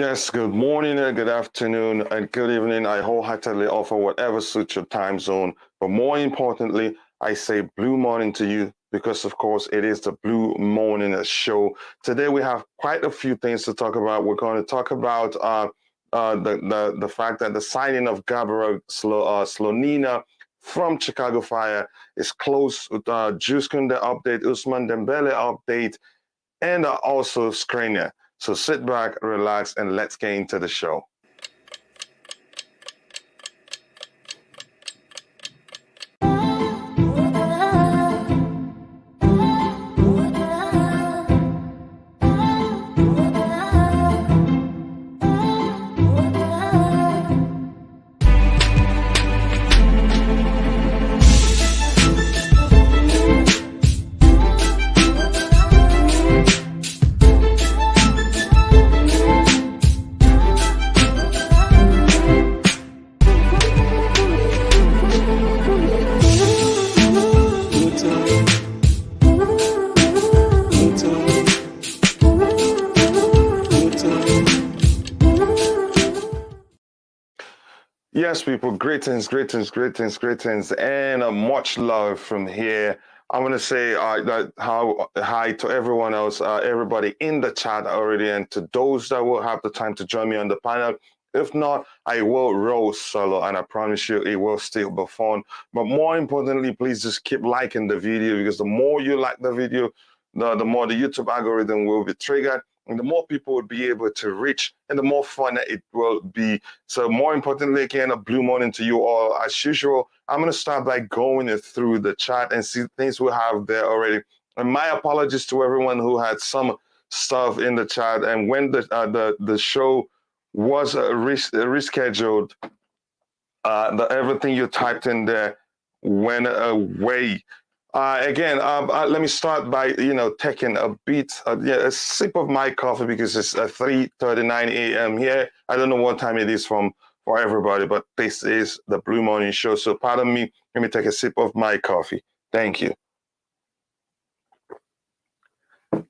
Yes, good morning, good afternoon, and good evening. I wholeheartedly offer whatever suits your time zone. But more importantly, I say blue morning to you because, of course, it is the Blue Morning Show. Today, we have quite a few things to talk about. We're going to talk about the fact that the signing of Gabriel Slonina from Chicago Fire is close with Jules Kounde update, Ousmane Dembele update, and also Skriniar. So sit back, relax, and let's get into the show. Yes, people, greetings, and much love from here. I want to say hi to everyone else, everybody in the chat already, and to those that will have the time to join me on the panel. If not, I will roll solo, and I promise you it will still be fun. But more importantly, please just keep liking the video, because the more you like the video, the more the YouTube algorithm will be triggered, and the more people will be able to reach, and the more fun it will be. So more importantly, again, a blue morning to you all. As usual, I'm going to start by going through the chat and see things we have there already. And my apologies to everyone who had some stuff in the chat. And when the show was rescheduled, everything you typed in there went away. Again, let me start by taking a sip of my coffee, because it's 3:39 a.m. here. I don't know what time it is for everybody, but this is the Blue Morning Show. So pardon me. Let me take a sip of my coffee. Thank you.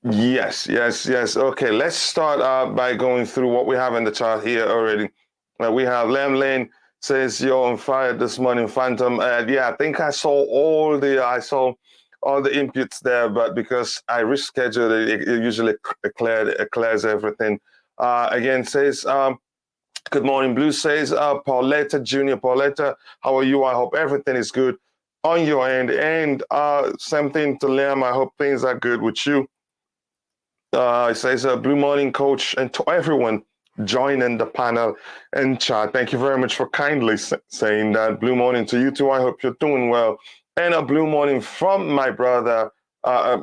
Yes. Okay, let's start by going through what we have in the chart here already. We have Lem Lane says you're on fire this morning, Phantom. Yeah, I think I saw all the inputs there, but because I rescheduled it, it usually clears everything. Again, says good morning. Blue says Pauletta Junior. Pauletta, how are you? I hope everything is good on your end. And same thing to Liam. I hope things are good with you. It says blue morning, coach, and to everyone joining the panel and chat. Thank you very much for kindly saying that. Blue morning to you too. I hope you're doing well. And a blue morning from my brother. Blue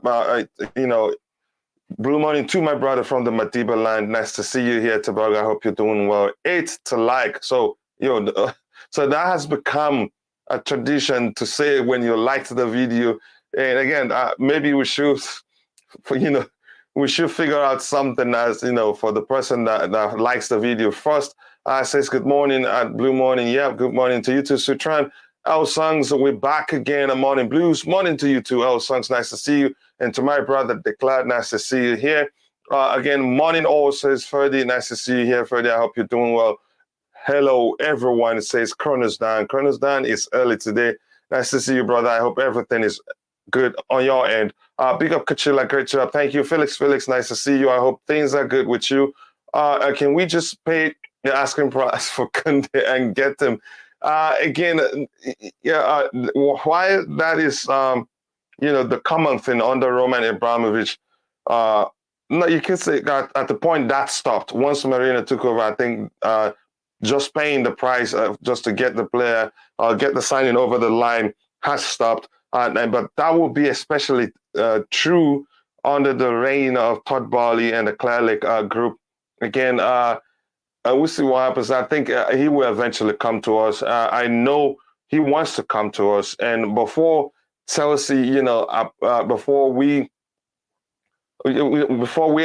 morning to my brother from the Madiba land. Nice to see you here, Todd. I hope you're doing well. 8 to like. So so that has become a tradition to say when you liked the video. And again, maybe we should, we should figure out something as, for the person that likes the video first. Says good morning at Blue Morning. Yeah, good morning to you too, Sutran. L Songs, we're back again. Morning Blues. Morning to you too, L Songs. Nice to see you. And to my brother, Declan, nice to see you here. Again, morning all, says Ferdy. Nice to see you here, Ferdy. I hope you're doing well. Hello, everyone. It says Kronos Dan. Kronos Dan is early today. Nice to see you, brother. I hope everything is good on your end. Big up Kachila, great job. Thank you, Felix, nice to see you. I hope things are good with you. Can we just pay the asking price for Kounde and get him? Again, why that is, the common thing under Roman Abramovich. No, you can say that at the point that stopped. Once Marina took over, I think just paying the price just to get the player, get the signing over the line has stopped. But that will be especially true under the reign of Todd Boehly and the Clearlake group. Again, we'll see what happens. I think he will eventually come to us. I know he wants to come to us. And before Chelsea, before we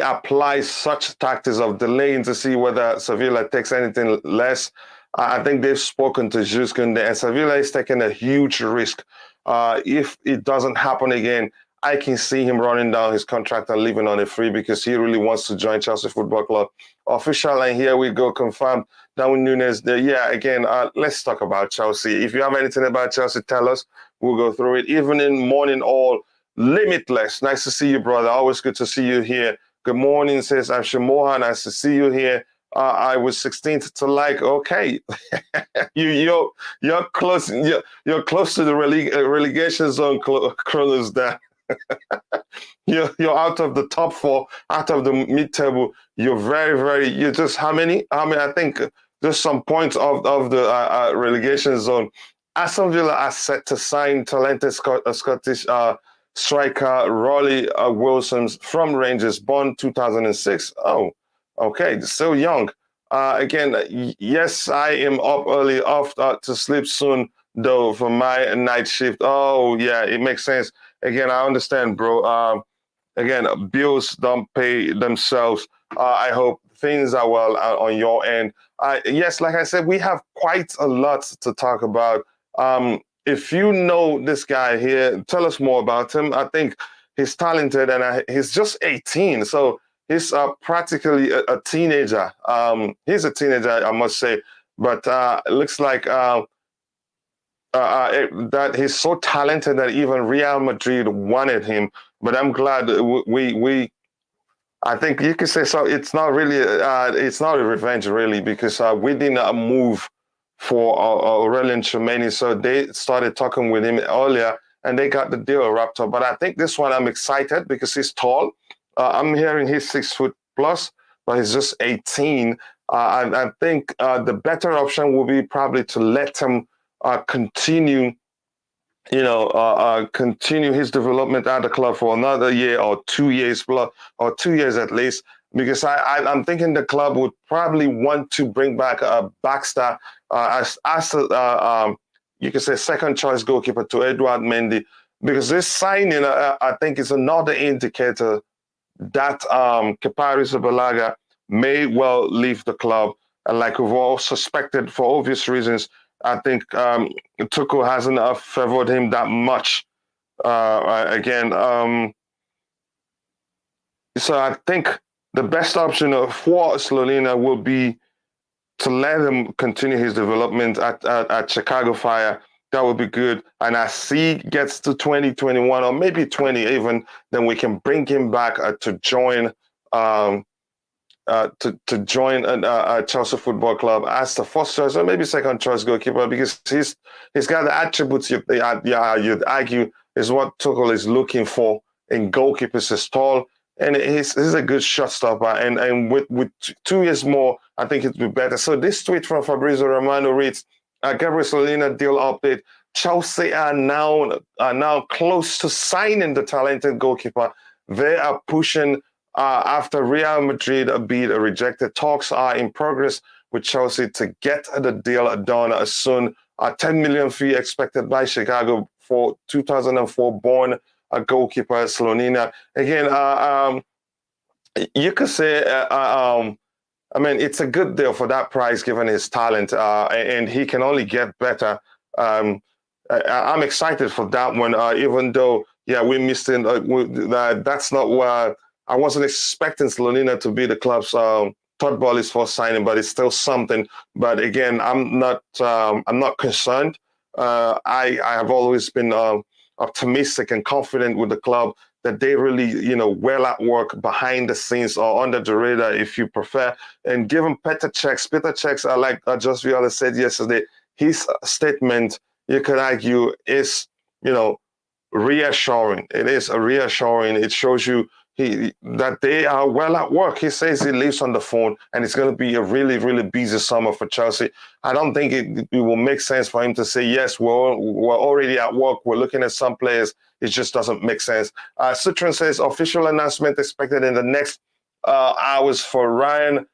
apply such tactics of delaying to see whether Sevilla takes anything less, I think they've spoken to Jules Kounde, and Sevilla is taking a huge risk. If it doesn't happen again, I can see him running down his contract and leaving on a free because he really wants to join Chelsea Football Club. Official, and here we go, confirmed. Darwin Núñez, yeah, again, let's talk about Chelsea. If you have anything about Chelsea, tell us. We'll go through it. Even in morning all, limitless. Nice to see you, brother. Always good to see you here. Good morning, says Ashimoha. Nice to see you here. I was 16th to like. Okay, you're close. You're close to the relegation zone, Kronos. There, you're out of the top four, out of the mid-table. You're very. You're just how many? I think just some points of the relegation zone. Aston Villa are set to sign talented Scottish striker Rolly Wilsons from Rangers, born 2006. Oh, okay, still young. Again, yes, I am up early, off to sleep soon, though, for my night shift. Oh, yeah, it makes sense. Again, I understand, bro. Again, bills don't pay themselves. I hope things are well on your end. Yes, like I said, we have quite a lot to talk about. If you know this guy here, tell us more about him. I think he's talented, and he's just 18, so he's practically a teenager. He's a teenager, I must say, but it looks like that he's so talented that even Real Madrid wanted him. But I'm glad I think you could say so. It's not really, it's not a revenge really, because we didn't move for Aurelien Tchouameni, so they started talking with him earlier, and they got the deal wrapped up. But I think this one I'm excited because he's tall. I'm hearing he's 6 foot plus, but he's just 18. I think the better option will be probably to let him continue continue his development at the club for another year or 2 years plus, or 2 years at least, because I'm thinking the club would probably want to bring back a Baxter as you can say second choice goalkeeper to Edouard Mendy, because this signing I think is another indicator that Kepa Arrizabalaga may well leave the club, and like we've all suspected for obvious reasons. I think Tuchel hasn't favored him that much. So I think the best option for Slonina will be to let him continue his development at Chicago Fire. That would be good. And as he gets to 2021 or maybe 20 even, then we can bring him back to join Chelsea Football Club as the first choice or maybe second choice goalkeeper, because he's got the attributes you'd argue is what Tuchel is looking for in goalkeepers. He's tall and he's a good shot stopper, and with 2 years more, I think it'd be better. So this tweet from Fabrizio Romano reads, Gabriel Slonina deal update. Chelsea are now close to signing the talented goalkeeper. They are pushing after Real Madrid beat rejected. Talks are in progress with Chelsea to get the deal done soon. A 10 million fee expected by Chicago for 2004 born goalkeeper Slonina. Again, you could say, it's a good deal for that price given his talent, and he can only get better. I'm excited for that one, even though, we missed it. That's not where I wasn't expecting Slonina to be the club's Todd Boehly's first signing, but it's still something. But again, I'm not concerned. I have always been optimistic and confident with the club that they really, well at work behind the scenes or under the radar, if you prefer. And given Petr Cech's, like Just Viola said yesterday, his statement, you could argue, is, reassuring. It is reassuring. It shows you that they are well at work. He says he lives on the phone, and it's going to be a really, really busy summer for Chelsea. I don't think it will make sense for him to say, yes, we're already at work. We're looking at some players. It just doesn't make sense. Sutran says, official announcement expected in the next hours for Ryan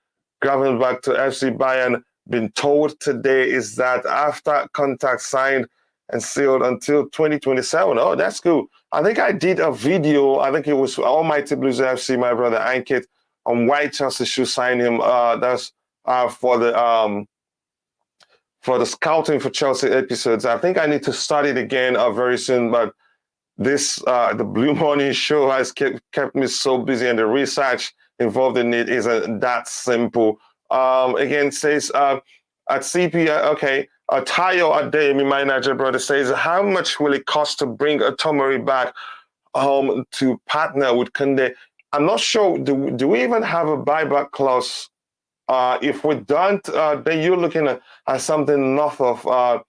Gravenberch to FC Bayern. Been told today is that after contract signed and sealed until 2027. Oh, that's cool. I think I did a video. I think it was Almighty Blues FC, my brother Ankit, on why Chelsea should sign him. That's for the scouting for Chelsea episodes. I think I need to start it again very soon. But the Blue Morning Show has kept me so busy, and the research involved in it isn't that simple. Again, says at CPI, okay, Tayo Adeyemi, my Niger brother, says, how much will it cost to bring a Tomori back to partner with Kounde? I'm not sure. Do we even have a buyback clause? If we don't, then you're looking at something north of,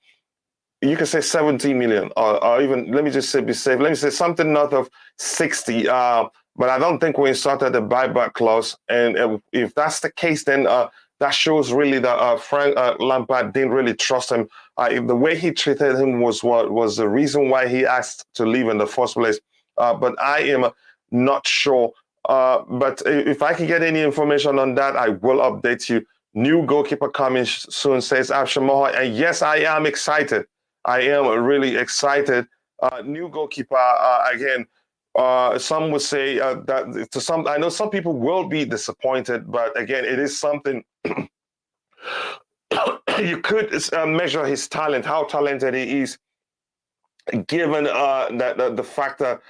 you can say 70 million, or even, let me just say, be safe, let me say something north of 60. But I don't think we inserted the buyback clause. And if that's the case, then that shows really that Frank Lampard didn't really trust him. The way he treated him was what was the reason why he asked to leave in the first place. But I am not sure. But if I can get any information on that, I will update you. New goalkeeper coming soon, says Abshamoha. And yes, I am excited. I am really excited. New goalkeeper, again, some would say that to some, I know some people will be disappointed, but again, it is something you could measure his talent, how talented he is, given that the fact that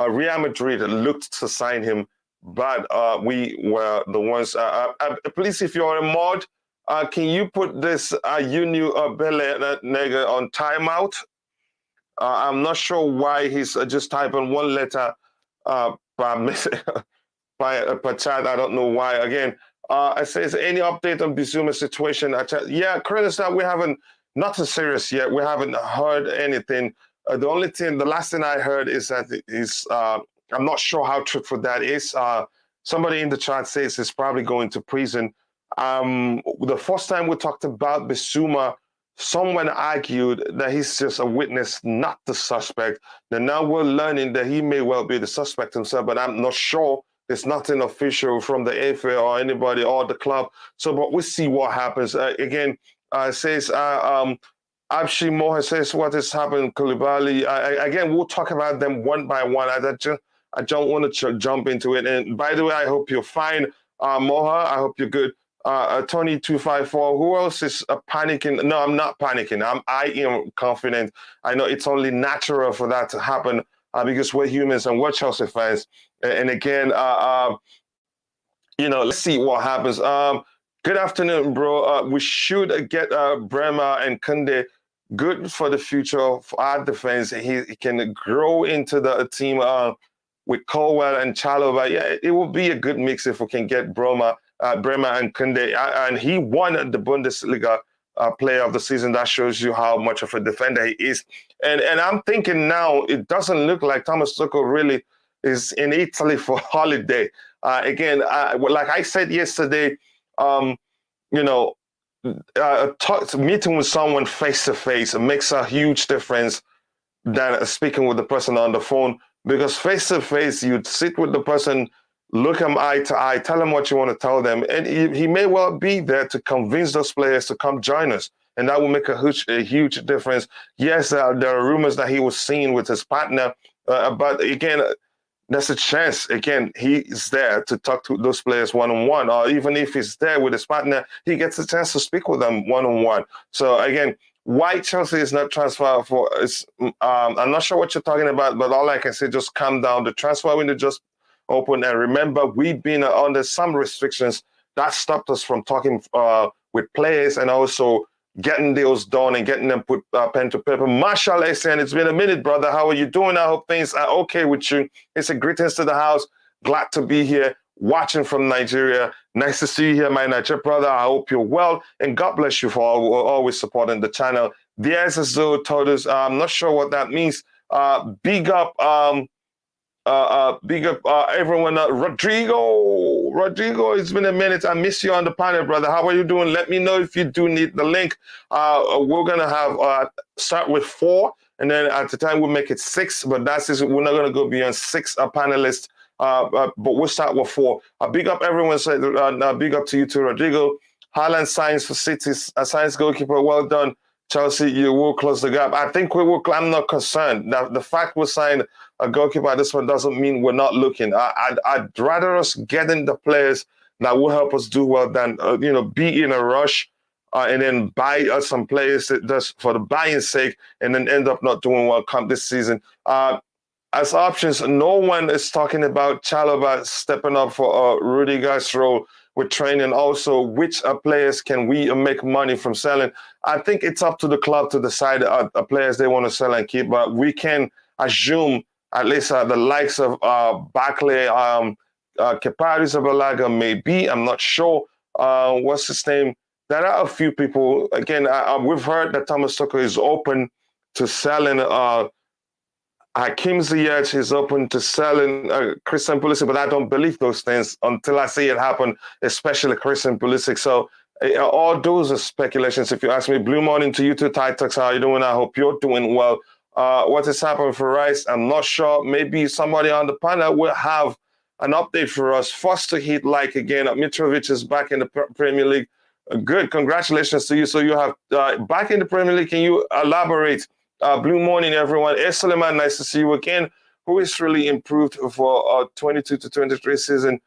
Real Madrid looked to sign him, but we were the ones. Please, if you're a mod, can you put this Union Bele nigga on timeout? I'm not sure why he's just typing one letter per chat. I don't know why. Again, it says, any update on Zouma situation? Yeah, Kurdistan, we haven't, nothing serious yet. We haven't heard anything. The last thing I heard is that I'm not sure how truthful that is. Somebody in the chat says he's probably going to prison. The first time we talked about Bissouma, someone argued that he's just a witness, not the suspect. Then now we're learning that he may well be the suspect himself, but I'm not sure. There's nothing official from the FA or anybody or the club. So, but we'll see what happens. Again, says Abshi Moha says, what has happened, Koulibaly? Again, we'll talk about them one by one. I don't want to jump into it. And by the way, I hope you're fine, Moha. I hope you're good. Tony254, who else is panicking? No, I'm not panicking. I am confident. I know it's only natural for that to happen because we're humans and we're Chelsea fans. And again, let's see what happens. Good afternoon, bro. We should get Bremer and Kounde. Good for the future for our defense. He can grow into the team with Colwell and Chalobah. Yeah, it will be a good mix if we can get Bremer and Kounde. And he won the Bundesliga player of the season. That shows you how much of a defender he is. And I'm thinking now, it doesn't look like Thomas Tuchel really is in Italy for holiday. Again, like I said yesterday, meeting with someone face to face makes a huge difference than speaking with the person on the phone. Because face to face, you'd sit with the person, look them eye to eye, tell them what you want to tell them, and he may well be there to convince those players to come join us, and that will make a huge difference. Yes, there are rumors that he was seen with his partner, but again, there's a chance, again, he's there to talk to those players one-on-one, or even if he's there with his partner, he gets a chance to speak with them one-on-one. So again, why Chelsea is not transfer for I'm not sure what you're talking about, but all I can say, just calm down. The transfer window just open, and remember, we've been under some restrictions that stopped us from talking with players and also getting deals done and getting them put pen to paper. Marshall Essien, it's been a minute, brother. How are you doing? I hope things are okay with you. It's a greetings to the house. Glad to be here, watching from Nigeria. Nice to see you here, my Niger brother. I hope you're well, and God bless you for always supporting the channel. There's a Zoe Todd. I'm not sure what that means. Big up everyone. Rodrigo, it's been a minute. I miss you on the panel, brother. How are you doing? Let me know if you do need the link. We're gonna have start with 4, and then at the time we'll make it 6. But we're not gonna go beyond 6 panelists. But we'll start with 4. Big up everyone. Big up to you too, Rodrigo. Haaland signs for City. Science goalkeeper. Well done, Chelsea. You will close the gap. I think we will. I'm not concerned. Now, the fact we signed a goalkeeper at this one doesn't mean we're not looking. I'd rather us getting the players that will help us do well than be in a rush and then buy us some players just for the buying sake and then end up not doing well come this season. as options, no one is talking about Chalobah stepping up for Rudiger's role with training. Also, which players can we make money from selling? I think it's up to the club to decide players they want to sell and keep. But we can assume at least the likes of Barkley, Kepa Arrizabalaga, maybe. I'm not sure. What's his name? There are a few people. Again, we've heard that Thomas Tuchel is open to selling Hakim Ziyech, is open to selling Christian Pulisic, but I don't believe those things until I see it happen, especially Christian Pulisic. So all those are speculations. If you ask me, blue morning to you too, Titux. How are you doing? I hope you're doing well. What is happening for Rice? I'm not sure. Maybe somebody on the panel will have an update for us. First to hit like again. Mitrovic is back in the Premier League. Good. Congratulations to you. So you have back in the Premier League. Can you elaborate? Blue morning, everyone. Suleiman, nice to see you again. Who is really improved for 22 to 23 season?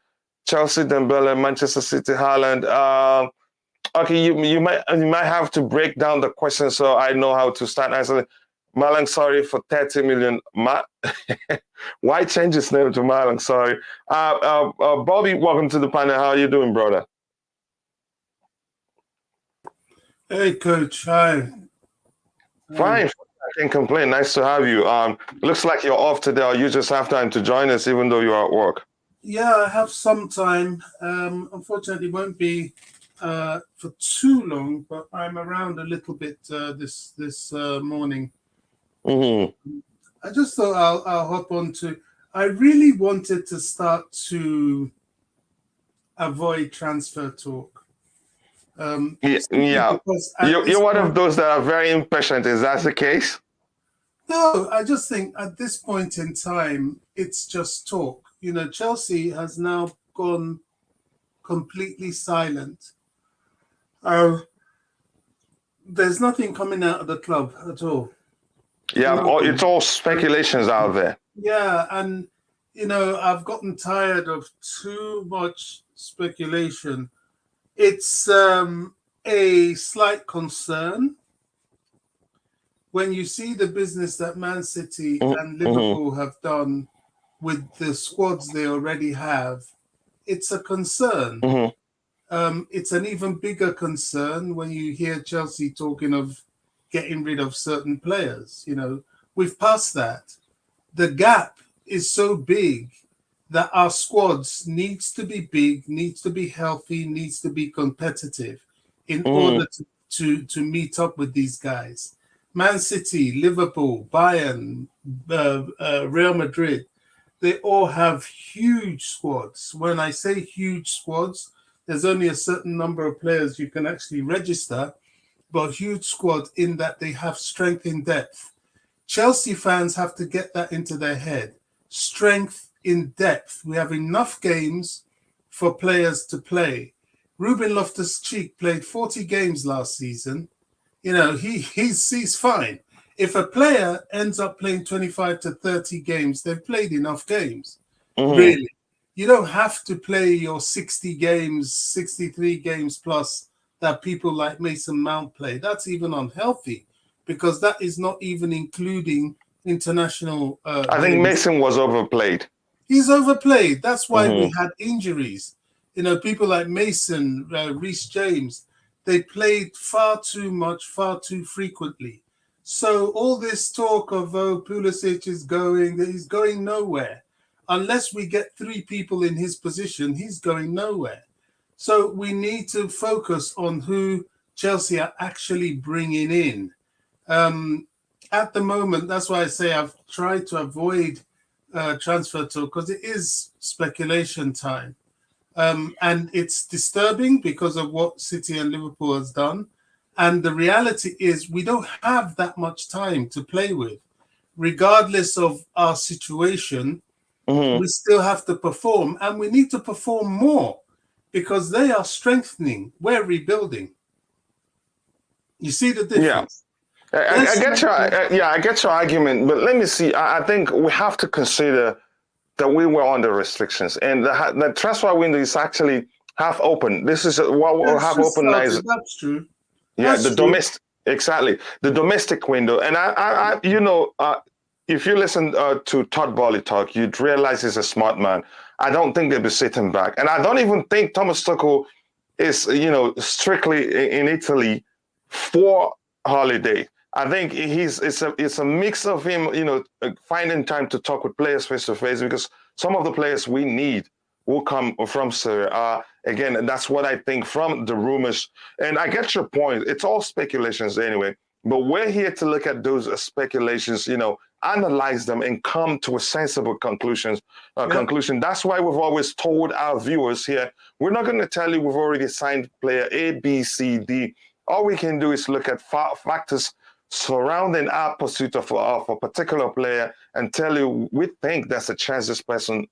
Chelsea, Dembele, Manchester City, Haaland. Okay, you might have to break down the question so I know how to start answering. Malang, sorry for 30 million. Why change his name to Malang? Sorry. Bobby, welcome to the panel. How are you doing, brother? Hey, Coach. Hi. Fine. I can't complain. Nice to have you. Looks like you're off today, or you just have time to join us, even though you're at work. Yeah, I have some time. Unfortunately, it won't be for too long, but I'm around a little bit this morning. Mm-hmm. I just thought I'll hop on to. I really wanted to start to avoid transfer talk. Yeah. You're one of those that are very impatient. Is that the case? No, I just think at this point in time, it's just talk. You know, Chelsea has now gone completely silent. There's nothing coming out of the club at all. Yeah, it's all speculations out there. Yeah, and, you know, I've gotten tired of too much speculation. It's a slight concern when you see the business that Man City and Liverpool have done with the squads they already have. It's a concern. It's an even bigger concern when you hear Chelsea talking of getting rid of certain players. You know, we've passed that. The gap is so big that our squads needs to be big, needs to be healthy, needs to be competitive in order to meet up with these guys. Man City, Liverpool, Bayern, Real Madrid, they all have huge squads. When I say huge squads, there's only a certain number of players you can actually register, but huge squad in that they have strength in depth. Chelsea fans have to get that into their head. Strength in depth. We have enough games for players to play. Ruben Loftus-Cheek played 40 games last season. You know, he's fine. If a player ends up playing 25 to 30 games, they've played enough games. Really. You don't have to play your 60 games, 63 games plus that people like Mason Mount play. That's even unhealthy because that is not even including international I think Mason was overplayed. He's overplayed. That's why we had injuries. You know, people like Mason, Reece James, they played far too much, far too frequently. So all this talk of, Pulisic is going, he's going nowhere. Unless we get three people in his position, he's going nowhere. So we need to focus on who Chelsea are actually bringing in. At the moment, that's why I say I've tried to avoid transfer talk because it is speculation time. And it's disturbing because of what City and Liverpool has done. And the reality is we don't have that much time to play with. Regardless of our situation, we still have to perform. And we need to perform more because they are strengthening. We're rebuilding. You see the difference? Yeah. I get your argument. But let me see. I think we have to consider that we were under restrictions. And the transfer window is actually half open. This is what we'll have open now. That's true. Yeah, the domestic, exactly, the domestic window. And if you listen to Todd Boehly talk, you'd realize he's a smart man. I don't think they'll be sitting back. And I don't even think Thomas Tuchel is, strictly in Italy for holiday. I think it's a mix of him, finding time to talk with players face to face, because some of the players we need will come from Seria A. Again, that's what I think from the rumors. And I get your point. It's all speculations anyway. But we're here to look at those speculations, analyze them and come to a sensible conclusion. That's why we've always told our viewers here, we're not going to tell you we've already signed player A, B, C, D. All we can do is look at factors surrounding our pursuit of a particular player and tell you we think there's a chance this person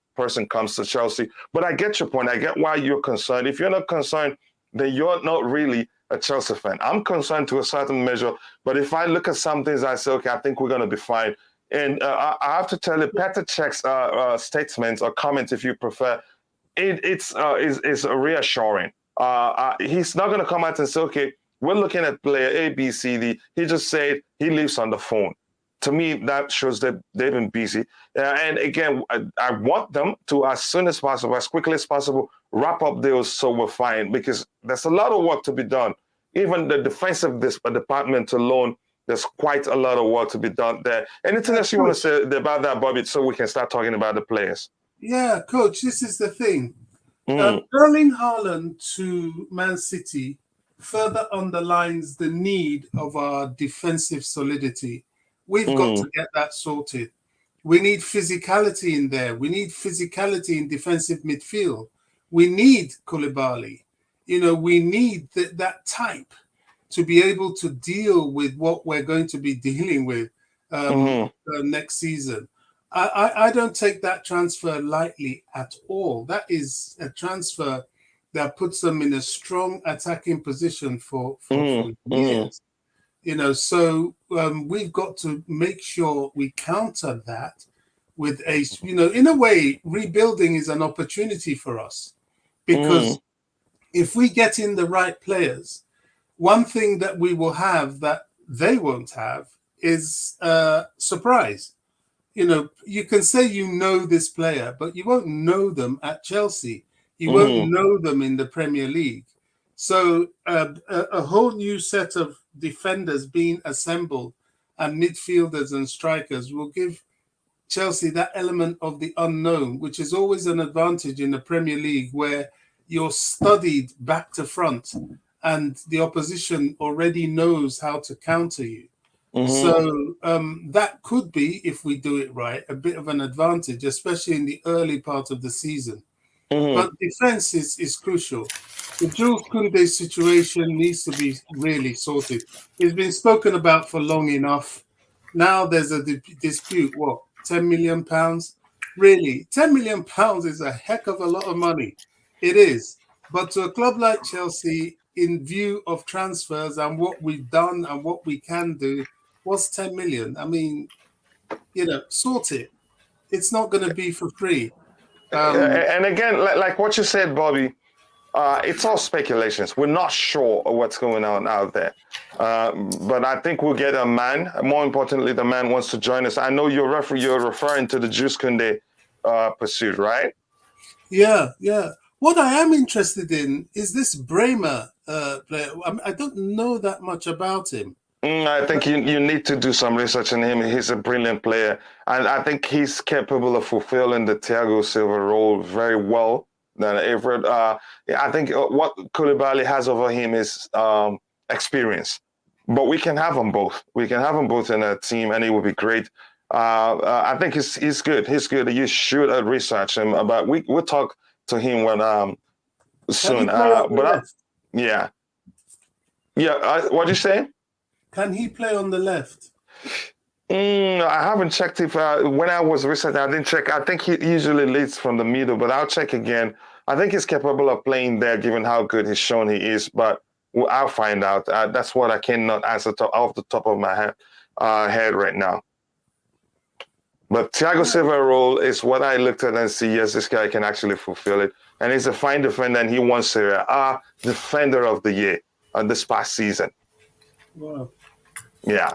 comes to Chelsea. But I get your point. I get why you're concerned. If you're not concerned, then you're not really a Chelsea fan. I'm concerned to a certain measure, but if I look at some things, I say, okay, I think we're going to be fine. And I have to tell you, Petr Cech's statements or comments, if you prefer, it's reassuring. He's not going to come out and say, okay, we're looking at player A, B, C, D. He just said he lives on the phone. To me, that shows that they've been busy. And again, I want them to, as soon as possible, as quickly as possible, wrap up deals so we're fine, because there's a lot of work to be done. Even the defensive department alone, there's quite a lot of work to be done there. Anything else you want to say about that, Bobby, so we can start talking about the players? Yeah, Coach, this is the thing. Erling Haaland to Man City further underlines the need of our defensive solidity. We've got to get that sorted. We need physicality in there. We need physicality in defensive midfield. We need Koulibaly. We need that type to be able to deal with what we're going to be dealing with next season. I don't take that transfer lightly at all. That is a transfer that puts them in a strong attacking position for years. So we've got to make sure we counter that with in a way, rebuilding is an opportunity for us, because if we get in the right players, one thing that we will have that they won't have is surprise. You can say this player, but you won't know them at Chelsea. You won't know them in the Premier League. So a whole new set of defenders being assembled and midfielders and strikers will give Chelsea that element of the unknown, which is always an advantage in the Premier League, where you're studied back to front and the opposition already knows how to counter you. So that could be, if we do it right, a bit of an advantage, especially in the early part of the season. But defense is crucial. The Jules Kounde situation needs to be really sorted. It's been spoken about for long enough. Now there's a dispute. What, £10 million? Really, £10 million is a heck of a lot of money. It is. But to a club like Chelsea, in view of transfers and what we've done and what we can do, what's 10 million? I mean, sort it. It's not going to be for free. And again, like what you said, Bobby, it's all speculations. We're not sure what's going on out there. But I think we'll get a man. More importantly, the man wants to join us. I know you're referring to the Jules Kounde pursuit, right? Yeah. What I am interested in is this Bremer player. I don't know that much about him. I think you need to do some research on him. He's a brilliant player. And I think he's capable of fulfilling the Thiago Silva role very well. I think what Koulibaly has over him is experience. But we can have them both. We can have them both in a team, and it would be great. I think he's good. He's good. You should research him. But we'll talk to him when soon. Yeah. What did you say? Can he play on the left? I haven't checked if when I was researching, I didn't check. I think he usually leads from the middle, but I'll check again. I think he's capable of playing there, given how good he's shown he is. But I'll find out. That's what I cannot answer off the top of my head right now. But Thiago Silva role is what I looked at and see. Yes, this guy can actually fulfill it, and he's a fine defender. And he won Seria A Defender of the Year this past season. Wow. Yeah.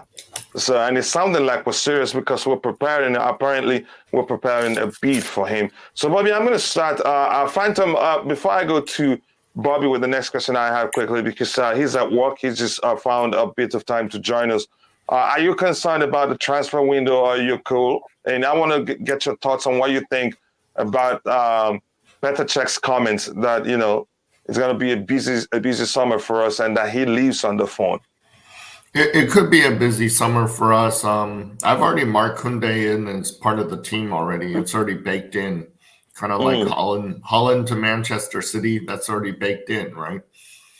So, and it's sounding like we're serious because apparently we're preparing a bid for him. So, Bobby, I'm going to start. Phantom, before I go to Bobby with the next question I have quickly, because he's at work. He's just found a bit of time to join us. Are you concerned about the transfer window, or are you cool? And I want to get your thoughts on what you think about Petr Cech's comments that, it's going to be a busy summer for us and that he leaves on the phone. It could be a busy summer for us. I've already marked Kounde in as part of the team already. It's already baked in, kind of like Holland to Manchester City. That's already baked in, right?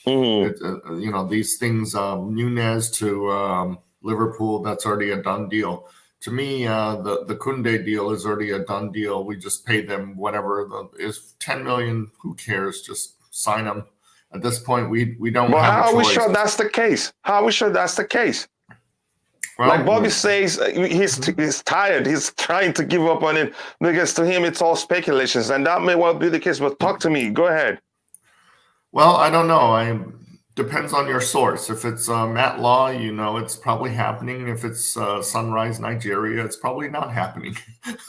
These things. Nunez to Liverpool. That's already a done deal. To me, the Kounde deal is already a done deal. We just pay them whatever is 10 million. Who cares? Just sign them. At this point, we don't have a choice. But how are we sure that's the case? Well, like Bobby says, he's tired. He's trying to give up on it because to him, it's all speculations. And that may well be the case, but talk to me. Go ahead. Well, I don't know. Depends on your source. If it's Matt Law, it's probably happening. If it's Sunrise Nigeria, it's probably not happening.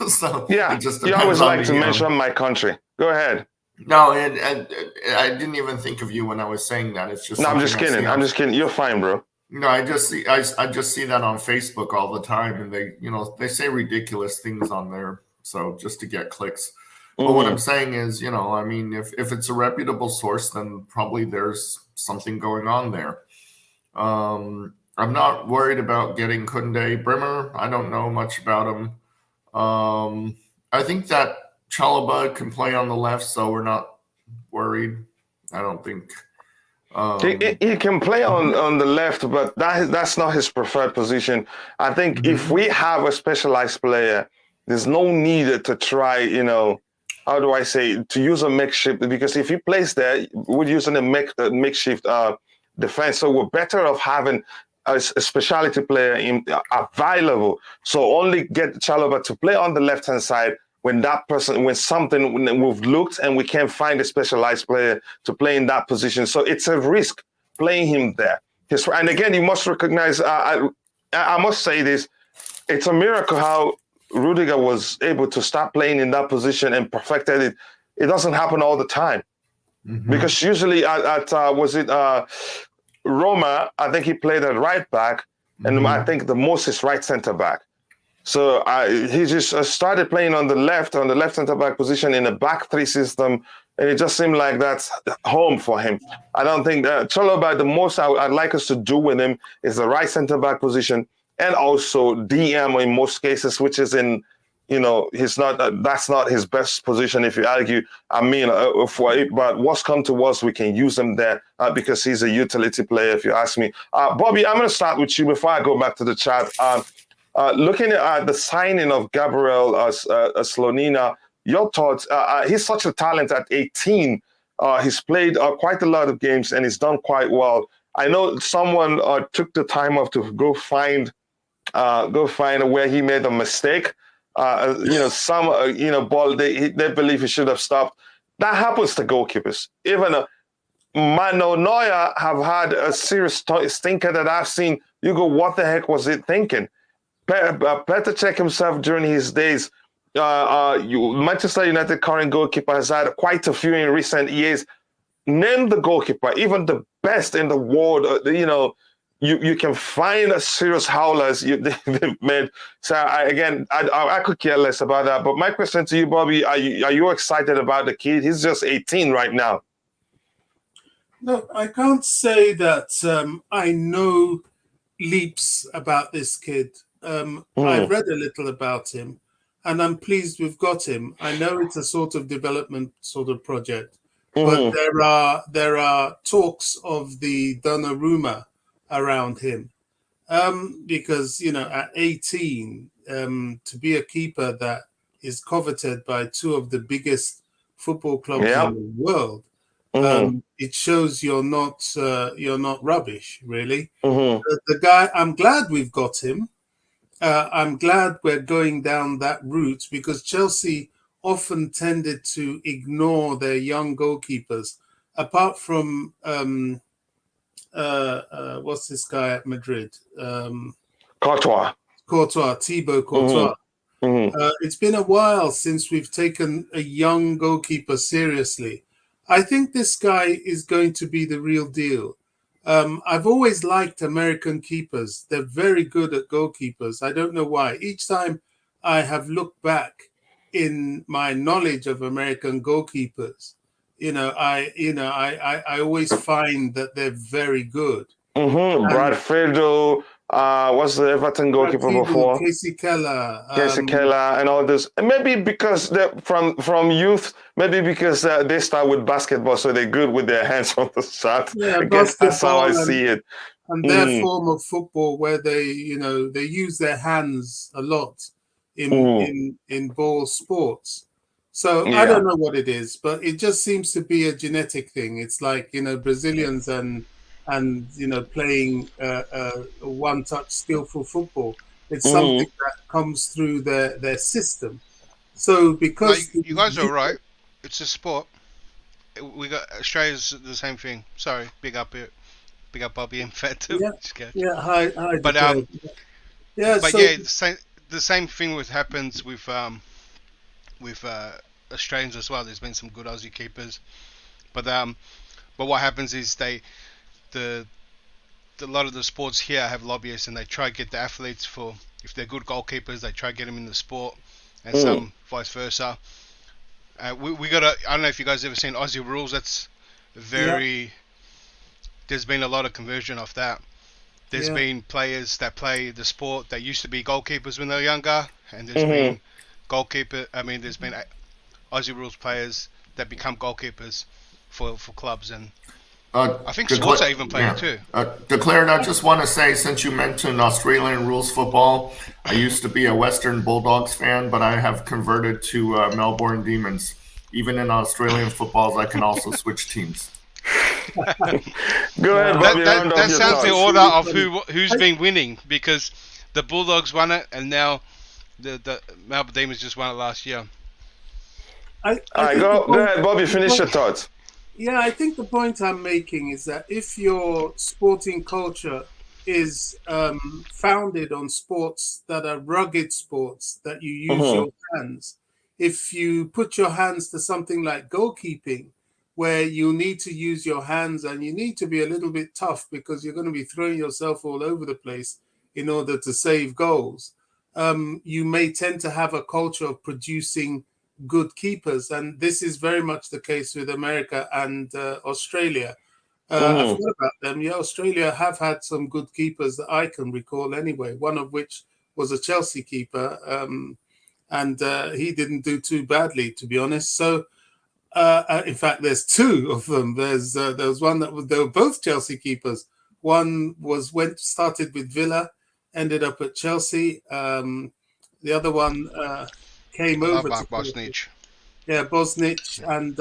So yeah, it just you always like to mention my country. Go ahead. No, and I didn't even think of you when I was saying that. It's just I'm just kidding. I'm just kidding. You're fine, bro. No, I just see that on Facebook all the time, and they say ridiculous things on there, so just to get clicks. But what I'm saying is, if it's a reputable source, then probably there's something going on there. I'm not worried about getting Kounde. Bremer, I don't know much about him. I think that Chalobah can play on the left, so we're not worried. I don't think. He can play on the left, but that's not his preferred position. I think if we have a specialized player, there's no need to try, how do I say, to use a makeshift, because if he plays there, we're using a makeshift defense. So we're better off having a specialty player available. So only get Chalobah to play on the left-hand side when we've looked and we can't find a specialized player to play in that position. So it's a risk playing him there. And again, you must recognize, I must say this, it's a miracle how Rudiger was able to start playing in that position and perfected it. It doesn't happen all the time. Because usually at Roma, I think he played at right back, and I think the most is right center back. So he just started playing on the left center back position in a back three system, and it just seemed like that's home for him. I don't think that Chalobah, the most I'd like us to do with him is the right center back position, and also DM in most cases, which is in, that's not his best position if you argue. But what's come to us, we can use him there because he's a utility player, if you ask me. Bobby, I'm going to start with you before I go back to the chat. Looking at the signing of Gabriel Slonina, your thoughts? He's such a talent at 18. He's played quite a lot of games and he's done quite well. I know someone took the time off to go find where he made a mistake. Ball they believe he should have stopped. That happens to goalkeepers. Even Mano Neuer have had a serious stinker that I've seen. You go, what the heck was it thinking? Petr Cech himself during his days, Manchester United current goalkeeper has had quite a few in recent years. Name the goalkeeper, even the best in the world. You can find a serious howlers they've made. So I could care less about that. But my question to you, Bobby, are you excited about the kid? He's just 18 right now. No, I can't say that I know leaps about this kid. I've read a little about him, and I'm pleased we've got him. I know it's a sort of development sort of project, but there are talks of the Donnarumma around him, because at 18, to be a keeper that is coveted by two of the biggest football clubs in the world, it shows you're not rubbish, really. The guy, I'm glad we've got him. I'm glad we're going down that route because Chelsea often tended to ignore their young goalkeepers. Apart from what's this guy at Madrid? Courtois. Thibaut Courtois. It's been a while since we've taken a young goalkeeper seriously. I think this guy is going to be the real deal. I've always liked American keepers. They're very good at goalkeepers. I don't know why. Each time I have looked back in my knowledge of American goalkeepers, I always find that they're very good. Brad Friedel, what's the Everton goalkeeper before? Casey Keller. And all this. And maybe because they're from youth, maybe because they start with basketball, so they're good with their hands on the shot. Yeah, I guess that's how I see it. And their form of football, where they use their hands a lot in ball sports. So I don't know what it is, but it just seems to be a genetic thing. It's like Brazilians and playing one-touch skillful football. It's something that comes through their system. So because you guys are right, it's a sport. We got Australia's the same thing. Sorry, big up Bobby and Fed too. Hi. But the same thing happens with Australians as well. There's been some good Aussie keepers, but what happens is a lot of the sports here have lobbyists, and they try to get the athletes if they're good goalkeepers, they try to get them in the sport, and some vice versa. We got I don't know if you guys ever seen Aussie Rules. That's there's been a lot of conversion off that. There's been players that play the sport that used to be goalkeepers when they were younger, and there's been there's been Aussie Rules players that become goalkeepers for clubs, and I think sports are even playing too. Declared, I just want to say, since you mentioned Australian rules football, I used to be a Western Bulldogs fan, but I have converted to Melbourne Demons. Even in Australian footballs, I can also switch teams. Go ahead, Bobby. That sounds the order of who's been winning, because the Bulldogs won it, and now the Melbourne Demons just won it last year. All right, go ahead, Bobby. Finish your thoughts. Yeah, I think the point I'm making is that if your sporting culture is founded on sports that are rugged sports, that you use your hands, if you put your hands to something like goalkeeping, where you need to use your hands and you need to be a little bit tough because you're going to be throwing yourself all over the place in order to save goals, you may tend to have a culture of producing good keepers, and this is very much the case with America and Australia. I forgot about them. Yeah, Australia have had some good keepers that I can recall anyway, one of which was a Chelsea keeper, and he didn't do too badly, to be honest. So in fact, there's two of them. There was one they were both Chelsea keepers. One started with Villa, ended up at Chelsea. The other one came over to Bosnich. Yeah, Bosnich, and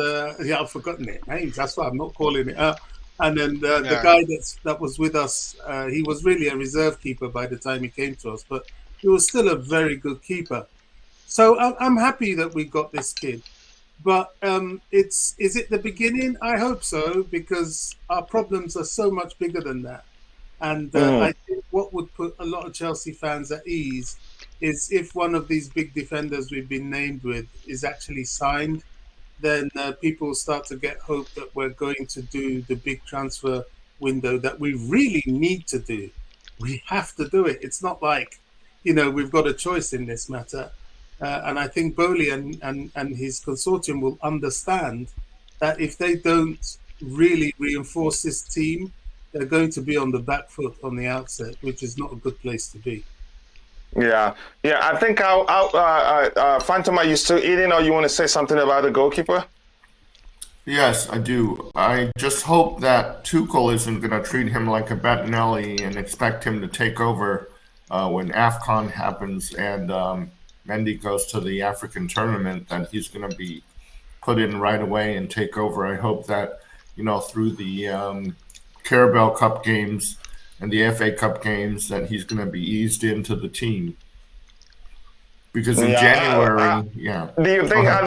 I've forgotten their names. That's why I'm not calling it out. And then the guy that was with us, he was really a reserve keeper by the time he came to us, but he was still a very good keeper. So I'm happy that we got this kid. But is it the beginning? I hope so, because our problems are so much bigger than that. And I think what would put a lot of Chelsea fans at ease is if one of these big defenders we've been named with is actually signed, then people start to get hope that we're going to do the big transfer window that we really need to do. We have to do it. It's not like, we've got a choice in this matter. And I think Boehly and his consortium will understand that if they don't really reinforce this team, they're going to be on the back foot on the outset, which is not a good place to be. Yeah. I think Phantom, are you still eating, or you want to say something about the goalkeeper? Yes, I do. I just hope that Tuchel isn't going to treat him like a Bettinelli and expect him to take over when AFCON happens and Mendy goes to the African tournament, that he's going to be put in right away and take over. I hope that, through the Carabao Cup games and the FA Cup games, that he's going to be eased into the team. Because in January, Do you think? I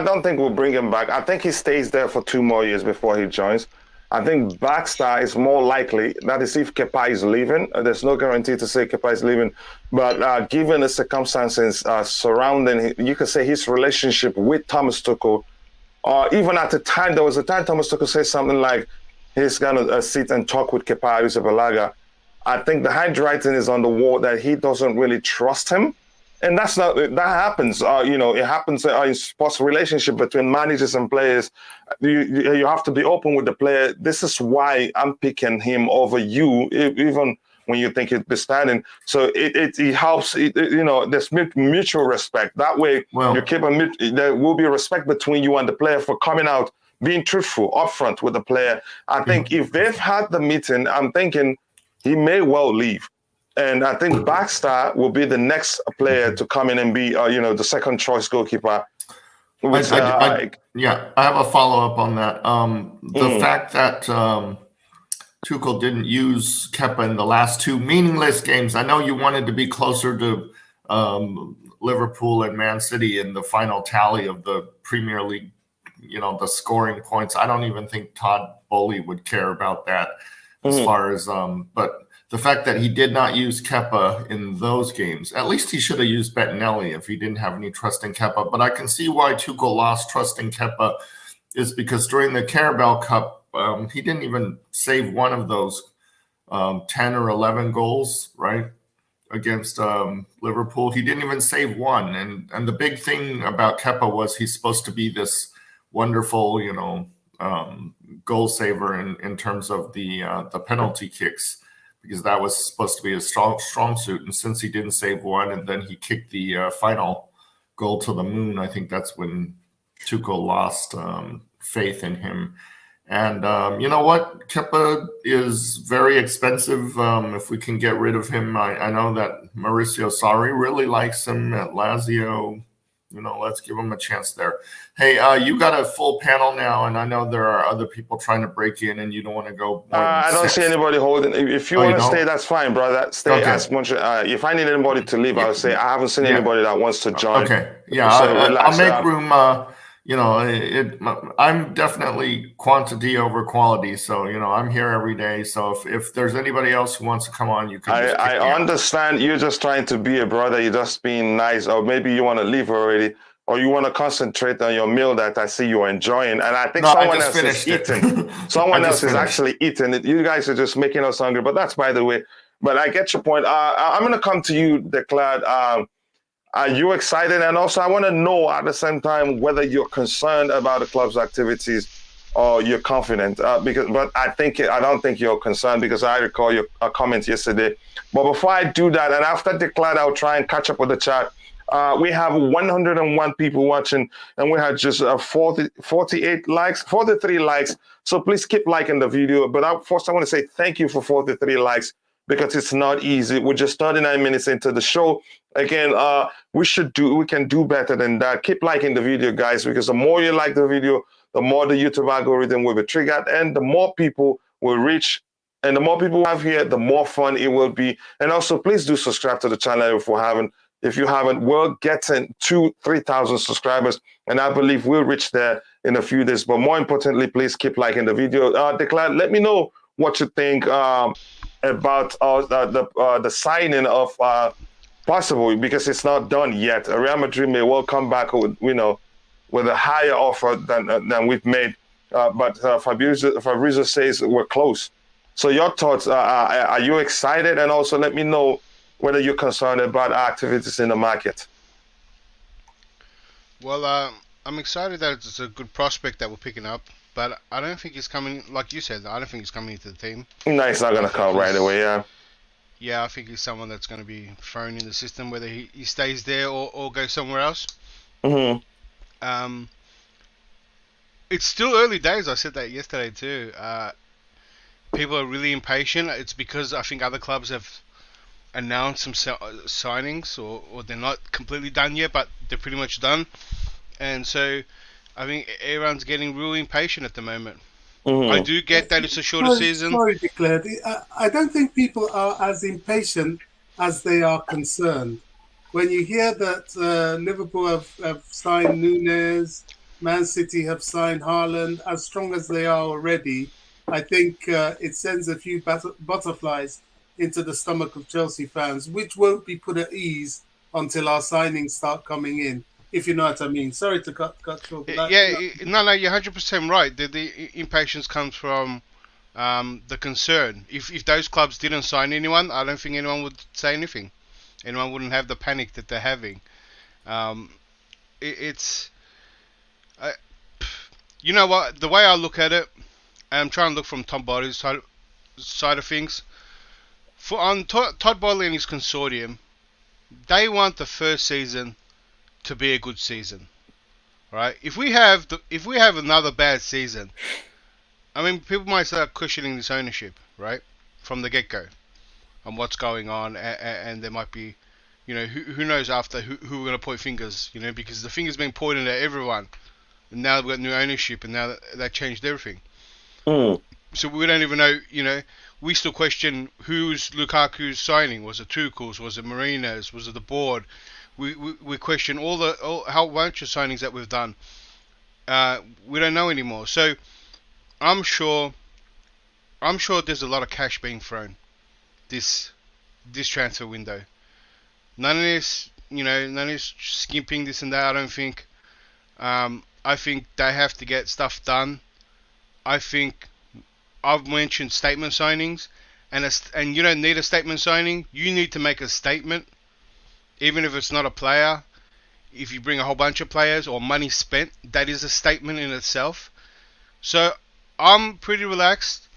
don't think we'll bring him back. I think he stays there for 2 more years before he joins. I think Baxter is more likely. That is if Kepa is leaving. There's no guarantee to say Kepa is leaving. But given the circumstances surrounding, you could say his relationship with Thomas Tuchel, even at the time, there was a time Thomas Tuchel said something like he's going to sit and talk with Kepa Arrizabalaga. I think the handwriting is on the wall that he doesn't really trust him. And that happens. It happens in sports relationship between managers and players. You have to be open with the player. This is why I'm picking him over you, even when you think he'd be standing. So it helps. There's mutual respect. That way, there will be respect between you and the player for coming out, being truthful, upfront with the player. I think if they've had the meeting, I'm thinking he may well leave. And I think Baxter will be the next player to come in and be, the second choice goalkeeper. I have a follow up on that. The fact that Tuchel didn't use Kepa in the last two meaningless games. I know you wanted to be closer to Liverpool and Man City in the final tally of the Premier League, the scoring points. I don't even think Todd Boehly would care about that as far as, but the fact that he did not use Kepa in those games, at least he should have used Bettinelli if he didn't have any trust in Kepa. But I can see why Tuchel lost trust in Kepa is because during the Carabao Cup, he didn't even save one of those 10 or 11 goals, right, against Liverpool. He didn't even save one. And the big thing about Kepa was he's supposed to be this wonderful, goal saver in terms of the penalty kicks, because that was supposed to be his strong suit. And since he didn't save one and then he kicked the final goal to the moon, I think that's when Tuchel lost faith in him. And you know what? Kepa is very expensive. If we can get rid of him, I know that Mauricio Sarri really likes him at Lazio. Let's give him a chance there. Hey, you got a full panel now, and I know there are other people trying to break in, and you don't want to go more than I don't see anybody holding. If you want to stay, that's fine, brother. Stay as much. If I need anybody to leave, I would say I haven't seen anybody that wants to join. Okay, yeah, so I'll make room. I'm definitely quantity over quality. So, I'm here every day. So if there's anybody else who wants to come on, you can. I understand you're just trying to be a brother. You're just being nice, or maybe you want to leave already, or you want to concentrate on your meal that I see you're enjoying. And I think someone else is eating. Someone else is actually eating it. You guys are just making us hungry, but that's by the way. But I get your point. I'm going to come to you, Declan. Are you excited? And also, I want to know at the same time whether you're concerned about the club's activities or you're confident. But I don't think you're concerned because I recall your comments yesterday. But before I do that, and after Declan, I'll try and catch up with the chat. We have 101 people watching, and we had just 48 likes, 43 likes. So please keep liking the video. But first, I want to say thank you for 43 likes, because it's not easy. We're just 39 minutes into the show. Again, we can do better than that. Keep liking the video, guys, because the more you like the video, the more the YouTube algorithm will be triggered, and the more people will reach. And the more people we have here, the more fun it will be. And also, please do subscribe to the channel if you haven't. We're getting 3,000 subscribers, and I believe we'll reach there in a few days. But more importantly, please keep liking the video. Declan, let me know what you think about the signing of possible, because it's not done yet. Real Madrid may well come back with a higher offer than we've made. But Fabrizio says we're close. So your thoughts? Are you excited? And also let me know whether you're concerned about activities in the market. Well, I'm excited that it's a good prospect that we're picking up, but I don't think he's coming, like you said, I don't think he's coming into the team. No, he's not going to come right away, yeah. Yeah, I think he's someone that's going to be thrown in the system, whether he stays there or goes somewhere else. Mm-hmm. It's still early days. I said that yesterday too. People are really impatient. It's because I think other clubs have announced some signings, or they're not completely done yet, but they're pretty much done. And so I think everyone's getting really impatient at the moment. Mm-hmm. I do get that it's a shorter season. Sorry, Declan. I don't think people are as impatient as they are concerned. When you hear that Liverpool have signed Núñez, Man City have signed Haaland, as strong as they are already, I think it sends a few butterflies into the stomach of Chelsea fans, which won't be put at ease until our signings start coming in, if you know what I mean. Sorry to cut short, but No, you're 100% right. The impatience comes from the concern. If those clubs didn't sign anyone, I don't think anyone would say anything. Anyone wouldn't have the panic that they're having. It's you know what, the way I look at it, I'm trying to look from Tom Boehly's side of things. On Todd Boehly and his consortium, they want the first season to be a good season, right? If we have another bad season, I mean, people might start questioning this ownership, right, from the get-go, and what's going on, and there might be, who knows after who we're going to point fingers, because the finger's been pointed at everyone, and now we've got new ownership, and now that changed everything. So we don't even know, we still question who's Lukaku's signing. Was it Tuchel's? Was it Marino's? Was it the board? We question all a whole bunch of signings that we've done. We don't know anymore. So I'm sure there's a lot of cash being thrown this transfer window. None of this, none of this skimping this and that. I don't think. I think they have to get stuff done. I think I've mentioned statement signings, and you don't need a statement signing. You need to make a statement, even if it's not a player. If you bring a whole bunch of players or money spent, that is a statement in itself. So I'm pretty relaxed.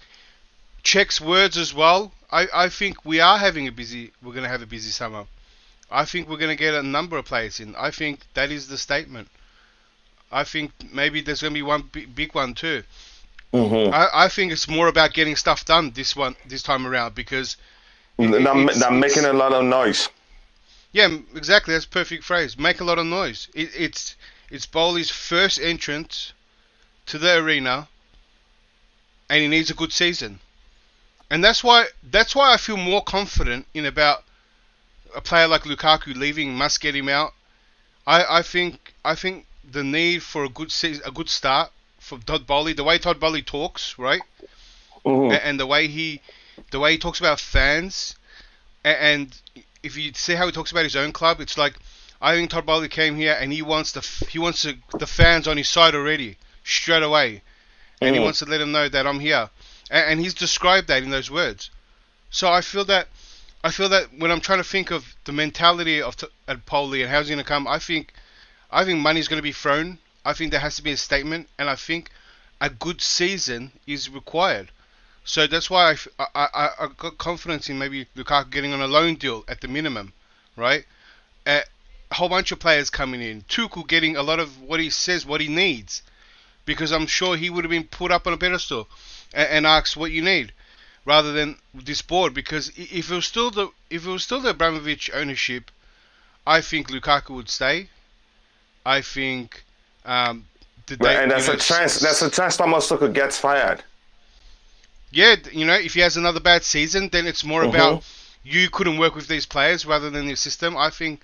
Checks words as well. I think we're going to have a busy summer. I think we're going to get a number of players in. I think that is the statement. I think maybe there's going to be one big one too. I think it's more about getting stuff done this time around, because they're making a lot of noise. Yeah, exactly. That's a perfect phrase. Make a lot of noise. It's Boehly's first entrance to the arena, and he needs a good season. And that's why I feel more confident in about a player like Lukaku leaving. Must get him out. I think the need for a good start for Todd Boehly, the way Todd Boehly talks, right, and the way he talks about fans, and if you see how he talks about his own club, it's like, I think Todd Boehly came here and he wants the fans on his side already, straight away, and he wants to let them know that I'm here, and he's described that in those words. So I feel that when I'm trying to think of the mentality at Boehly and how's he going to come, I think money's going to be thrown. I think there has to be a statement, and I think a good season is required. So that's why I got confidence in maybe Lukaku getting on a loan deal at the minimum, right? A whole bunch of players coming in. Tuchel getting a lot of what he says, what he needs, because I'm sure he would have been put up on a pedestal and asked what you need, rather than this board. Because if it was still the Abramovich ownership, I think Lukaku would stay. I think. And that's a chance. That's a chance Thomas Tuchel gets fired. Yeah, if he has another bad season, then it's more about you couldn't work with these players rather than the system. I think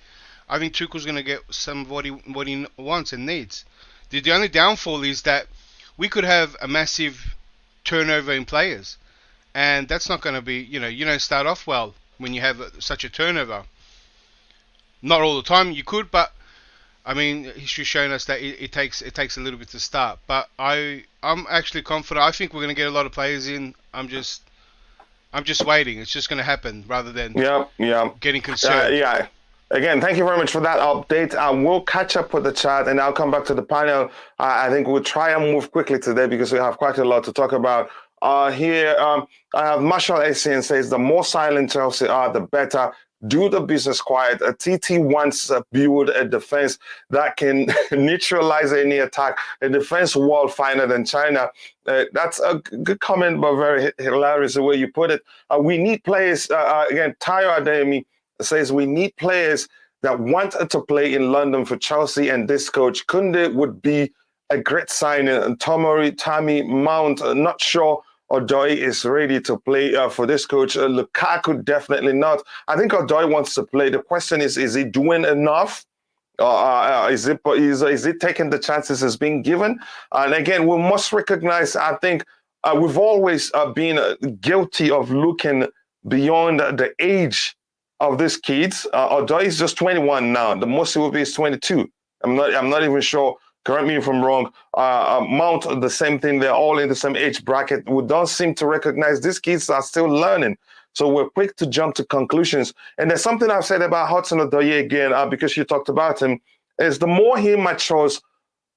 Tuchel's going to get some of what he wants and needs. The only downfall is that we could have a massive turnover in players, and that's not going to be. You don't start off well when you have such a turnover. Not all the time you could, but. I mean, history's shown us that it takes a little bit to start, but I'm actually confident. I think we're going to get a lot of players in. I'm just waiting. It's just going to happen rather than getting concerned. Yeah. Again, thank you very much for that update. We'll catch up with the chat, and I'll come back to the panel. I think we'll try and move quickly today because we have quite a lot to talk about. Here, I have Marshall Essien says the more silent Chelsea are, the better. Do the business quiet. A TT wants to build a defense that can neutralize any attack, a defense wall finer than China. That's a good comment, but very hilarious the way you put it. We need players, again, Tayo Adeyemi says we need players that want to play in London for Chelsea, and this coach. Kounde would be a great signing. And Tomori, Tammy, Mount, not sure Odoi is ready to play for this coach. Lukaku, definitely not. I think Odoi wants to play. The question is he doing enough? Is it taking the chances it's being given? And again, we must recognize, I think, we've always been guilty of looking beyond the age of these kids. Although he's just 21 now, the most he will be is 22. I'm not even sure. Correct me if I'm wrong. Mount, the same thing. They're all in the same age bracket. We don't seem to recognize these kids are still learning. So we're quick to jump to conclusions. And there's something I've said about Hudson-Odoi again, because you talked about him, is the more he matures,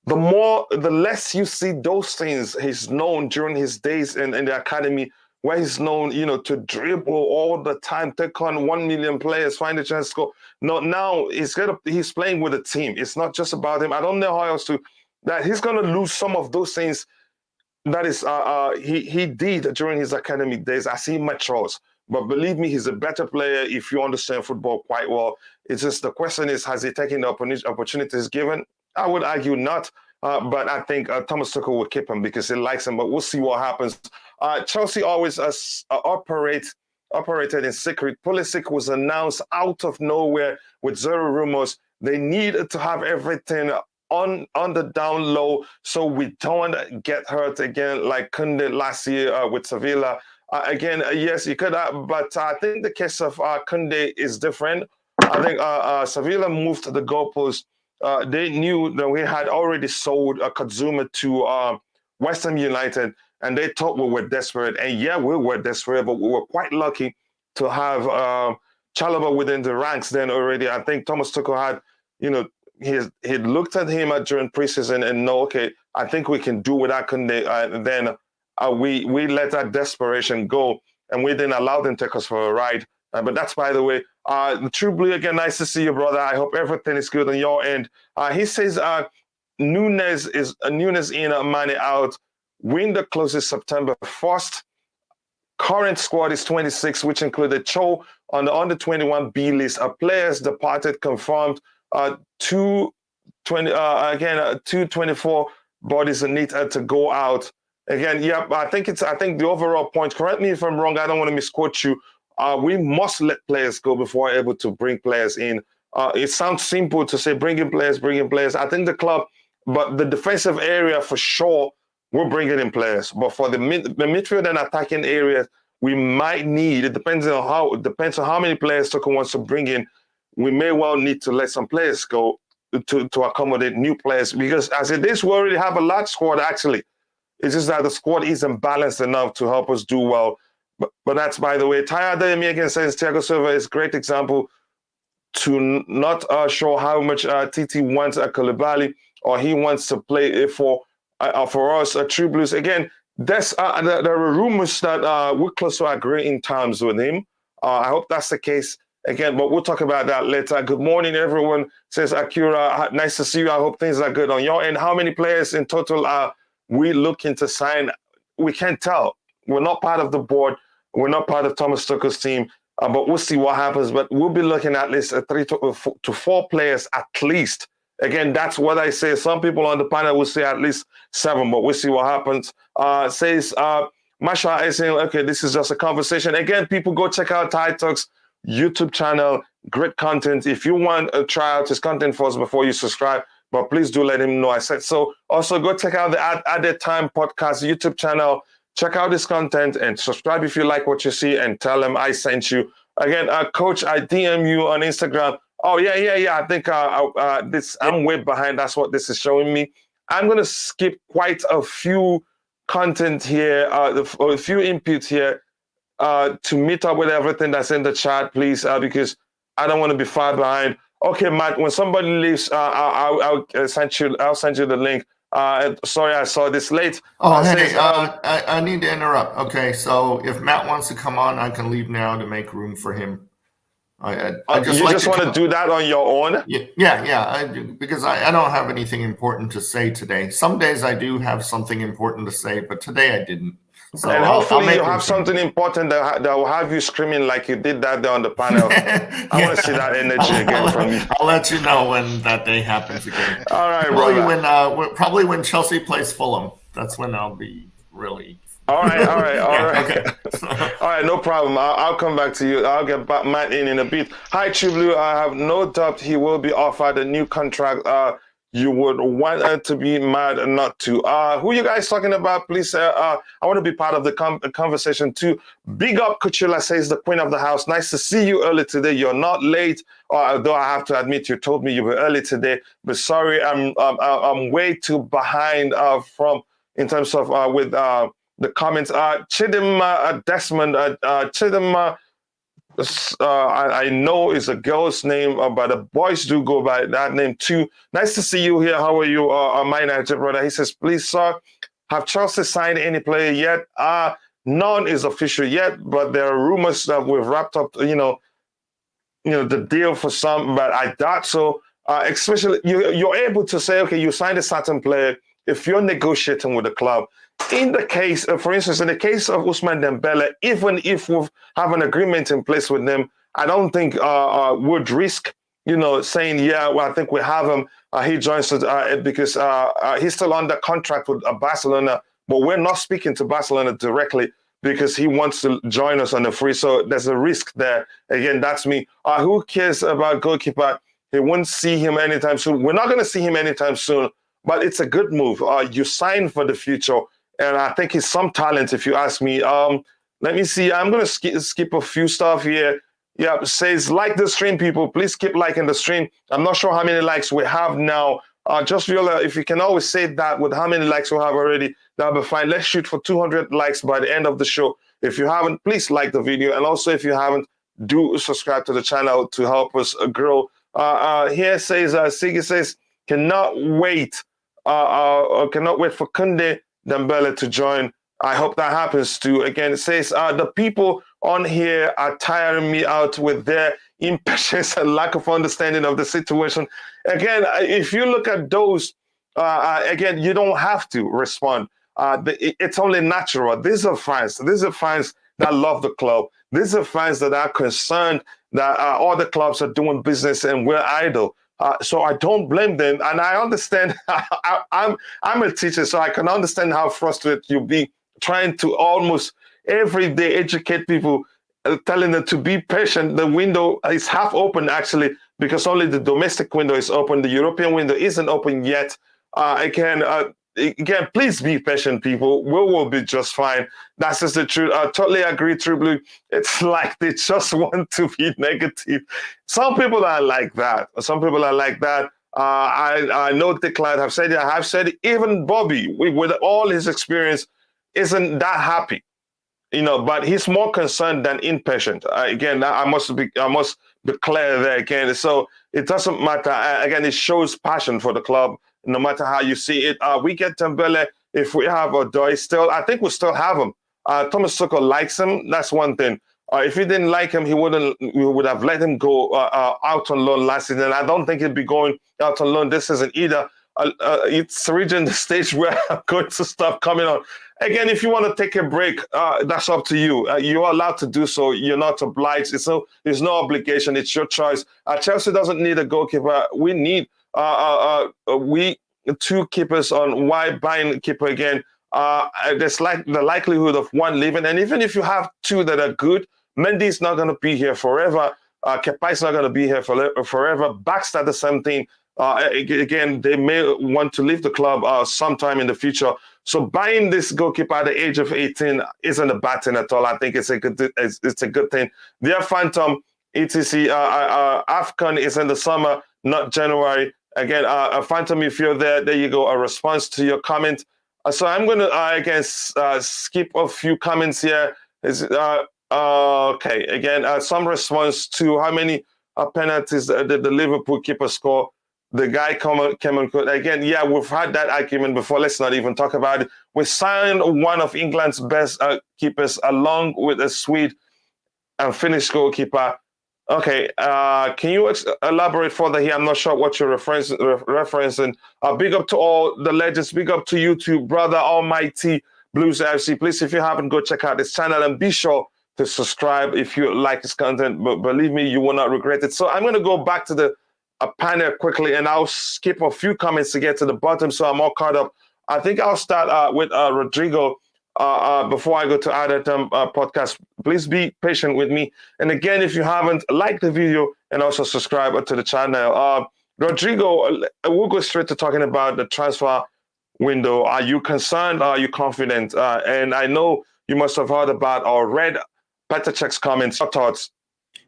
the less you see those things he's known during his days in the academy, where he's known, to dribble all the time, take on 1 million players, find a chance to score. No, now he's playing with a team. It's not just about him. I don't know how else that he's going to lose some of those things that is he did during his academic days as he matures. But believe me, he's a better player if you understand football quite well. It's just the question is, has he taken the opportunities given? I would argue not. But I think Thomas Tuchel will keep him because he likes him. But we'll see what happens. Chelsea always operated in secret. Pulisic was announced out of nowhere with zero rumors. They needed to have everything on the down low so we don't get hurt again like Kounde last year with Sevilla. Again, yes, you could, but I think the case of Kounde is different. I think Sevilla moved to the goalpost. They knew that we had already sold Kazuma to West Ham United, and they thought we were desperate. And yeah, we were desperate, but we were quite lucky to have Chalobah within the ranks then already. I think Thomas Tuchel had, he looked at him during preseason and know, okay, I think we can do without Kounde. Then we let that desperation go, and we didn't allow them to take us for a ride. But that's, by the way, the True Blue, again, nice to see you, brother. I hope everything is good on your end. He says Nunes in, Mane out. Window closes September 1st. Current squad is 26, which included Cho on the under-21 B list. Players departed confirmed. 224 bodies need to go out. Again, yeah, I think the overall point, correct me if I'm wrong, I don't want to misquote you. We must let players go before we're able to bring players in. It sounds simple to say bring in players. I think the club, but the defensive area for sure, we're bringing in players. But for the midfield and attacking areas, we might need, it depends on how many players Tuchel wants to bring in. We may well need to let some players go to accommodate new players, because as it is, we already have a large squad actually. It's just that the squad isn't balanced enough to help us do well. But that's, by the way, Ty Adeyemi again says Thiago Silva is a great example to not show how much TT wants Koulibaly, or he wants to play for us, True Blues. Again, there are rumors that we're close to agreeing terms with him. I hope that's the case. Again, but we'll talk about that later. Good morning, everyone, says Akira. Nice to see you. I hope things are good on your end. How many players in total are we looking to sign? We can't tell. We're not part of the board. We're not part of Thomas Tuchel's team, but we'll see what happens. But we'll be looking at least 3 to 4 players at least. Again, that's what I say. Some people on the panel will say at least 7, but we'll see what happens. Says Masha is saying, okay, this is just a conversation. Again, people go check out Ty Talks YouTube channel. Great content. If you want to try out his content first before you subscribe, but please do let him know I said so. Also, go check out the Added Time Podcast YouTube channel. Check out this content and subscribe if you like what you see, and tell him I sent you. Again, Coach, I DM you on Instagram. Oh, yeah. I think I'm way behind. That's what this is showing me. I'm going to skip quite a few content here, a few inputs here to meet up with everything that's in the chat, please, because I don't want to be far behind. Okay, Matt, when somebody leaves, I'll send you the link. Sorry, I saw this late. Oh, hey, I need to interrupt. Okay, so if Matt wants to come on, I can leave now to make room for him. I just want to do that on your own? Yeah. Because I don't have anything important to say today. Some days I do have something important to say, but today I didn't. So and hopefully you have something important that will have you screaming like you did that day on the panel. I want to see that energy again from you. I'll let you know when that day happens again. All right, probably when Chelsea plays Fulham. That's when I'll be really. All right. Okay. All right, no problem. I'll come back to you. I'll get Matt in a bit. Hi, Chiblu. I have no doubt he will be offered a new contract you would want her to be mad and not to. Who you guys talking about? Please, I want to be part of the conversation too. Big up, Kuchula says the queen of the house. Nice to see you early today. You're not late, although I have to admit you told me you were early today. But sorry, I'm way too behind from in terms of with the comments. Chidima Desmond, Chidima. I know it's a girl's name, but the boys do go by that name too. Nice to see you here. How are you, my Niger brother? He says, please, sir, have Chelsea signed any player yet? None is official yet, but there are rumors that we've wrapped up, the deal for some, but I doubt so. Especially, you're able to say, okay, you signed a certain player if you're negotiating with the club. In the case, for instance, in the case of Ousmane Dembele, even if we have an agreement in place with them, I don't think would risk, saying, yeah, well, I think we have him. He joins us because he's still under contract with Barcelona, but we're not speaking to Barcelona directly because he wants to join us on the free. So there's a risk there. Again, that's me. Who cares about goalkeeper? He won't see him anytime soon. We're not going to see him anytime soon, but it's a good move. You sign for the future. And I think he's some talent, if you ask me. Let me see. I'm going to skip a few stuff here. Yeah, says, like the stream, people. Please keep liking the stream. I'm not sure how many likes we have now. Just realize if you can always say that with how many likes we have already, that'll be fine. Let's shoot for 200 likes by the end of the show. If you haven't, please like the video. And also, if you haven't, do subscribe to the channel to help us grow. Here says, Sigi says, cannot wait for Kounde Dembele to join. I hope that happens too. Again, it says the people on here are tiring me out with their impatience and lack of understanding of the situation. Again, if you look at those, again, you don't have to respond. It's only natural. These are fans. These are fans that love the club. These are fans that are concerned that all the clubs are doing business and we're idle. So I don't blame them, and I understand. I'm a teacher, so I can understand how frustrated you'll be trying to almost every day educate people, telling them to be patient. The window is half open actually, because only the domestic window is open. The European window isn't open yet. Again, please be patient, people. We will be just fine. That's just the truth. I totally agree, True Blue. It's like they just want to be negative. Some people are like that. Some people are like that. I know Declan have said it. I have said it. Even Bobby, with all his experience, isn't that happy. But he's more concerned than impatient. Again, I must be clear there again. So it doesn't matter. Again, it shows passion for the club, no matter how you see it. We get Dembele if we have Odoi still. I think we still have him. Thomas Tuchel likes him. That's one thing. If he didn't like him, we would have let him go out on loan last season. I don't think he'd be going out on loan this season either. It's reaching the stage where I'm going to stop coming on. Again, if you want to take a break, that's up to you. You're allowed to do so. You're not obliged. It's no obligation. It's your choice. Chelsea doesn't need a goalkeeper. We need two keepers on. Why buying a keeper again? There's like the likelihood of one leaving. And even if you have two that are good, Mendy's not going to be here forever. Kepa is not going to be here forever. Baxter, the same thing. Again, they may want to leave the club sometime in the future. So buying this goalkeeper at the age of 18 isn't a bad thing at all. I think it's a good thing. Dear Phantom, etc. AFCON is in the summer, not January. Again, Phantom, if you're there you go. A response to your comment. So I'm going to skip a few comments here. Okay, again, some response to how many penalties did the Liverpool keeper score. The guy came and again, yeah, we've had that argument before. Let's not even talk about it. We signed one of England's best keepers along with a Swede and Finnish goalkeeper. Okay, can you elaborate further here? I'm not sure what you're referencing. Big up to all the legends. Big up to you too, brother Almighty Blues FC. Please, if you haven't, go check out this channel and be sure to subscribe if you like this content. But believe me, you will not regret it. So I'm going to go back to the panel quickly, and I'll skip a few comments to get to the bottom, so I'm all caught up. I think I'll start with Rodrigo before I go to Adam podcast. Please be patient with me. And again, if you haven't, like the video and also subscribe to the channel. Rodrigo, we'll go straight to talking about the transfer window. Are you concerned? Are you confident? And I know you must have heard about or read Petr Cech's comments. Your thoughts?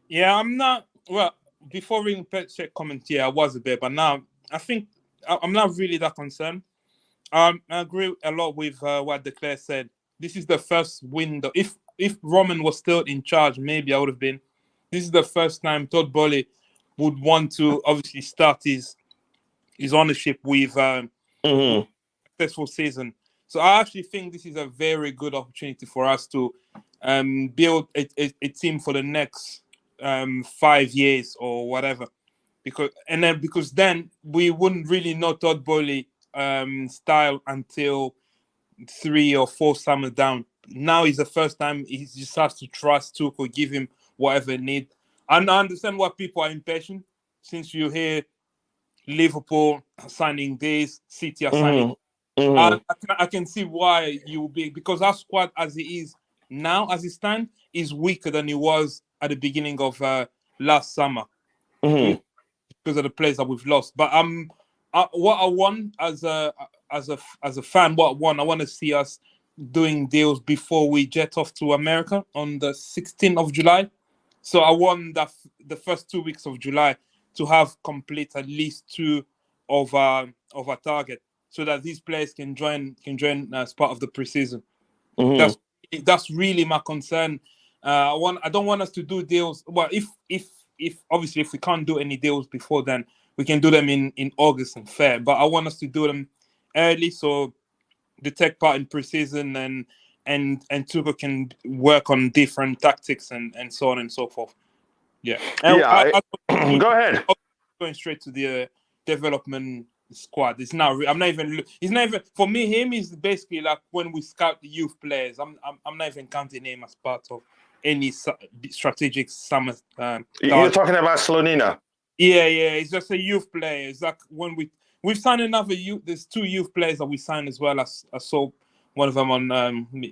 Yeah, I'm not. Well, before reading Petr Cech comments, yeah, I was a bit, but now I think I'm not really that concerned. I agree a lot with what Declan said. This is the first window. If Roman was still in charge, maybe I would have been. This is the first time Todd Boehly would want to obviously start his ownership with successful season. So I actually think this is a very good opportunity for us to build a team for the next 5 years or whatever. Because then we wouldn't really know Todd Boehly style until 3 or 4 summers down. Now is the first time he just has to trust Tuchel, give him whatever he needs. And I understand why people are impatient, since you hear Liverpool signing this, City are signing. I can see why you will be, because our squad as it is now, as it stands, is weaker than it was at the beginning of last summer because of the players that we've lost. But what I want as a fan, I want to see us doing deals before we jet off to America on the 16th of July. So I want the first 2 weeks of July to have complete at least 2 of our target, so that these players can join as part of the preseason. That's really my concern. I don't want us to do deals. Well, if obviously if we can't do any deals before then, we can do them in August and Feb. But I want us to do them early, so they take part in preseason and Tuchel can work on different tactics and so on and so forth. Yeah. Go ahead. Going straight to the development squad. It's not even for me. Him is basically like when we scout the youth players. I'm not even counting him as part of any strategic summer. You're talking about Slonina. Yeah. It's just a youth player. It's like when we've signed another youth. There's 2 youth players that we signed as well. I saw one of them on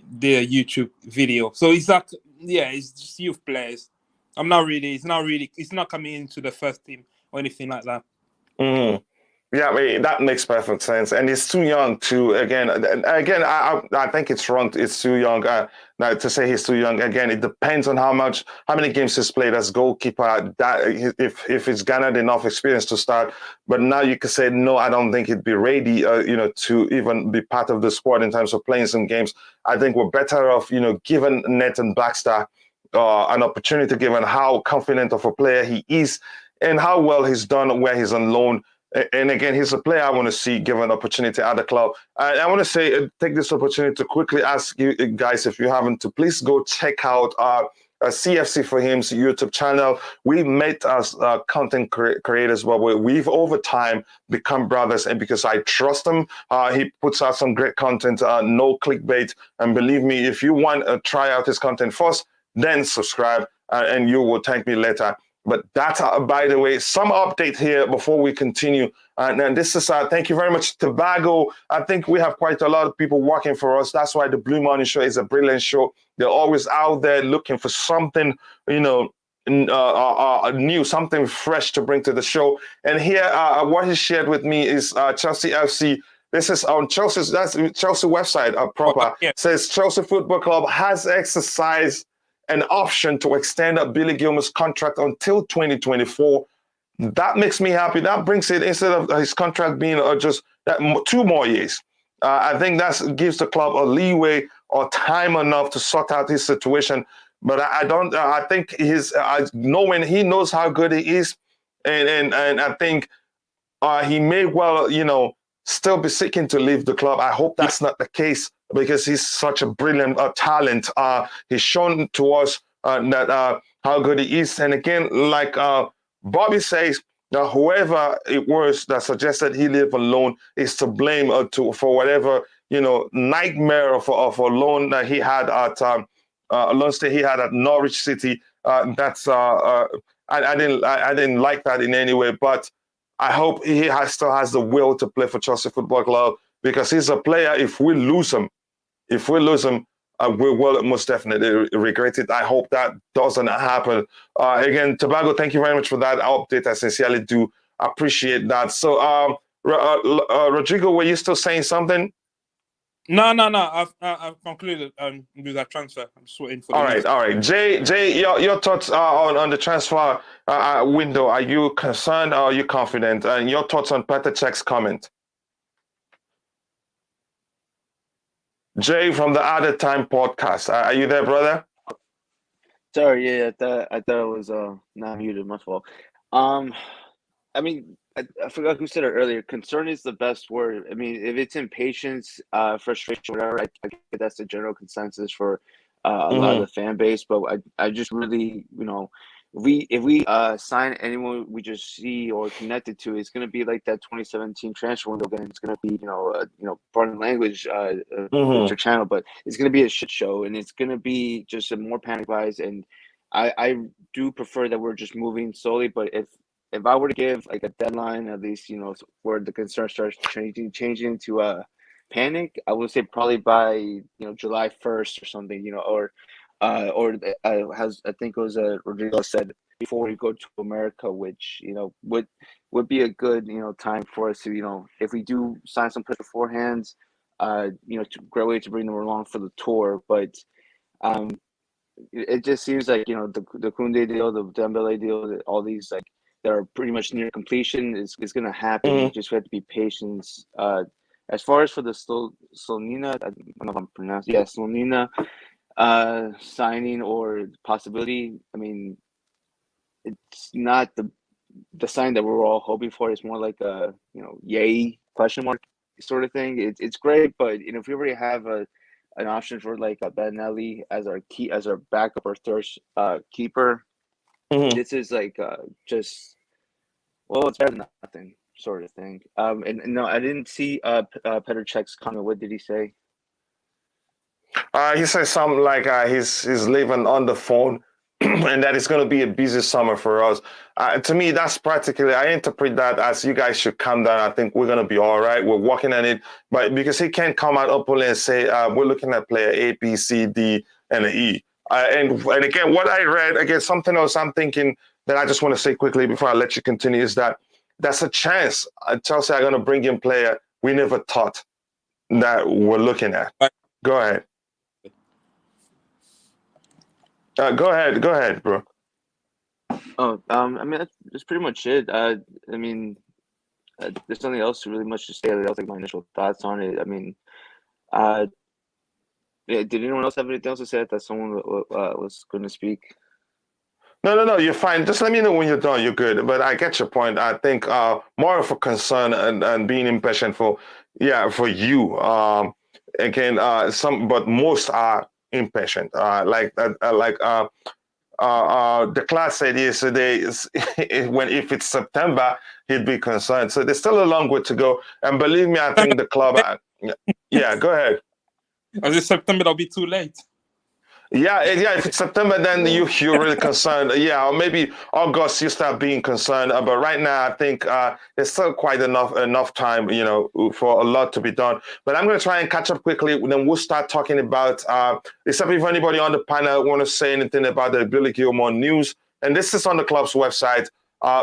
their YouTube video. So it's like, it's just youth players. It's not coming into the first team or anything like that. Yeah, that makes perfect sense, and he's too young to. Again, I think it's wrong. It's too young. Now to say he's too young. Again, it depends on how many games he's played as goalkeeper. That if he's garnered enough experience to start. But now you can say no. I don't think he'd be ready. To even be part of the squad in terms of playing some games. I think we're better off. Given Nathan Blackster an opportunity, given how confident of a player he is and how well he's done where he's on loan. And again, he's a player I want to see given opportunity at the club. I want to say, take this opportunity to quickly ask you guys, if you haven't, to please go check out CFC for Him's YouTube channel. We met as content creators, but we've over time become brothers, and because I trust him, he puts out some great content, no clickbait. And believe me, if you want to try out his content first, then subscribe, and you will thank me later. But that's, by the way, some update here before we continue. And this is, thank you very much, Tobago. I think we have quite a lot of people working for us. That's why the Blue Morning Show is a brilliant show. They're always out there looking for something, new, something fresh to bring to the show. And here, what he shared with me is Chelsea FC. This is on Chelsea website, proper. Says Chelsea Football Club has exercised an option to extend Billy Gilmour's contract until 2024. That makes me happy. That brings it, instead of his contract being just 2 more years. I think that gives the club a leeway or time enough to sort out his situation. But I think he knows how good he is, and I think he may well, still be seeking to leave the club. I hope that's not the case, because he's such a brilliant talent. He's shown to us that how good he is. And again, like Bobby says, whoever it was that suggested he live alone is to blame for whatever nightmare of a loan that he had at loan stay he had at Norwich City. I didn't like that in any way, but I hope he still has the will to play for Chelsea Football Club, because he's a player. If we lose him, we will most definitely regret it. I hope that doesn't happen. Again, Tobago, thank you very much for that update. I sincerely do. appreciate that. So, Rodrigo, were you still saying something? No. I've concluded with that transfer. I'm just waiting for the news. All right. Jay, your thoughts on the transfer window. Are you concerned or are you confident? And your thoughts on Petr Cech's comment? Jay from the Other Time podcast. Are you there, brother? Sorry, yeah, I thought it was not muted. My fault. I mean, I forgot who said it earlier. Concern is the best word. I mean, if it's impatience, frustration, whatever, I get that's the general consensus for a lot of the fan base. But I just really, if we sign anyone we just see or connected to, it's gonna be like that 2017 transfer window again. It's gonna be pardon language, Fixture channel, but it's gonna be a shit show, and it's gonna be just a more panic buys. And I do prefer that we're just moving slowly. But if I were to give like a deadline, at least where the concern starts changing to panic, I would say probably by July 1st or something, or as I think it was Rodrigo said, before we go to America, which would be a good time for us to if we do sign some players beforehand, great way to bring them along for the tour. But it just seems like the Kounde deal, the Dembele deal, all these like that are pretty much near completion is going to happen. You just have to be patient. As far as for the Slonina, I don't know if I'm pronouncing, Slonina signing or possibility. I mean, it's not the sign that we're all hoping for. It's more like a yay question mark sort of thing. It's great, but if we already have an option for like a Benelli as our backup or third keeper. This is like it's better than nothing sort of thing. And no, I didn't see Petr Cech's comment. What did he say? He said something like he's living on the phone and that it's going to be a busy summer for us. To me, that's practically, I interpret that as you guys should calm down. I think we're going to be all right. We're working on it. But because he can't come out openly and say, we're looking at player A, B, C, D, and E. And again, what I read, again, something else I'm thinking that I just want to say quickly before I let you continue is that that's a chance Chelsea are going to bring in player we never thought that we're looking at. Go ahead. Go ahead, bro. Oh, I mean, that's pretty much it. I mean, there's nothing else really much to say. That was like my initial thoughts on it. I mean, did anyone else have anything else to say? That someone was going to speak. No, you're fine. Just let me know when you're done. You're good. But I get your point. I think more of a concern and being impatient for you. Again, but most are impatient. The class said yesterday, if it's September, he'd be concerned. So there's still a long way to go. And believe me, I think the club. Go ahead. As it's September, that'll be too late. Yeah. If it's September, then you're really concerned. Yeah, or maybe August you start being concerned. But right now, I think there's still quite enough time, for a lot to be done. But I'm going to try and catch up quickly. Then we'll start talking about. Except if anybody on the panel want to say anything about the Billy Gilmour news, and this is on the club's website,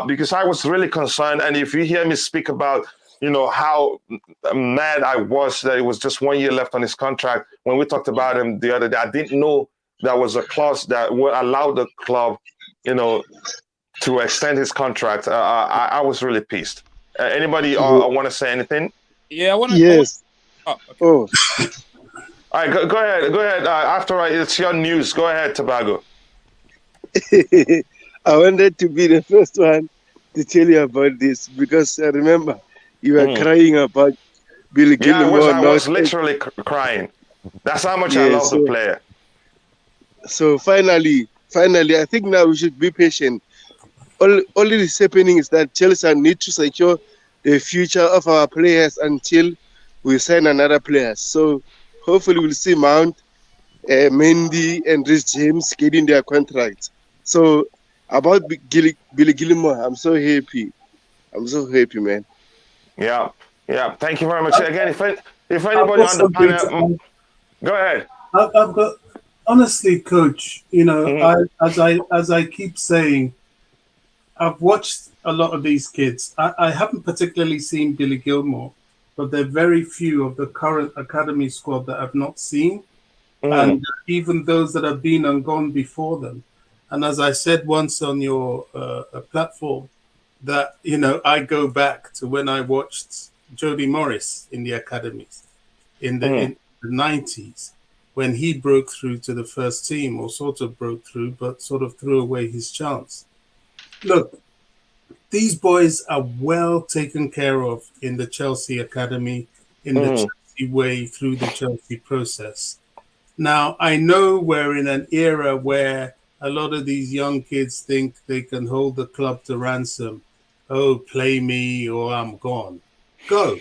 because I was really concerned. And if you hear me speak about, how mad I was that it was just 1 year left on his contract. When we talked about him the other day, I didn't know there was a clause that would allow the club, to extend his contract. I was really pissed. Anybody want to say anything? Yeah, I want to. Yes. Okay. Oh. All right, go ahead. After it's your news. Go ahead, Tobago. I wanted to be the first one to tell you about this because I remember you were crying about Billy Gilmour. Yeah, I was literally crying. That's how much I love the player. So finally, I think now we should be patient. All that is happening is that Chelsea need to secure the future of our players until we sign another player. So hopefully we'll see Mount, Mendy, and Reece James getting their contracts. So about Billy Gilmour, I'm so happy. Man. Yeah. Thank you very much. Again, if anybody on the panel, go ahead. I've got, honestly, Coach. As I keep saying, I've watched a lot of these kids. I haven't particularly seen Billy Gilmour, but there are very few of the current academy squad that I've not seen, and even those that have been and gone before them. And as I said once on your platform, that I go back to when I watched Jody Morris in the academies in the 90s, when he broke through to the first team, or sort of broke through, but sort of threw away his chance. Look, these boys are well taken care of in the Chelsea academy, in the Chelsea way, through the Chelsea process. Now, I know we're in an era where a lot of these young kids think they can hold the club to ransom. Oh, play me or I'm gone. Go.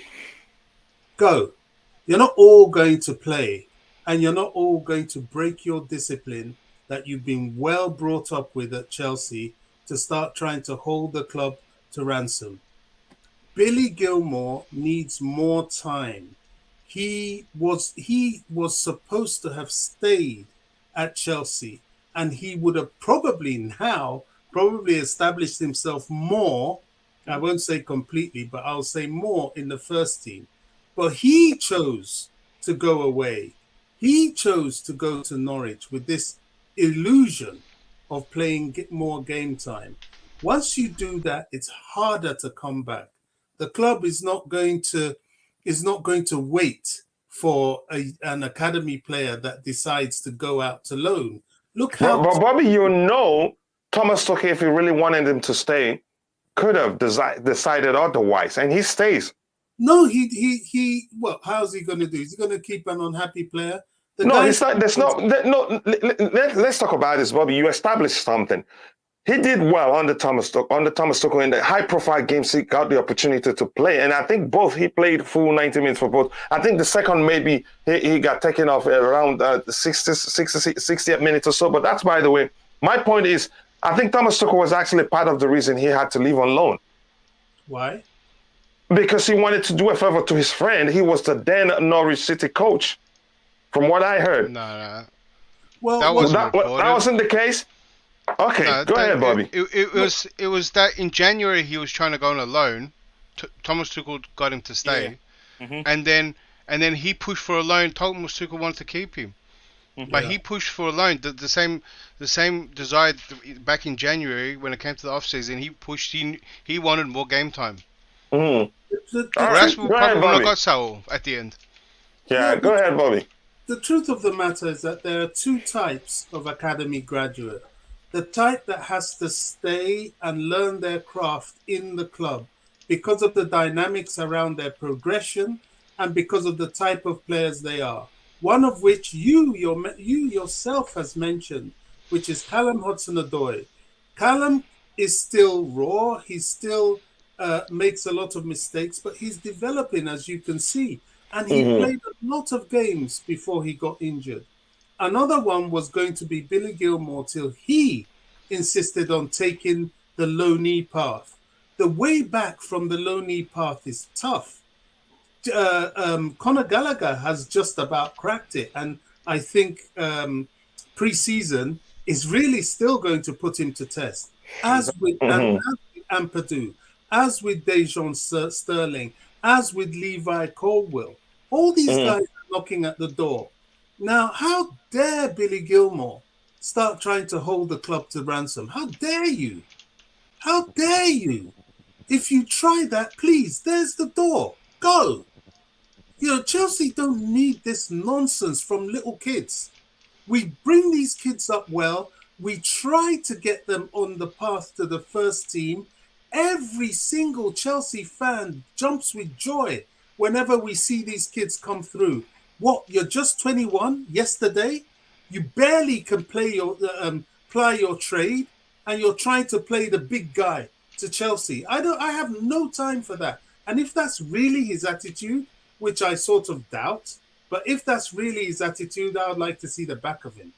You're not all going to play, and you're not all going to break your discipline that you've been well brought up with at Chelsea to start trying to hold the club to ransom. Billy Gilmour needs more time. He was supposed to have stayed at Chelsea, and he would have probably established himself more. I won't say completely, but I'll say more in the first team. But he chose to go away. He chose to go to Norwich with this illusion of playing more game time. Once you do that, it's harder to come back. The club is not going to wait for an academy player that decides to go out to loan. Look how. But Bobby, Thomas Tuchel, if he really wanted him to stay, could have decided otherwise, and he stays. No, he. Well, how's he going to do? Is he going to keep an unhappy player? Let's talk about this, Bobby. You established something. He did well under Thomas Tuchel in the high-profile games. He got the opportunity to play, and I think he played full 90 minutes for both. I think the second maybe he got taken off around 60th minute or so. But that's, by the way, my point is, I think Thomas Tuchel was actually part of the reason he had to leave on loan. Why? Because he wanted to do a favor to his friend. He was the then Norwich City coach, from what I heard. No. Well, that wasn't the case. Okay, go ahead, Bobby. It was that in January he was trying to go on a loan. Thomas Tuchel got him to stay, and then he pushed for a loan. Thomas Tuchel wanted to keep him, but he pushed for a loan. The same desire back in January when it came to the off season. He pushed. He wanted more game time. That's what probably got Saul at the end. Yeah, go ahead, Bobby. The truth of the matter is that there are two types of academy graduate. The type that has to stay and learn their craft in the club because of the dynamics around their progression and because of the type of players they are. One of which you yourself has mentioned, which is Callum Hudson-Odoi. Callum is still raw. He still makes a lot of mistakes, but he's developing, as you can see. And he played a lot of games before he got injured. Another one was going to be Billy Gilmour till he insisted on taking the loanee path. The way back from the loanee path is tough. Conor Gallagher has just about cracked it. And I think pre-season is really still going to put him to test. As with Ampadu, as with Dejan Sterling, as with Levi Colwill. All these guys are knocking at the door. Now, how dare Billy Gilmour start trying to hold the club to ransom? How dare you? How dare you? If you try that, please, there's the door. Go. Chelsea don't need this nonsense from little kids. We bring these kids up well. We try to get them on the path to the first team. Every single Chelsea fan jumps with joy whenever we see these kids come through. What, you're just 21 yesterday? You barely can ply your trade, and you're trying to play the big guy to Chelsea. I have no time for that. And if that's really his attitude, which I sort of doubt, but if that's really his attitude, I would like to see the back of him.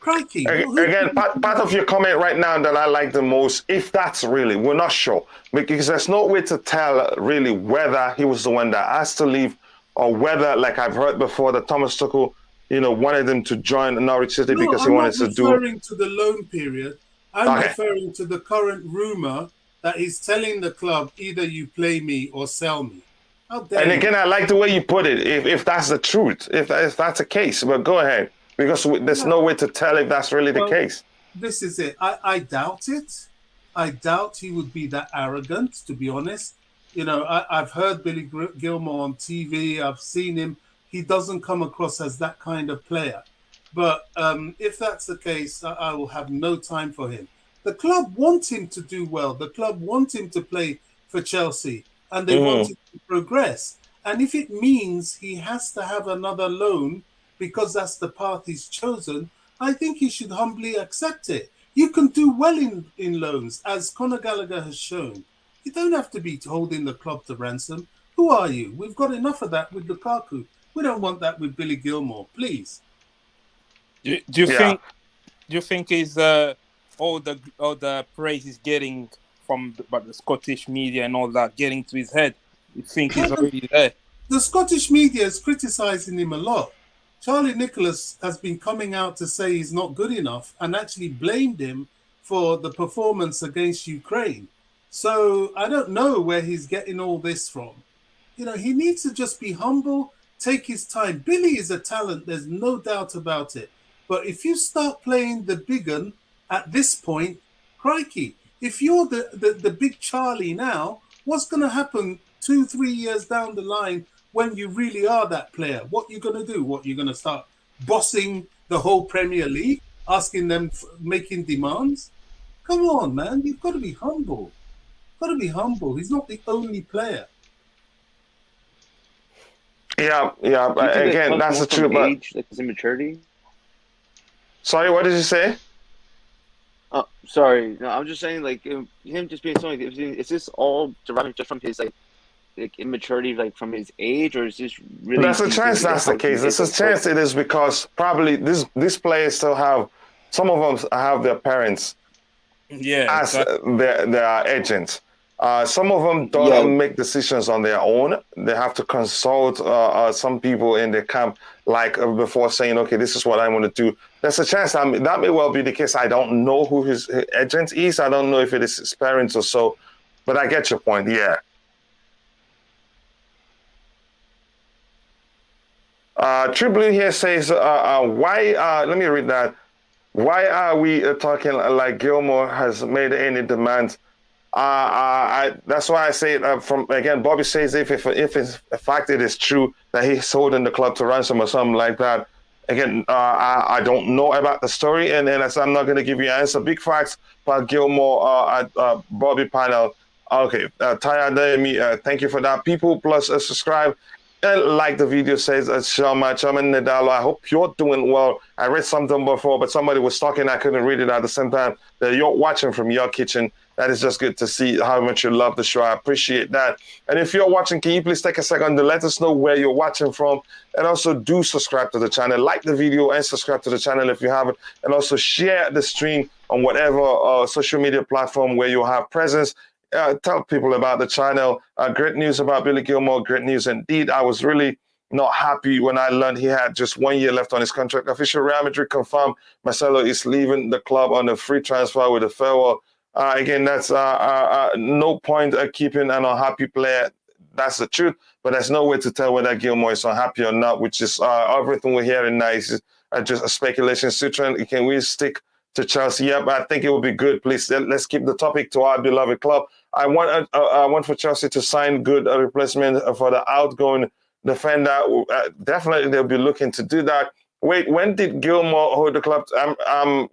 Crikey. Again, part of your comment right now that I like the most, if that's really, we're not sure. Because there's no way to tell really whether he was the one that asked to leave or whether, like I've heard before, that Thomas Tuchel, wanted him to join Norwich City because he wanted to do. I'm not referring to the loan period. I'm referring to the current rumor that he's telling the club, either you play me or sell me. How dare And you? again, I like the way you put it. If that's the truth, if that's the case, but go ahead, because there's no way to tell if that's really the Well, case. This is it. I doubt it. I doubt he would be that arrogant, to be honest. You know, I've heard Billy Gilmour on TV. I've seen him. He doesn't come across as that kind of player. But if that's the case, I will have no time for him. The club want him to do well. The club want him to play for Chelsea, and they want him to progress. And if it means he has to have another loan because that's the path he's chosen, I think he should humbly accept it. You can do well in loans, as Conor Gallagher has shown. You don't have to be holding the club to ransom. Who are you? We've got enough of that with Lukaku. We don't want that with Billy Gilmour, please. Do you think is all the praise he's getting from the Scottish media and all that getting to his head? You think he's already there? The Scottish media is criticising him a lot. Charlie Nicholas has been coming out to say he's not good enough and actually blamed him for the performance against Ukraine. So I don't know where he's getting all this from. You know, he needs to just be humble, take his time. Billy is a talent, there's no doubt about it. But if you start playing the big un at this point, crikey, if you're the big Charlie now, what's going to happen 2-3 years down the line when you really are that player? What you going to do? What, you're going to start bossing the whole Premier League, asking them, making demands? Come on, man. You've got to be humble. Got to be humble. He's not the only player. Yeah. But again, that's the truth. But age, like his immaturity. Sorry, what did you say? Oh, sorry. No, I'm just saying, like him just being so. Is this all deriving just from his like immaturity, like from his age, or is this really? There's a chance that's the case. There's a chance it is because probably these players still have, some of them have their parents as their agents. Some of them don't make decisions on their own. They have to consult some people in the camp, like before saying, okay, this is what I want to do. There's a chance that may well be the case. I don't know who his agent is. I don't know if it is his parents or so, but I get your point. Yeah. Tribune here says, why, let me read that. Why are we talking like Gilmour has made any demands? That's why I say from again, Bobby says if in fact it is true that he's holding the club to ransom or something like that. Again, I don't know about the story, and then I'm not going to give you an answer. Big facts about Gilmour at Bobby panel. Okay, Taya, thank you for that. People plus subscribe. And like the video says, Sharma Nadalo, I hope you're doing well. I read something before, but somebody was talking. I couldn't read it at the same time. That you're watching from your kitchen. That is just good to see how much you love the show. I appreciate that. And if you're watching, can you please take a second to let us know where you're watching from? And also do subscribe to the channel. Like the video and subscribe to the channel if you haven't. And also share the stream on whatever social media platform where you have presence. Tell people about the channel. Great news about Billy Gilmour. Great news indeed. I was really not happy when I learned he had just 1 year left on his contract. Official Real Madrid confirmed Marcelo is leaving the club on a free transfer with a farewell. Again, that's no point keeping an unhappy player. That's the truth. But there's no way to tell whether Gilmour is unhappy or not, which is everything we're hearing now is just a speculation. Sutran, can we stick to Chelsea? Yeah, but I think it would be good. Please, let's keep the topic to our beloved club. I want for Chelsea to sign good replacement for the outgoing defender. Definitely, they'll be looking to do that. Wait, when did Gilmour hold the club? I'm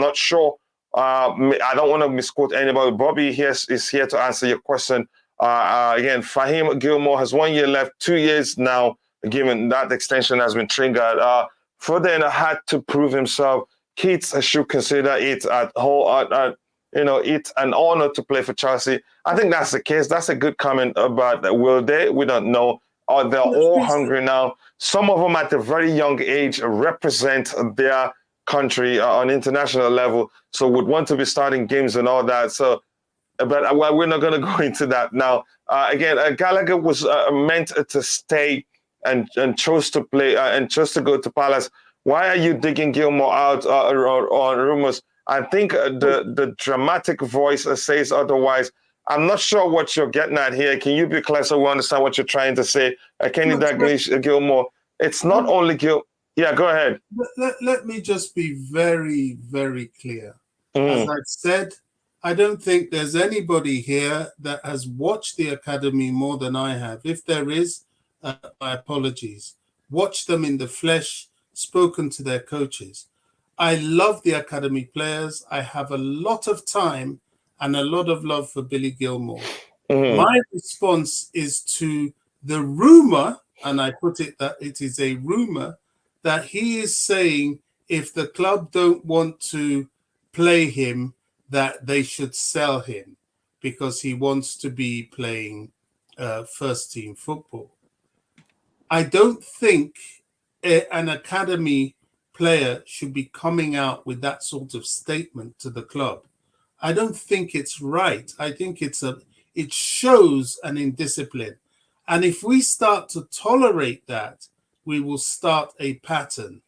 not sure. I don't want to misquote anybody. Bobby is here to answer your question. Again, Fahim Gilmour has 1 year left, 2 years now, given that extension has been triggered. Foden had to prove himself. Kids should consider it it's an honor to play for Chelsea. I think that's the case. That's a good comment about will they? We don't know. They're all hungry now. Some of them at a very young age represent their country on international level, so would want to be starting games and all that. So, but we're not going to go into that now. Again, Gallagher was meant to stay and chose to play and chose to go to Palace. Why are you digging Gilmour out on rumors? I think the dramatic voice says otherwise. I'm not sure what you're getting at here. Can you be clear so we understand what you're trying to say? Kenny Dalglish, Gilmour. It's not only Yeah, go ahead. Let me just be very, very clear. Mm. As I've said, I don't think there's anybody here that has watched the academy more than I have. If there is, my apologies. Watched them in the flesh, spoken to their coaches. I love the academy players. I have a lot of time and a lot of love for Billy Gilmour. Mm-hmm. My response is to the rumor, and I put it that it is a rumor, that he is saying if the club don't want to play him, that they should sell him because he wants to be playing first team football. I don't think an academy player should be coming out with that sort of statement to the club. I don't think it's right. I think it shows an indiscipline. And if we start to tolerate that, we will start a pattern.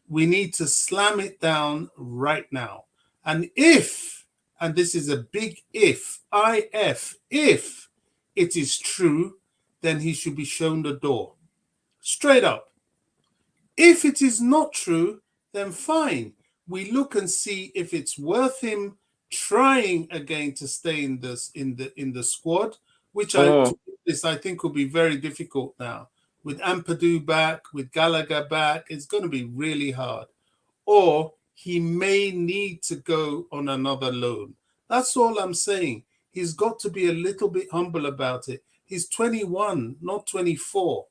We need to slam it down right now. And if, and this is a big if it is true, then he should be shown the door. Straight up. If it is not true, then fine. We look and see if it's worth him trying again to stay in the squad, which I think will be very difficult now. With Ampadu back, with Gallagher back, it's going to be really hard. Or he may need to go on another loan. That's all I'm saying. He's got to be a little bit humble about it. He's 21, not 24.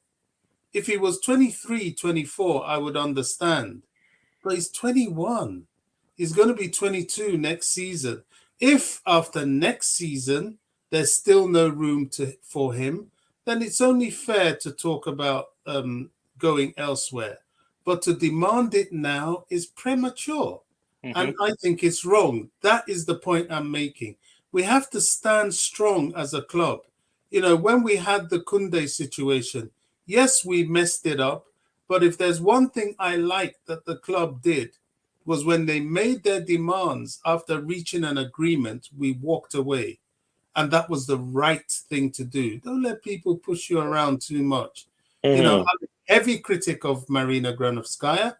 If he was 23, 24, I would understand. But he's 21. He's going to be 22 next season. If after next season there's still no room for him, then it's only fair to talk about going elsewhere. But to demand it now is premature. Mm-hmm. And I think it's wrong. That is the point I'm making. We have to stand strong as a club. You know, when we had the Kounde situation, yes, we messed it up. But if there's one thing I liked that the club did, was when they made their demands after reaching an agreement, we walked away. And that was the right thing to do. Don't let people push you around too much. Mm-hmm. You know, I'm a heavy critic of Marina Granovskaya,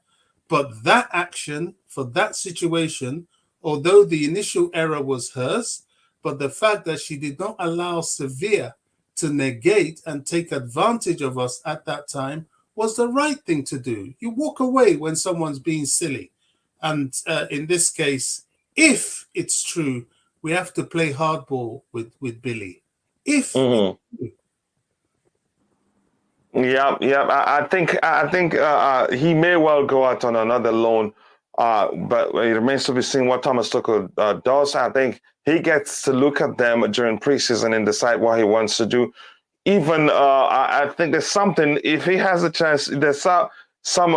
but that action for that situation, although the initial error was hers, but the fact that she did not allow Sevilla to negate and take advantage of us at that time was the right thing to do. You walk away when someone's being silly. And in this case, if it's true, we have to play hardball with Billy. If yeah, I think he may well go out on another loan, but it remains to be seen what Thomas Tuchel does. I think he gets to look at them during preseason and decide what he wants to do. Even I think there's something, if he has a chance, there's some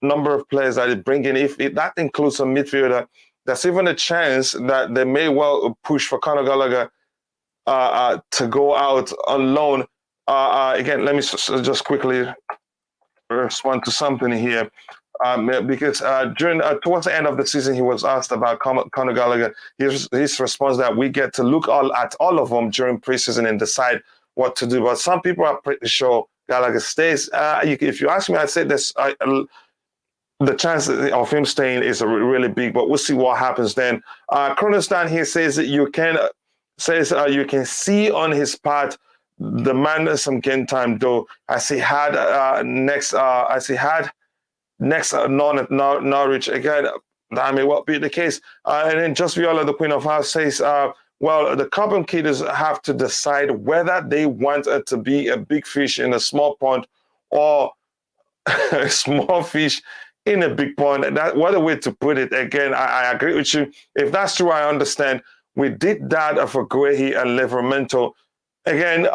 number of players that he bring in. If that includes a midfielder, there's even a chance that they may well push for Conor Gallagher to go out on loan. Again, let me just quickly respond to something here. Because towards the end of the season, he was asked about Conor Gallagher. His response that we get to look at all of them during preseason and decide what to do. But some people are pretty sure Gallagher stays. If you ask me, I'd say there's the chance of him staying is really big, but we'll see what happens then. Kronostan here says that you can see on his part the man some game time though, as he had next Norwich again. That may well be the case. And then just Viola, the Queen of House, says, well, the Carbon Kidders have to decide whether they want it to be a big fish in a small pond or a small fish in a big pond. What a way to put it. Again, I agree with you. If that's true, I understand. We did that for Guehi and Livramento. Again,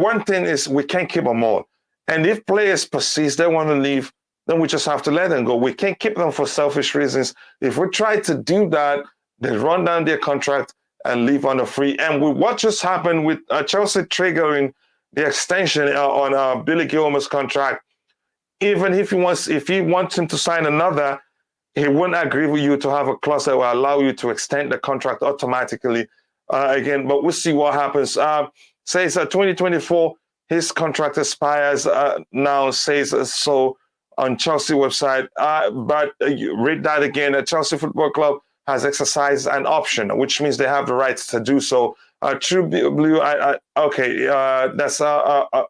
one thing is we can't keep them all. And if players persist, they want to leave, then we just have to let them go. We can't keep them for selfish reasons. If we try to do that, they run down their contract and leave on a free. And with what just happened with Chelsea triggering the extension on Billy Gilmour's contract, even if he wants him to sign another, he wouldn't agree with you to have a clause that will allow you to extend the contract automatically again. But we'll see what happens. Says 2024, his contract expires now, says so on Chelsea website. But read that again. Chelsea Football Club has exercised an option, which means they have the right to do so. True Blue, okay, that's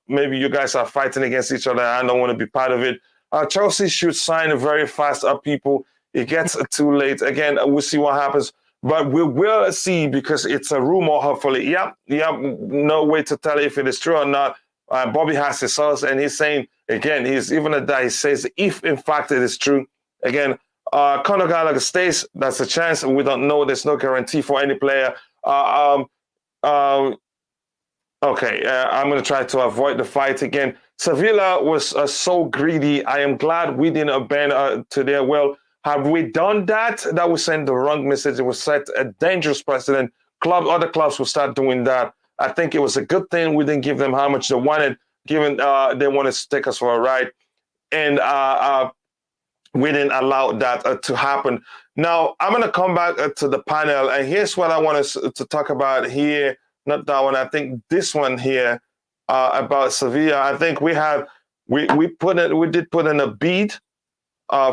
maybe you guys are fighting against each other. I don't want to be part of it. Chelsea should sign very fast up, people. It gets too late. Again, we'll see what happens. But we will see, because it's a rumor, hopefully. Yep, no way to tell if it is true or not. Bobby has his source, and he's saying, again, he's even at that, he says, if in fact it is true, again, Conor Gallagher stays, that's a chance. We don't know. There's no guarantee for any player. Okay, I'm going to try to avoid the fight again. Sevilla was so greedy. I am glad we didn't abandon to their will. Have we done that? That would send the wrong message. It would set a dangerous precedent. Other clubs will start doing that. I think it was a good thing we didn't give them how much they wanted, given they wanted to take us for a ride. And we didn't allow that to happen. Now, I'm going to come back to the panel, and here's what I want us to talk about here. Not that one. I think this one here about Sevilla. I think we did put in a bid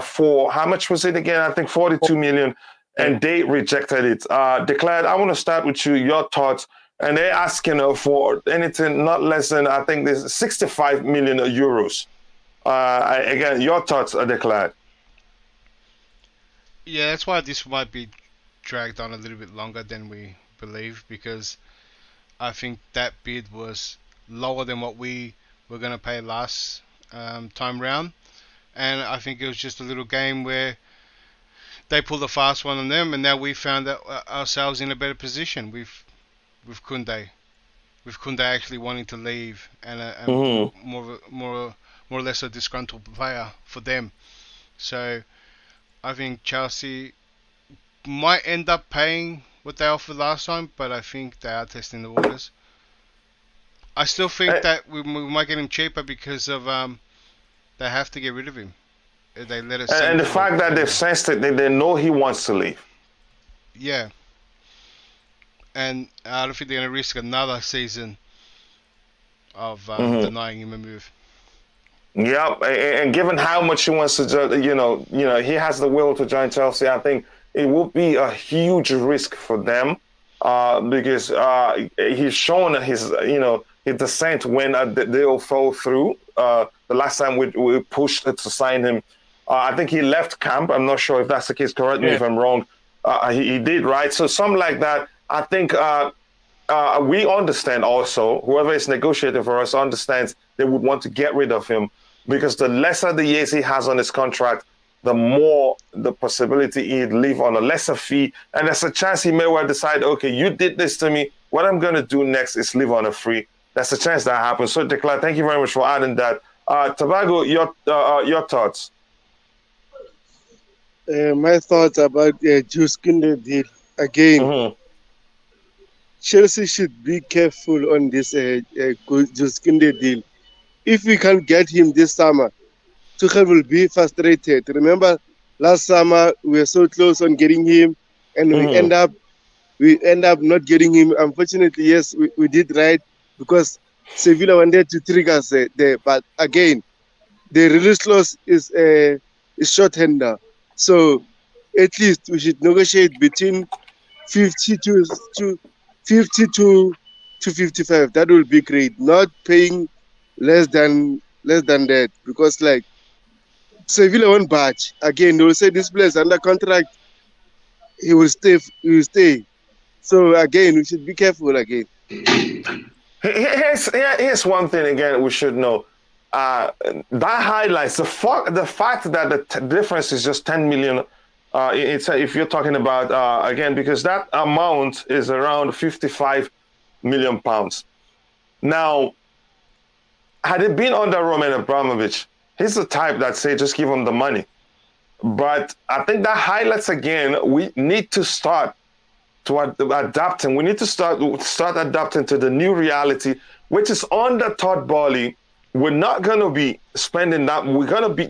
for, how much was it again? I think 42 million, and they rejected it. Declan, I want to start with you, your thoughts. And they're asking for anything not less than, I think, there's 65 million euros. Again, your thoughts, Declan. Yeah, that's why this might be dragged on a little bit longer than we believe, because I think that bid was lower than what we were going to pay last time round. And I think it was just a little game where they pulled a fast one on them, and now we found ourselves in a better position with Kounde. With Kounde actually wanting to leave, and more or less a disgruntled player for them. So I think Chelsea might end up paying what they offered last time, but I think they are testing the waters. I still think that we might get him cheaper because of they have to get rid of him. They let us. And the fact that they've sensed it, they know he wants to leave. Yeah. And I don't think they're going to risk another season of denying him a move. Yeah, and given how much he wants to, he has the will to join Chelsea. I think it will be a huge risk for them because he's shown his descent when the deal fell through. The last time we pushed to sign him, I think he left camp. I'm not sure if that's the case. Correct me if I'm wrong. He did, right? So something like that. I think we understand also, whoever is negotiating for us understands they would want to get rid of him, because the lesser the years he has on his contract, the more the possibility he'd leave on a lesser fee. And there's a chance he may well decide, okay, you did this to me. What I'm going to do next is leave on a free. That's a chance that happens. So, Declan, thank you very much for adding that. Tobago, your thoughts? My thoughts about Jules Kounde deal. Again, Chelsea should be careful on this Jules Kounde deal. If we can't get him this summer, Tuchel will be frustrated. Remember, last summer we were so close on getting him, and we end up not getting him. Unfortunately, yes, we did right, because Sevilla wanted to trigger us there. But again, the release clause is short-hander. So at least we should negotiate between 50 to 55. That will be great. Not paying less than that, because like Sevilla won't budge. Again, they will say this player is under contract. He will stay. So again, we should be careful again. Here's one thing again we should know. That highlights the fact that the difference is just 10 million. If you're talking about again, because that amount is around 55 million pounds. Now, had it been under Roman Abramovich, he's the type that say just give him the money. But I think that highlights again, we need to start to adapting. We need to start adapting to the new reality, which is under Todd Boehly. We're not going to be spending that. We're going to be,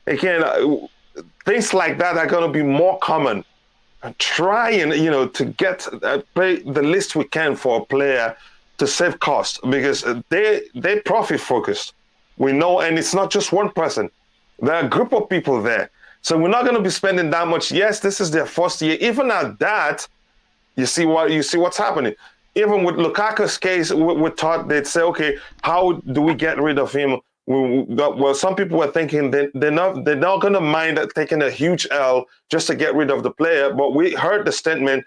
again, things like that are going to be more common. Trying, to get play the least we can for a player to save cost, because they profit focused. We know, and it's not just one person. There are a group of people there. So we're not going to be spending that much. Yes, this is their first year. Even at that, you see what's happening. Even with Lukaku's case, with Todd, they'd say, okay, how do we get rid of him? Well, some people were thinking they're not going to mind taking a huge L just to get rid of the player. But we heard the statement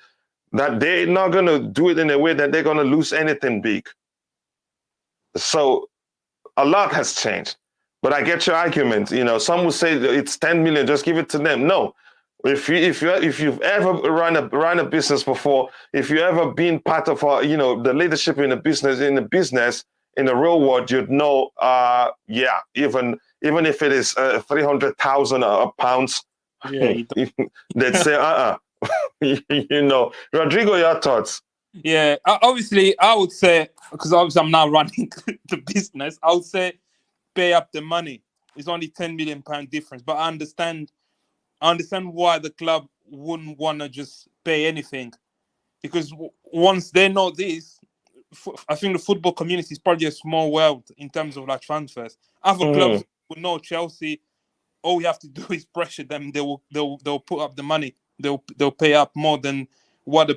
that they're not going to do it in a way that they're going to lose anything big. So a lot has changed. But I get your argument. Some will say it's 10 million, just give it to them. No. If you've ever run a business before, if you ever been part of the leadership in the business in the real world, you'd know. Even if it is 300,000 pounds, they'd say Rodrigo, your thoughts? Yeah, obviously, I would say, because obviously I'm now running the business, I would say pay up the money. It's only £10 million difference, but I understand why the club wouldn't want to just pay anything, because once they know this, I think the football community is probably a small world in terms of like transfers. Other clubs will know. Chelsea, all we have to do is pressure them. They'll put up the money. They'll pay up more than what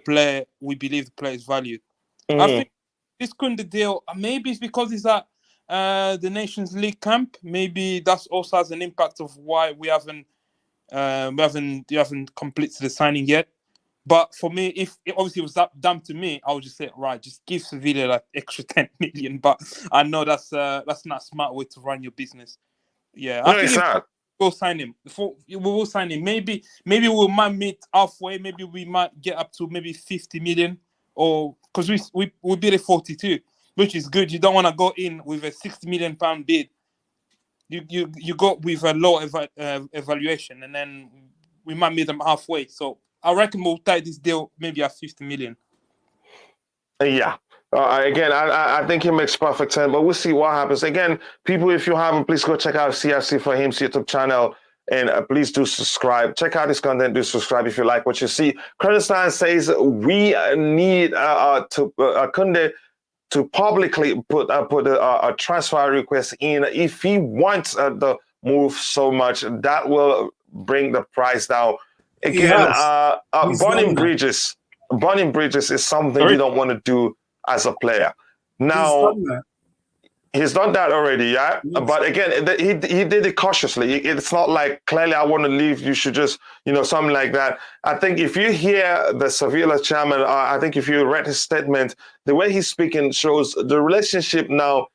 we believe the player is valued. I think this Kounde deal, maybe it's because it's at the Nations League camp. Maybe that also has an impact of why we haven't completed the signing yet. But for me, if it obviously was that done to me, I would just say, right, just give Sevilla like extra 10 million. But I know that's not a smart way to run your business. Yeah, I think we'll sign him. We will sign him. Maybe we might meet halfway. Maybe we might get up to maybe 50 million, or because we bid at 42, which is good. You don't want to go in with a £60 million bid. You go with a low evaluation, and then we might meet them halfway. So I reckon we'll tie this deal maybe at 50 million. Yeah. Again, I think it makes perfect sense, but we'll see what happens. Again, people, if you haven't, please go check out CFC for Him's YouTube channel, and please do subscribe. Check out his content. Do subscribe if you like what you see. Kurdistan says we need Kounde to publicly put a transfer request in. If he wants the move so much, that will bring the price down. Again, burning bridges is something you don't want to do as a player. Now, he's done that already, yeah? Yes. But again, he did it cautiously. It's not like, clearly, I want to leave, you should just, something like that. I think if you hear the Sevilla chairman, I think if you read his statement, the way he's speaking shows the relationship now,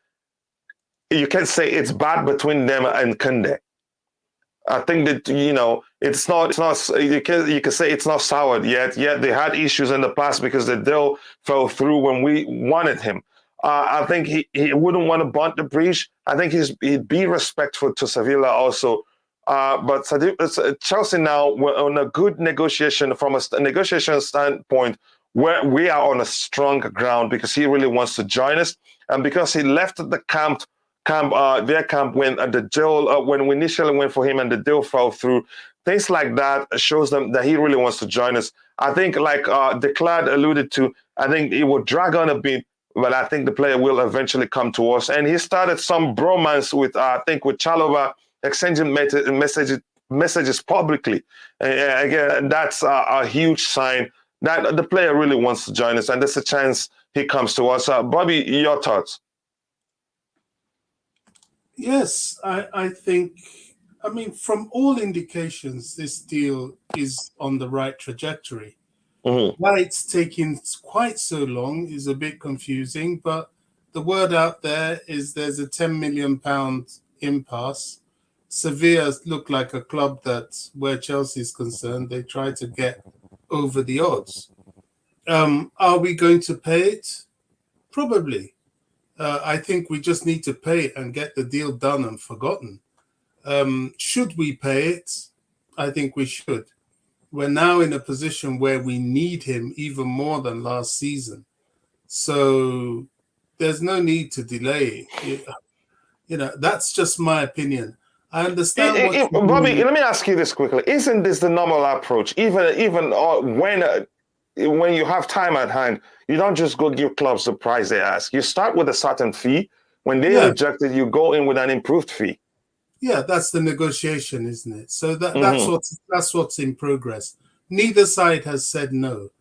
you can say it's bad between them and Kounde. I think that, it's not, you can say it's not soured yet. Yet they had issues in the past because the deal fell through when we wanted him. I think he wouldn't want to burn the bridge. I think he'd be respectful to Sevilla also. But Chelsea now, we're on a good negotiation from a negotiation standpoint where we are on a strong ground because he really wants to join us. And because he left the their camp when the deal, when we initially went for him and the deal fell through, things like that shows them that he really wants to join us. I think, like Declan alluded to, I think it will drag on a bit, but I think the player will eventually come to us. And he started some bromance with Chalobah, exchanging messages publicly. Again, that's a huge sign that the player really wants to join us, and there's a chance he comes to us. Bobby, your thoughts? Yes, I think, from all indications, this deal is on the right trajectory. Mm-hmm. Why it's taking quite so long is a bit confusing, but the word out there is there's a £10 million impasse. Sevilla look like a club that, where Chelsea is concerned, they try to get over the odds. Are we going to pay it? Probably. I think we just need to pay it and get the deal done and forgotten. Should we pay it? I think we should. We're now in a position where we need him even more than last season. So there's no need to delay. That's just my opinion. I understand what you Bobby, mean. let me ask you this quickly. Isn't this the normal approach? Even when you have time at hand, you don't just go give clubs the price they ask. You start with a certain fee. When they Yeah. reject it, you go in with an improved fee. Yeah, that's the negotiation, isn't it? So Mm-hmm. that's what's in progress. Neither side has said no.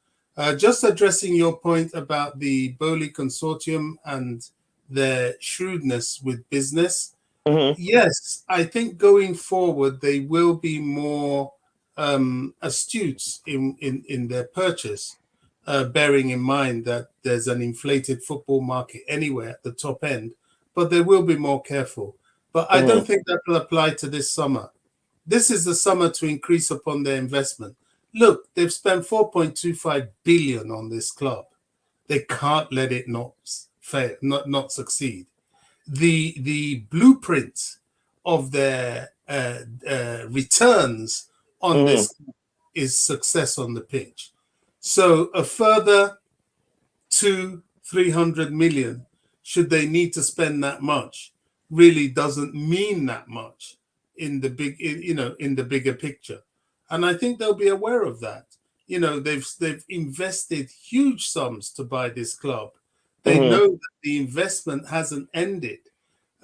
Just addressing your point about the Boehly consortium and their shrewdness with business. Mm-hmm. Yes, I think going forward they will be more astute in their purchase, bearing in mind that there's an inflated football market anywhere at the top end, but they will be more careful. But I don't think that will apply to this summer. This is the summer to increase upon their investment. Look, they've spent 4.25 billion on this club. They can't let it not fail, not succeed. The blueprint of their returns on this is success on the pitch. So a further 200-300 million, should they need to spend that much, really doesn't mean that much in the bigger picture. And I think they'll be aware of that. They've invested huge sums to buy this club. They know that the investment hasn't ended.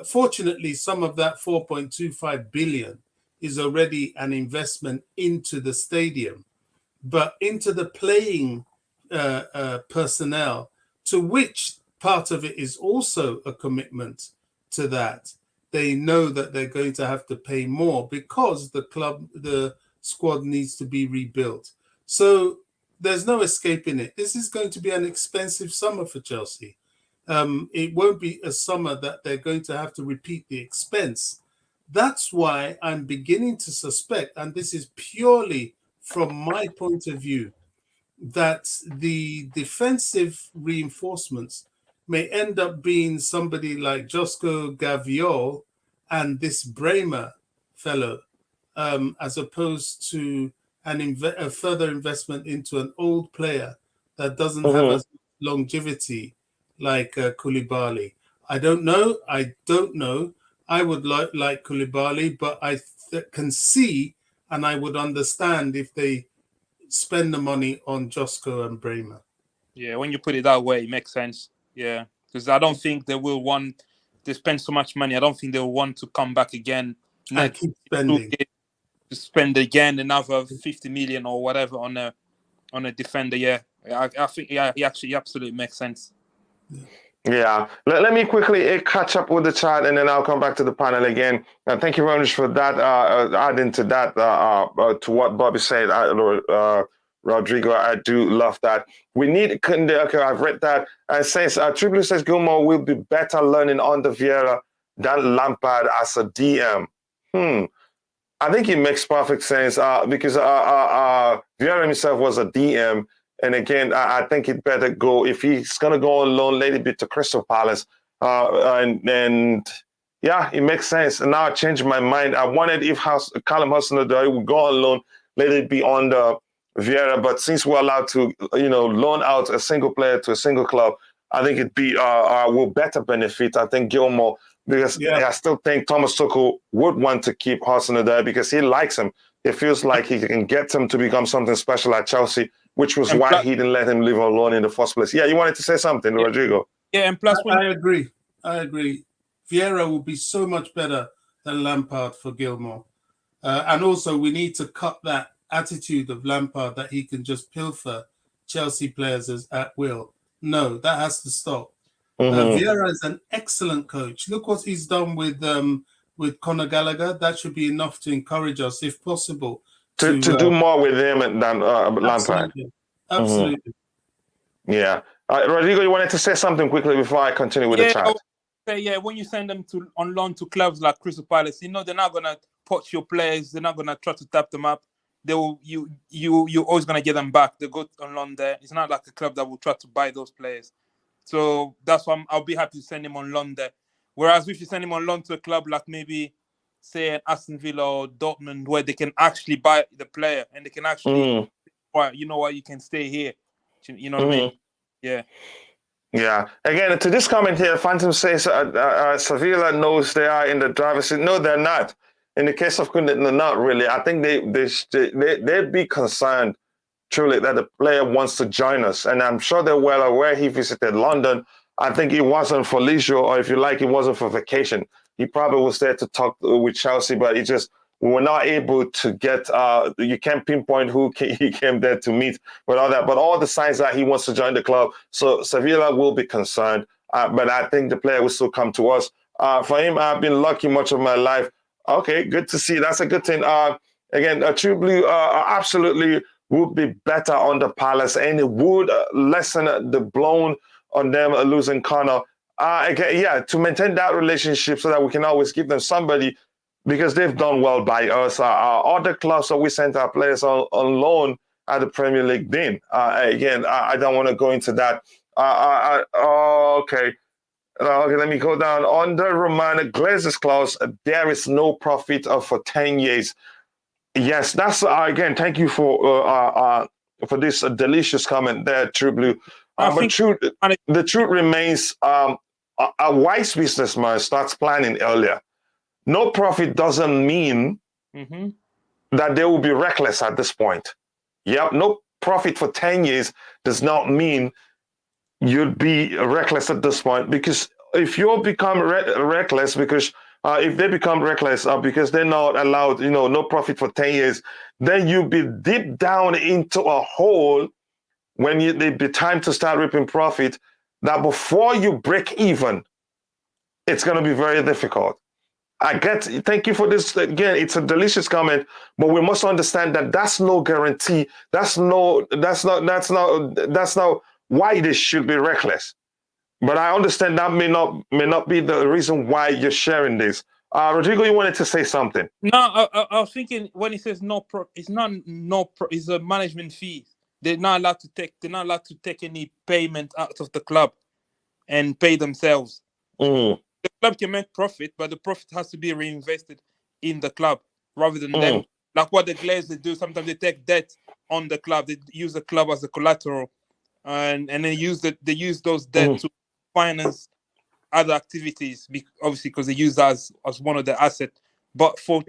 Fortunately, some of that 4.25 billion is already an investment into the stadium, but into the playing personnel, to which part of it is also a commitment to that. They know that they're going to have to pay more because the squad needs to be rebuilt. So there's no escaping it. This is going to be an expensive summer for Chelsea. It won't be a summer that they're going to have to repeat the expense. That's why I'm beginning to suspect, and this is purely from my point of view, that the defensive reinforcements may end up being somebody like Josko Gaviol and this Bremer fellow, as opposed to a further investment into an old player that doesn't have as longevity like Koulibaly. I don't know. I would like Koulibaly, but I can see and I would understand if they spend the money on Josko and Bremer. Yeah, when you put it that way, it makes sense. Yeah, because I don't think they will want to spend so much money. I don't think they'll want to come back again And keep spending. To spend again another 50 million or whatever on a defender. Yeah, I think it actually absolutely makes sense. Yeah. Let me quickly catch up with the chat, and then I'll come back to the panel again. Thank you very much for that. Adding to that, to what Bobby said, Rodrigo, I do love that. We need Kounde. Okay, I've read that. And says Triple says Gilmour will be better learning under Vieira than Lampard as a DM. I think it makes perfect sense because Vieira himself was a DM. And again, I think it better go, if he's going to go on loan, let it be to Crystal Palace. And yeah, it makes sense. And now I changed my mind. I wanted if Callum Hudson-Odoi would go on loan, let it be under Vieira. But since we're allowed to, loan out a single player to a single club, I think it'd be will better benefit, I think, Gilmour, because I still think Thomas Tuchel would want to keep Hudson-Odoi because he likes him. It feels like he can get him to become something special at Chelsea, which was why he didn't let him live alone in the first place. Yeah, you wanted to say something, Rodrigo? Yeah, and plus, I agree. Vieira will be so much better than Lampard for Gilmour. And also, we need to cut that attitude of Lampard that he can just pilfer Chelsea players at will. No, that has to stop. Vieira is an excellent coach. Look what he's done with Conor Gallagher. That should be enough to encourage us, if possible, to do more with him than Lampard. Absolutely. Yeah. Rodrigo, you wanted to say something quickly before I continue with the chat? Yeah, when you send them on loan to clubs like Crystal Palace, they're not gonna poach your players. They're not gonna try to tap them up. You're always gonna get them back. They go on loan there. It's not like a club that will try to buy those players. So that's why I'll be happy to send him on loan there. Whereas if you send him on loan to a club like maybe, say, Aston Villa or Dortmund, where they can actually buy the player and they can actually, you know what, you can stay here. You know what I mean? Yeah. Yeah. Again, to this comment here, Phantom says Sevilla knows they are in the driver's seat. No, they're not. In the case of Kounde, no, not really. I think they'd be concerned truly that the player wants to join us, and I'm sure they're well aware he visited London. I think it wasn't for leisure, or if you like, it wasn't for vacation. He probably was there to talk with Chelsea, but it just we were not able to get. You can't pinpoint who he came there to meet with all that, but all the signs that he wants to join the club. So Sevilla will be concerned, but I think the player will still come to us. For him, I've been lucky much of my life. Okay, good to see. That's a good thing. Again, True Blue absolutely would be better on the Palace, and it would lessen the blown on them losing Connor. Again, yeah, to maintain that relationship so that we can always give them somebody, because they've done well by us. Other clubs that we sent our players on loan at the Premier League didn't. Again, I don't want to go into that. Okay. Okay, let me go down. Under Roman Glazer's clause, there is no profit for 10 years. Yes, that's again. Thank you for this delicious comment there, True Blue. But the truth remains: a wise businessman starts planning earlier. No profit doesn't mean that they will be reckless at this point. Yep, no profit for 10 years does not mean you'd be reckless at this point, because if you become reckless, because if they become reckless because they're not allowed, no profit for 10 years, then you'll be deep down into a hole when it be time to start reaping profit, that before you break even, it's going to be very difficult. Thank you for this. Again, it's a delicious comment, but we must understand that that's no guarantee. That's not why they should be reckless. But I understand that may not be the reason why you're sharing this. Rodrigo, you wanted to say something? No, I was thinking when he says it's a management fee. They're not allowed to take any payment out of the club and pay themselves. The club can make profit, but the profit has to be reinvested in the club rather than them. Like what the Glazers do, sometimes they take debt on the club. They use the club as a collateral, and then they use those debt to finance other activities, obviously because they use that as one of their assets. But for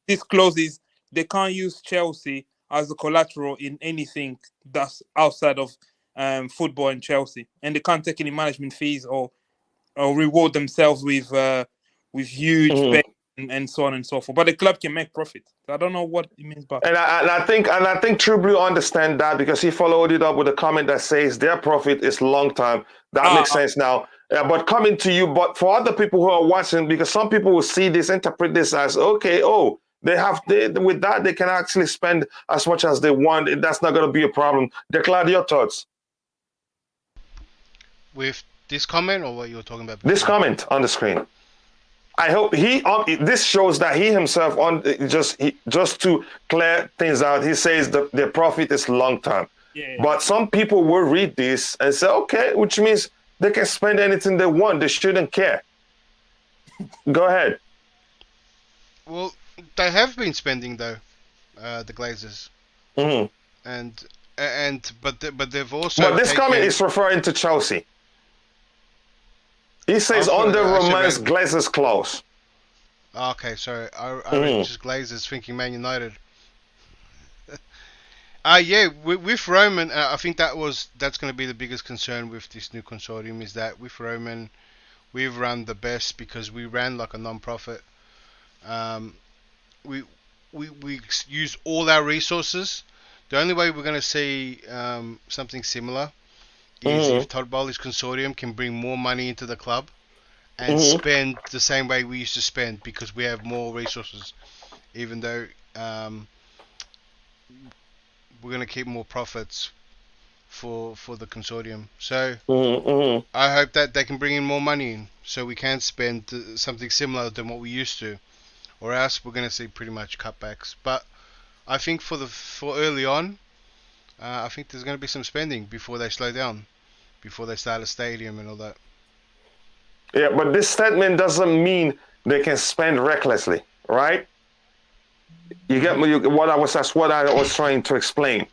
these clauses, they can't use Chelsea as a collateral in anything that's outside of football and Chelsea, and they can't take any management fees or reward themselves with huge pay and so on and so forth. But the club can make profit. So I don't know what it means by. And I think True Blue understand that, because he followed it up with a comment that says their profit is long term. That makes sense now. But coming to you, but for other people who are watching, because some people will see this, interpret this as okay. Oh, with that they can actually spend as much as they want. That's not going to be a problem. Declan, your thoughts with this comment, or what you were talking about? This comment on the screen. I hope this shows that he himself just to clear things out. He says the profit is long term. Yeah. But some people will read this and say, okay, which means they can spend anything they want. They shouldn't care. Go ahead. Well, they have been spending though, the Glazers, but they've also. But this comment is referring to Chelsea. He says under Roman's Glazers clause. Okay, sorry. I read just Glazers thinking Man United. With Roman, I think that's going to be the biggest concern with this new consortium, is that with Roman, we've run the best because we ran like a non-profit. We used all our resources. The only way we're going to see something similar is if Todd Boehly's consortium can bring more money into the club and spend the same way we used to spend, because we have more resources, even though we're going to keep more profits for the consortium. So I hope that they can bring in more money in, so we can spend something similar than what we used to, or else we're going to see pretty much cutbacks. But I think for early on, I think there's going to be some spending before they slow down, before they start a stadium and all that. Yeah, but this statement doesn't mean they can spend recklessly, right? You get me? That's what I was trying to explain.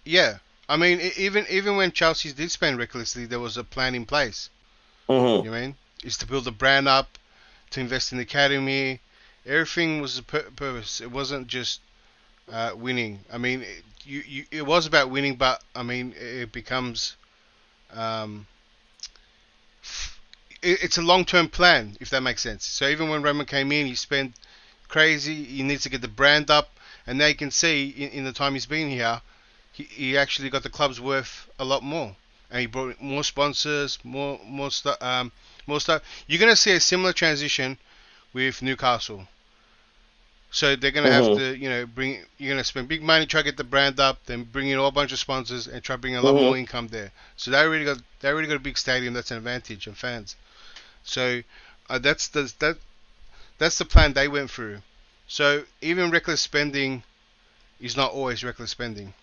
Yeah, I mean, even when Chelsea did spend recklessly, there was a plan in place. You know what I mean? Is to build a brand up, to invest in the academy, everything was a purpose. It wasn't just winning. I mean, it was about winning, but I mean, it becomes it's a long-term plan, if that makes sense. So even when Roman came in, he spent crazy. He needs to get the brand up, and now you can see in the time he's been here, he actually got the club's worth a lot more, and he brought more sponsors, more stuff. You're gonna see a similar transition with Newcastle. So they're gonna have to, you're gonna spend big money try to get the brand up, then bring in a whole bunch of sponsors and try to bring a lot more income there. So they already got a big stadium. That's an advantage and fans. So that's the plan they went through. So even reckless spending is not always reckless spending.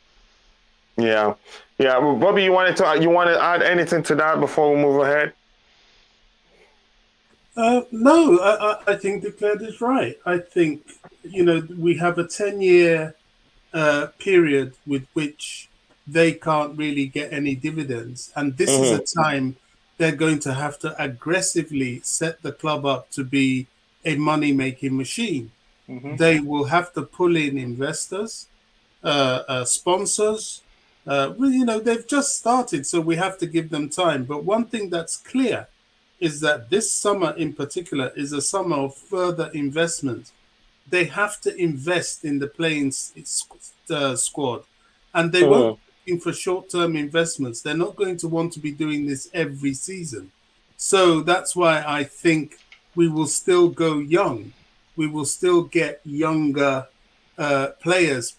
Yeah. Well, Bobby, you want to add anything to that before we move ahead? No, I think Declared is right. I think, we have a 10-year period with which they can't really get any dividends. And this is a time they're going to have to aggressively set the club up to be a money-making machine. They will have to pull in investors, sponsors. They've just started, so we have to give them time. But one thing that's clear is that this summer in particular is a summer of further investment. They have to invest in the playing squad, and they won't be looking for short-term investments. They're not going to want to be doing this every season. So that's why I think we will still go young. We will still get younger players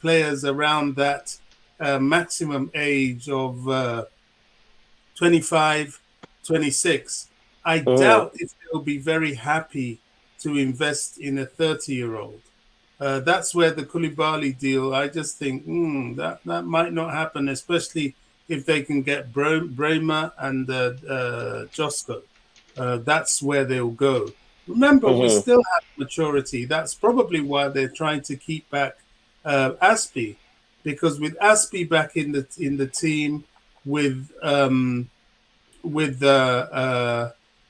around that maximum age of 25, 26. I doubt if they'll be very happy to invest in a 30-year-old. That's where the Koulibaly deal, I just think that might not happen, especially if they can get Bremer and Josko. That's where they'll go. Remember, we still have maturity. That's probably why they're trying to keep back Aspie, because with Aspie back in the team, with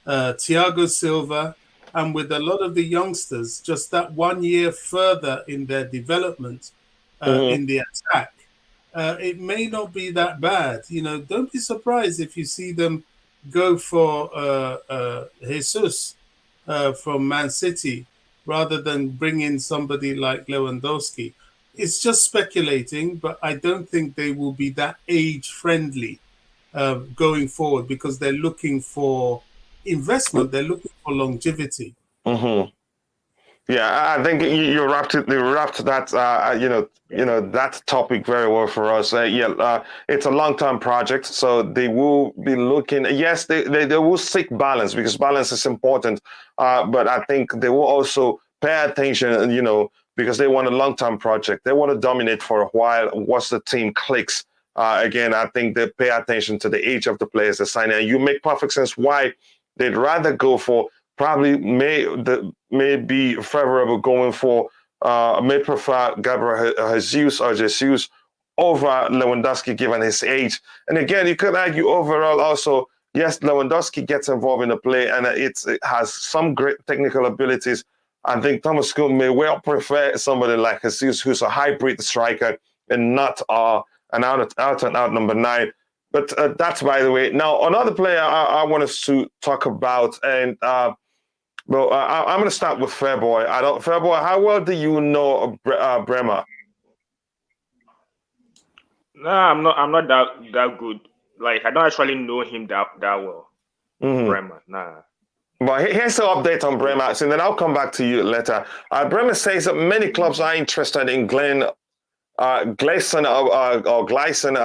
Thiago Silva, and with a lot of the youngsters, just that 1 year further in their development in the attack, it may not be that bad. Don't be surprised if you see them go for Jesus from Man City rather than bring in somebody like Lewandowski. It's just speculating, but I don't think they will be that age-friendly going forward, because they're looking for investment. They're looking for longevity. Yeah, I think you wrapped that that topic very well for us. It's a long-term project, so they will be looking. Yes, they will seek balance, because balance is important. But I think they will also pay attention, because they want a long-term project. They want to dominate for a while. Once the team clicks, again, I think they pay attention to the age of the players they sign. And you make perfect sense why they'd rather go for. Probably may be favorable going for may prefer Gabriel Jesus over Lewandowski given his age. And again, you could argue overall also, yes, Lewandowski gets involved in the play and it has some great technical abilities. I think Thomas Tuchel may well prefer somebody like Jesus, who's a hybrid striker and not an out-and-out number 9. But that's by the way. Now, another player I want us to talk about, and I'm going to start with Fairboy. Fairboy, how well do you know Bremer? No, I'm not that good. Like, I don't actually know him that well. Bremer, nah. But here's the update on Bremer, and then I'll come back to you later. Bremer says that many clubs are interested in Gleison, I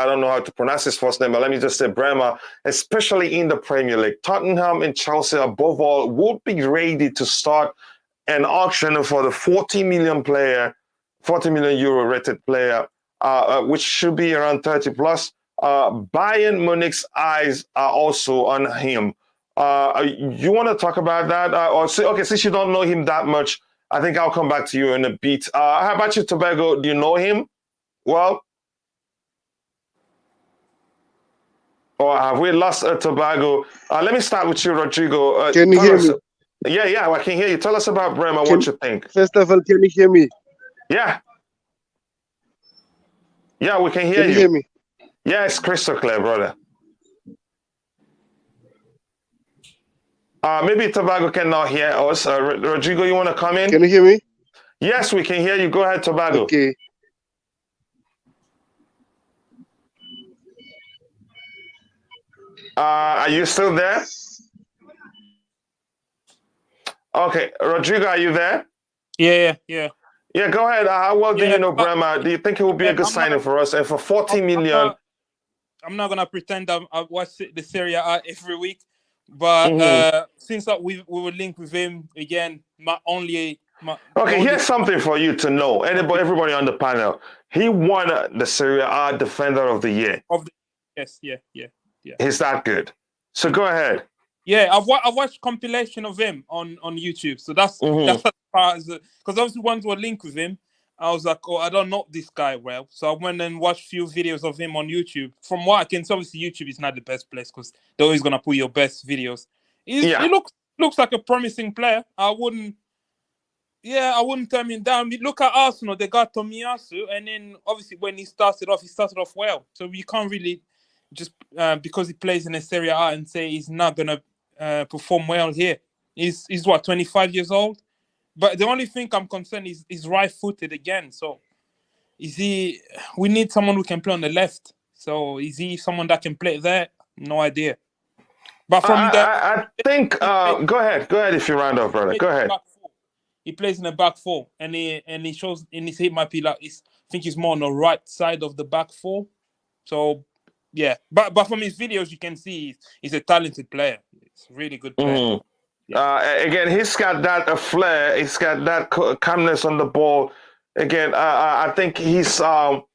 don't know how to pronounce his first name, but let me just say Bremer, especially in the Premier League. Tottenham and Chelsea, above all, would be ready to start an auction for the 40 million euro rated player, which should be around 30 plus. Bayern Munich's eyes are also on him. You want to talk about that? Since you don't know him that much, I think I'll come back to you in a bit. How about you, Tobago? Do you know him? Well, or have we lost Tobago? Let me start with you, Rodrigo. Can you hear me? Yeah, I can hear you. Tell us about Bremer, what you think. First of all, can you hear me? Yeah. Yeah, we can hear Can you hear me? Yeah, it's crystal clear, brother. Maybe Tobago cannot hear us. Rodrigo, you want to come in? Can you hear me? Yes, we can hear you. Go ahead, Tobago. Okay. Are you still there? Okay, Rodrigo, are you there? Yeah. Yeah, go ahead. How well do Yeah, you know but- Bremer? Do you think it will be a good signing for us? And for 40 million, I'm not gonna pretend I watch the Serie A every week, but since we were linked with him again, okay, here's something for you to know. Everybody on the panel, he won the Seria A Defender of the Year. Yes, yeah. He's that good. So go ahead. Yeah, I've watched compilation of him on YouTube, so that's as far as because obviously once we're linked with him, I was like, oh, I don't know this guy well, so I went and watched a few videos of him on YouTube. From what I can see, obviously YouTube is not the best place because they're always gonna put your best videos. He looks like a promising player. I wouldn't turn him down. Look at Arsenal; they got Tomiyasu, and then obviously when he started off well. So you can't really just because he plays in a Serie A and say he's not gonna perform well here. He's what, 25 years old? But the only thing I'm concerned is he's right-footed again. So we need someone who can play on the left. So is he someone that can play there? No idea. But from I think go ahead if you round off, brother. Go ahead. He plays in the back four, and he shows in his head might be like I think he's more on the right side of the back four. So yeah, but from his videos you can see he's a talented player. It's a really good player. Again, he's got that flair. He's got that calmness on the ball. Again, I think he's for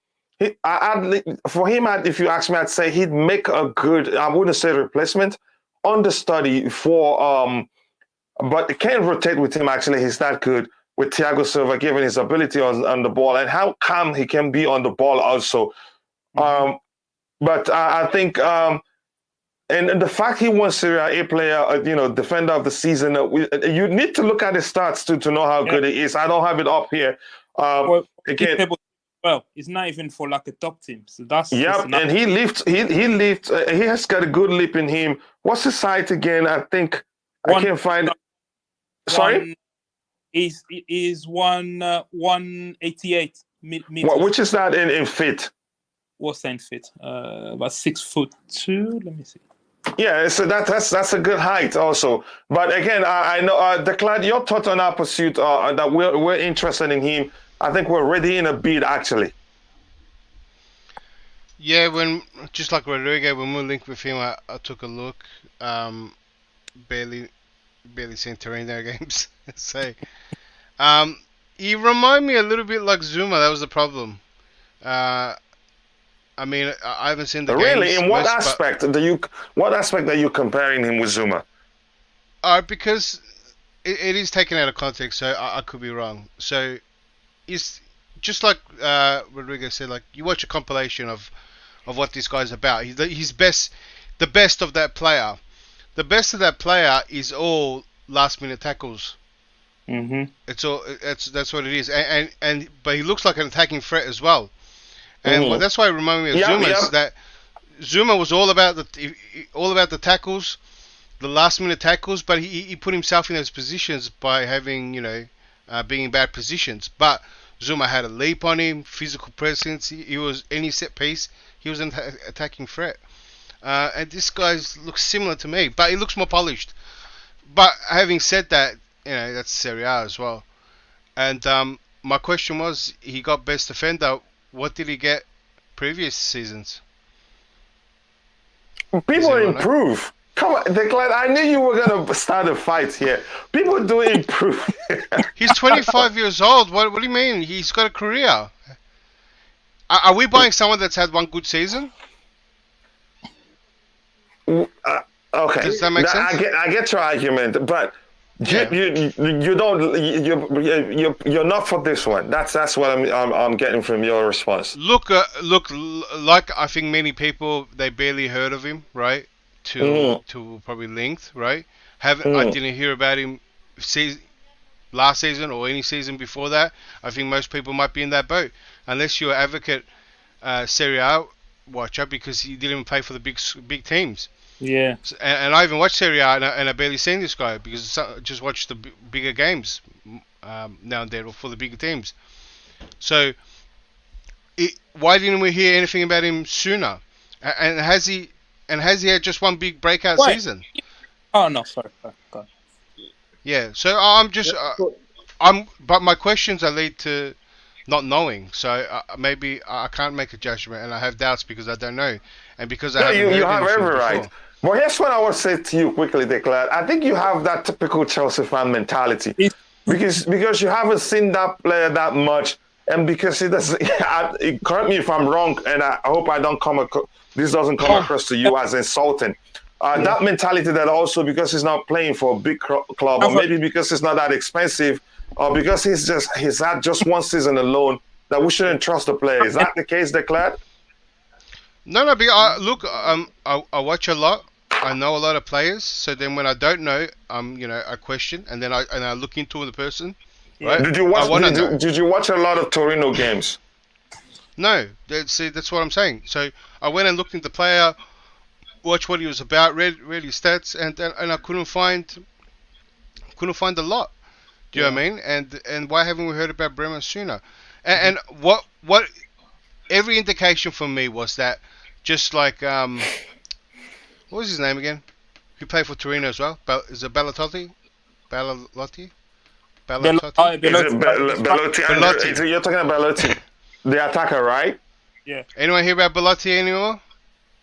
him. If you ask me, I'd say he'd make a good. I wouldn't say replacement, understudy for. But it can't rotate with him. Actually, he's that good with Thiago Silva, given his ability on the ball and how calm he can be on the ball also. But I think. And the fact he won Serie A player, defender of the season, you need to look at his stats to know how good he is. I don't have it up here. Again, it's not even for like a top team. So that's and he lifts. He has got a good leap in him. What's his height again? I think I can't find. Sorry, is 188 meters. Which is that in fit? What's in fit? About 6'2". Let me see. Yeah, so that's a good height also. But again, I know Declan, your thoughts on our pursuit that we're interested in him. I think we're already in a bid actually. Yeah, just like Rodrigo, when we linked with him, I took a look. Barely seen Torino games. So, he reminded me a little bit like Zouma. That was the problem. I mean, I haven't seen the games. Really? In what aspect are you comparing him with Zouma? Because it is taken out of context, so I could be wrong. So it's just like Rodrigo said, like you watch a compilation of what this guy's about. He's the best of that player. The best of that player is all last minute tackles. It's all that's what it is. But he looks like an attacking threat as well. And that's why it reminded me of Zouma. Is that Zouma was all about the tackles, the last minute tackles, but he put himself in those positions by having being in bad positions. But Zouma had a leap on him, physical presence. He was any set piece. He was an attacking threat. And this guy looks similar to me, but he looks more polished. But having said that, that's Serie A as well. And my question was, he got best defender. What did he get previous seasons? People improve. Come on, Declan, I knew you were going to start a fight here. People do improve. He's 25 years old. What do you mean? He's got a career. Are we buying someone that's had one good season? Okay. Does that make sense? I get your argument, but you don't. You're not for this one. That's what I'm getting from your response. Look, like I think many people, they barely heard of him, right? To probably linked, right? I didn't hear about him last season or any season before that, I think most people might be in that boat, unless you're an advocate Seria A watcher because he didn't even play for the big teams. Yeah. And I even watched Seria A and I barely seen this guy because I just watched the bigger games now and then or for the bigger teams. So why didn't we hear anything about him sooner? And has he had just one big breakout season? Oh no, sorry. God. Yeah. So I'm just but my questions are lead to not knowing. So maybe I can't make a judgment, and I have doubts because I don't know, and because I haven't heard you have anything every before. right. But here's what I would say to you quickly, Declan. I think you have that typical Chelsea fan mentality because you haven't seen that player that much, and because he doesn't. Correct me if I'm wrong, and I hope I don't this doesn't come across to you as insulting. That mentality that also because he's not playing for a big club, or maybe because it's not that expensive, or because he's had just one season alone, that we shouldn't trust the player. Is that the case, Declan? No. Look, I watch a lot. I know a lot of players. So then when I don't know, I question, and then I look into the person. Right? Did you watch a lot of Torino games? No. That's what I'm saying. So I went and looked into the player, watched what he was about, read his stats, and I couldn't find a lot. Do you know what I mean? And why haven't we heard about Bremer sooner? And what every indication for me was that just like what was his name again? He played for Torino as well. Is it Bellotti? Bellotti? Bellotti. You're talking about Bellotti, the attacker, right? Yeah. Anyone hear about Bellotti anymore?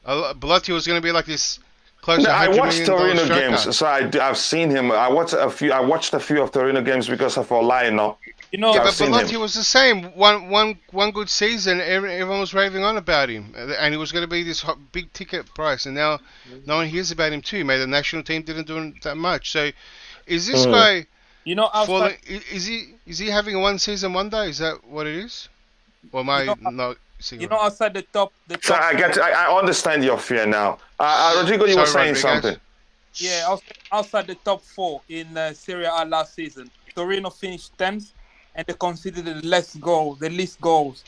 Bellotti was going to be like this close to I $100 watched million Torino striker. games, so I've seen him. I watched a few of Torino games because of Orlando. But Bellotti was the same. One good season, everyone was raving on about him, and he was going to be this big ticket price. And now no one hears about him too. Maybe the national team didn't do that much. So, is this guy? Falling, is he having a one season wonder? Is that what it is? Or am I not? Outside the top. So I understand your fear now. Rodrigo, you were saying something. Yeah, outside the top 4 in Serie A last season, Torino finished 10th, and they conceded the least goals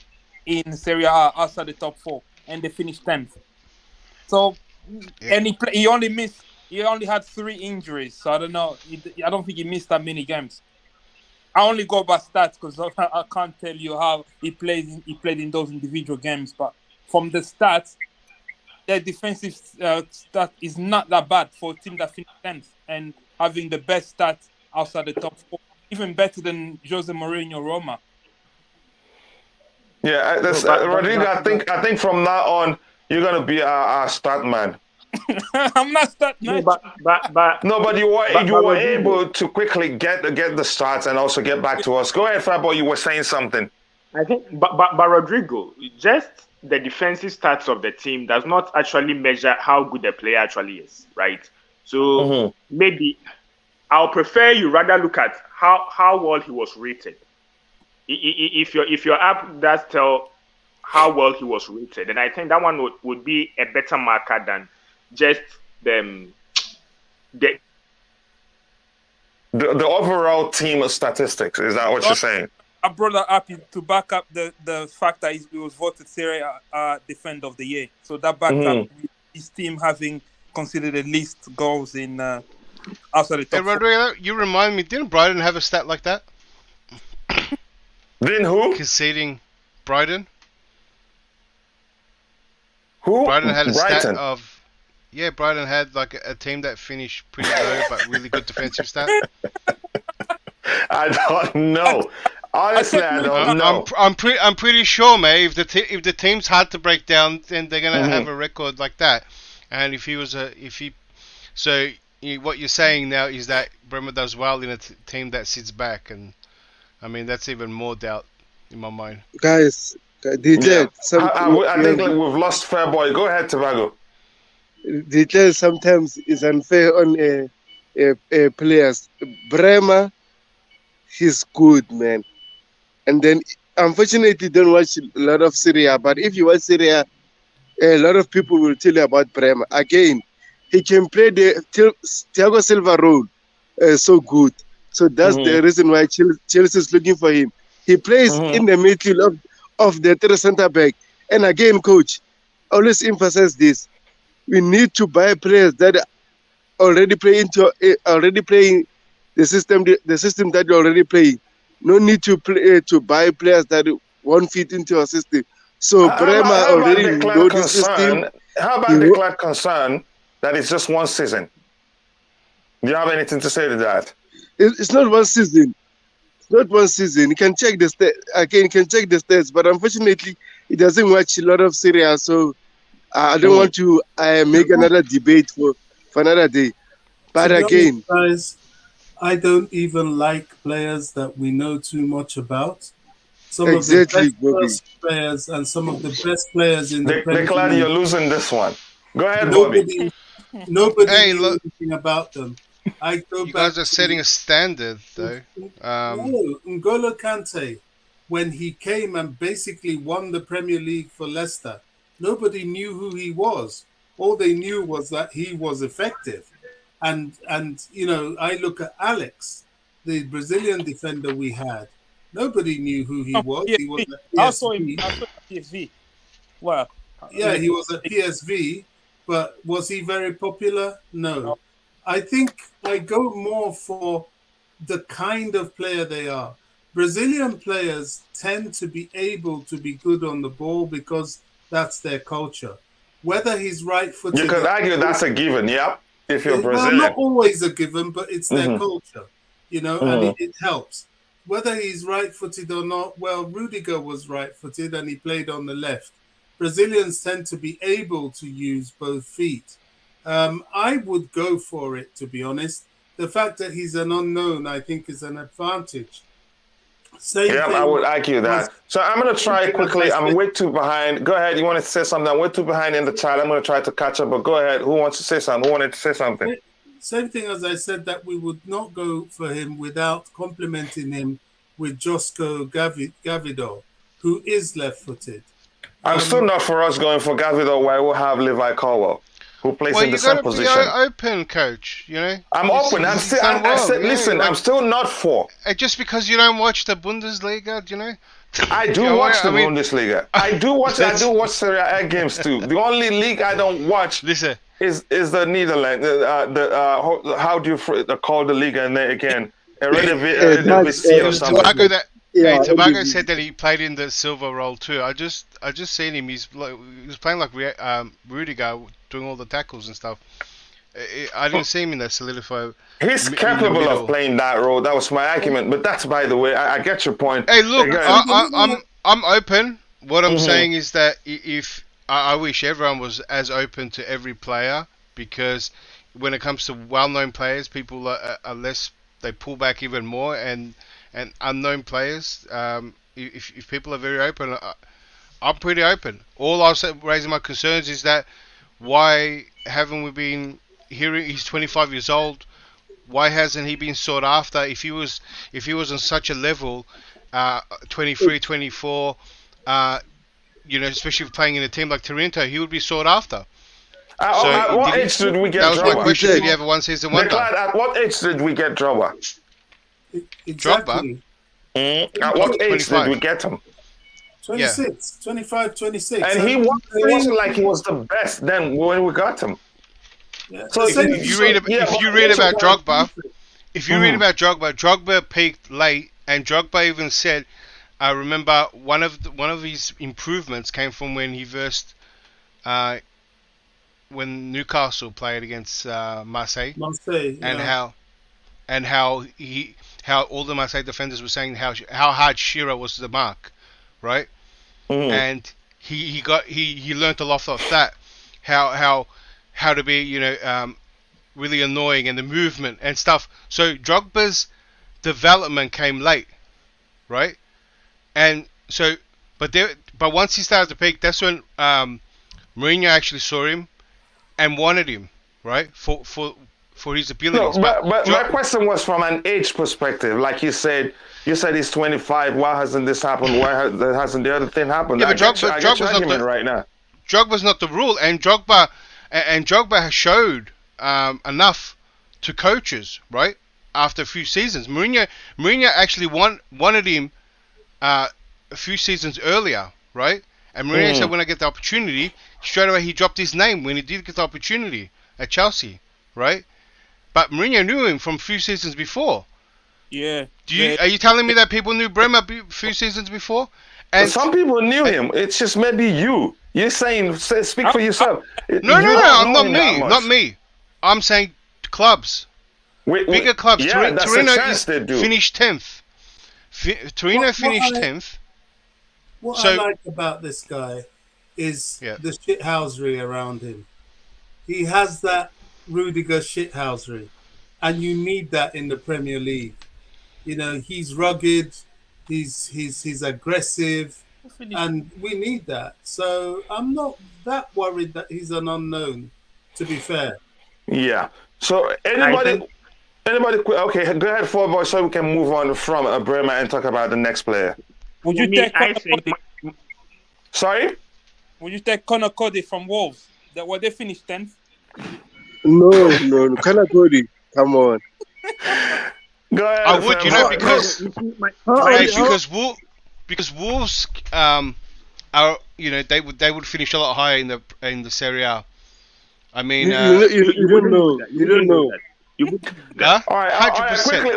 in Serie A outside the top 4, and they finished 10th. So, and he only had 3 injuries, so I don't know. I don't think he missed that many games. I only go by stats because I can't tell you how he played in those individual games. But from the stats, their defensive stat is not that bad for a team that finished 10th and having the best stats outside the top 4, even better than Jose Mourinho Roma. Yeah, Rodrigo. I think from now on you're gonna be our stat man. I'm not that much. But you were able to quickly get the stats and also get back to us. Go ahead, Fabo. You were saying something. I think, but Rodrigo, just the defensive stats of the team does not actually measure how good the player actually is, right? So maybe I'll prefer you rather look at how well he was rated. If your app does tell how well he was rated, then I think that one would be a better marker than just the overall team statistics. Is that what you're saying? I brought that up to back up the fact that he was voted Serie A Defender of the Year. So that backed up his team having considered the least goals in outside the top. Hey, Rodrigo, you remind me, didn't Brighton have a stat like that? Didn't who? Conceding Brighton. Who? Brighton had a stat of... Yeah, Brighton had like a team that finished pretty low, but really good defensive stat. I don't know. Honestly, I don't know. I'm pretty sure, mate. If the team's hard to break down, then they're gonna have a record like that. And what you're saying now is that Bremer does well in a team that sits back, and I mean that's even more doubt in my mind. Guys, I think we've lost Fairboy. Go ahead, Tobago. Detail sometimes is unfair on players. Bremer, he's good, man. And then, unfortunately, don't watch a lot of Serie A. But if you watch Serie A, a lot of people will tell you about Bremer. Again, he can play the Thiago Silva role so good. So that's the reason why Chelsea is looking for him. He plays in the midfield of the third centre back. And again, coach, always emphasize this. We need to buy players that already playing the system that you already play. No need to buy players that won't fit into our system. So Bremer already knows the system. How about declared concern that it's just one season? Do you have anything to say to that? It's not one season. It's not one season. You can check the stats, but unfortunately, he doesn't watch a lot of Seria A, so I don't want to make another debate for another day. But again, guys, I don't even like players that we know too much about. Some of the best players and some of the best players in the Premier Declan, League. you're losing this one. Go ahead, Bobby. Nobody knew anything about them. You guys are setting a standard, though. No, N'Golo Kante, when he came and basically won the Premier League for Leicester, nobody knew who he was. All they knew was that he was effective. And you know, I look at Alex, the Brazilian defender we had. Nobody knew who he was. PSV. He was at PSV. I saw him at PSV. Well, yeah, he was at PSV, but was he very popular? No. I think I go more for the kind of player they are. Brazilian players tend to be able to be good on the ball because that's their culture. Whether he's right-footed... You could argue that's a given, yeah, if you're Brazilian. Well, not always a given, but it's their culture, you know, and it helps. Whether he's right-footed or not, well, Rudiger was right-footed and he played on the left. Brazilians tend to be able to use both feet. I would go for it, to be honest. The fact that he's an unknown, I think, is an advantage. I would argue that. So I'm going to try quickly. I'm way too behind. Go ahead. You want to say something? I'm way too behind in the chat. I'm going to try to catch up, but go ahead. Who wants to say something? Who wanted to say something? Same thing as I said, that we would not go for him without complimenting him with Josko Gavido, who is left-footed. I'm still not for us going for Gavido, where we'll have Levi Colwell, who plays in the same position. Well, you got to be open, coach, you know? I'm open. I'm still, listen, I'm still not for. Just because you don't watch the Bundesliga, you know? I do watch the Bundesliga. I do watch Seria A games too. The only league I don't watch is the Netherlands. How do you call the league in there again? Eredivisie or something. Tobago said that he played in the silver role too. I just seen him. He was playing like Rudiger, doing all the tackles and stuff. I didn't see him in the solidify. He's capable of playing that role. That was my argument. But that's, by the way, I get your point. Hey, look, I'm open. What I'm saying is that if I wish everyone was as open to every player, because when it comes to well-known players, people are less. They pull back even more, and unknown players. If people are very open, I'm pretty open. All I was raising my concerns is that why haven't we been hearing? He's 25 years old. Why hasn't he been sought after? If he was on such a level, 23, 24, you know, especially playing in a team like Torino, he would be sought after. At what age did we get Drogba? That was my question. Did he have a one-season wonder? At what age did we get Drogba? Exactly. At what age 25. Did we get him? 26, 25, 26. And he wasn't like he was the best then when we got him. Yeah. So if you read about Drogba, Drogba peaked late, and Drogba even said, I remember one of his improvements came from when he versed when Newcastle played against Marseille, and how all the Marseille defenders were saying how hard Shearer was to mark, right? And he learnt a lot off that, how to be, you know, really annoying, and the movement and stuff. So Drogba's development came late, right? And so, but once he started to peak, that's when Mourinho actually saw him and wanted him, right? For his abilities. No, but my question was from an age perspective. Like you said he's 25. Why hasn't this happened? Why hasn't the other thing happened? Yeah, but Drogba's not right now. Drogba's not the rule, and Drogba has showed enough to coaches, right? after a few seasons. Mourinho actually wanted him a few seasons earlier, right? And Mourinho said, when I get the opportunity, straight away he dropped his name when he did get the opportunity at Chelsea, right? But Mourinho knew him from a few seasons before. Yeah. Are you telling me that people knew Bremer a few seasons before? And some people knew him. It's just maybe you. You're saying, speak for yourself. No, I'm not me. I'm saying clubs. Bigger clubs. Yeah, Torino they do. finished 10th. Torino finished 10th. What I like about this guy is the shithousery around him. He has that Rudiger shithousery, and you need that in the Premier League. You know, he's rugged, he's aggressive, and we need that. So I'm not that worried that he's an unknown, to be fair. Yeah. So anybody, okay, go ahead, Four Boy, so we can move on from Bremer and talk about the next player. Would you take Sorry? Would you take Conor Cody from Wolves? Were they finished 10th? No. Conor Cody, come on. Go ahead. I would, because Wolves are, they would finish a lot higher in the Serie A. I mean, you don't know. Huh? All right,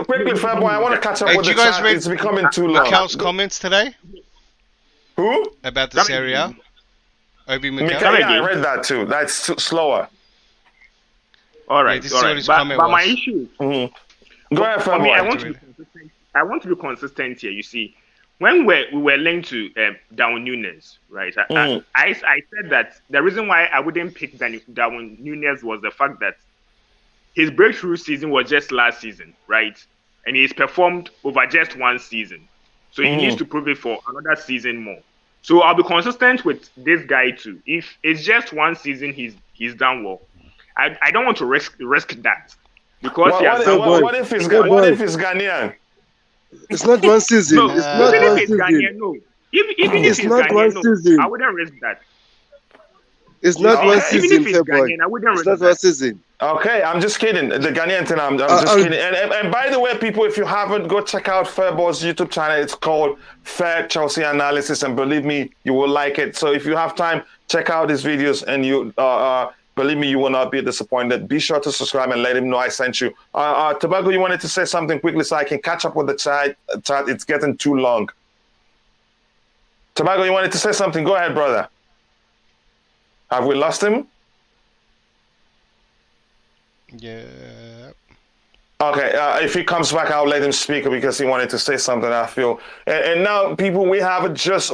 quickly, Fairboy, I want to catch up with the chat. It's becoming too long. Mikel's comments today? Who? About the Serie A? Obi Mikel? Yeah, I read that too. That's slower. All right, this is what his comment but was. my issue is, Go ahead, for me, Fairboy. I want to be consistent here. You see, when we were linked to Darwin Núñez, right? I said that the reason why I wouldn't pick Darwin Núñez was the fact that his breakthrough season was just last season, right? And he's performed over just one season. So he needs to prove it for another season more. So I'll be consistent with this guy too. If it's just one season, he's done well. I don't want to risk that because what if it's Ghanaian? It's not one season. No, it's not even one if it's season. Ghanaian, no. Even if It's not one season. I wouldn't risk that. It's not one season, Even if it's Fairboy. Ghanaian, I wouldn't It's risk not one that. season. Okay, I'm just kidding. The Ghanaian thing, I'm just kidding. And by the way, people, if you haven't, go check out Fairboy's YouTube channel. It's called Fair Chelsea Analysis, and believe me, you will like it. So if you have time, check out his videos, and you believe me, you will not be disappointed. Be sure to subscribe and let him know I sent you. Tobago, you wanted to say something quickly so I can catch up with the chat. It's getting too long. Tobago, you wanted to say something? Go ahead, brother. Have we lost him? Yeah. Okay, if he comes back, I'll let him speak because he wanted to say something, I feel. And now, people, we have just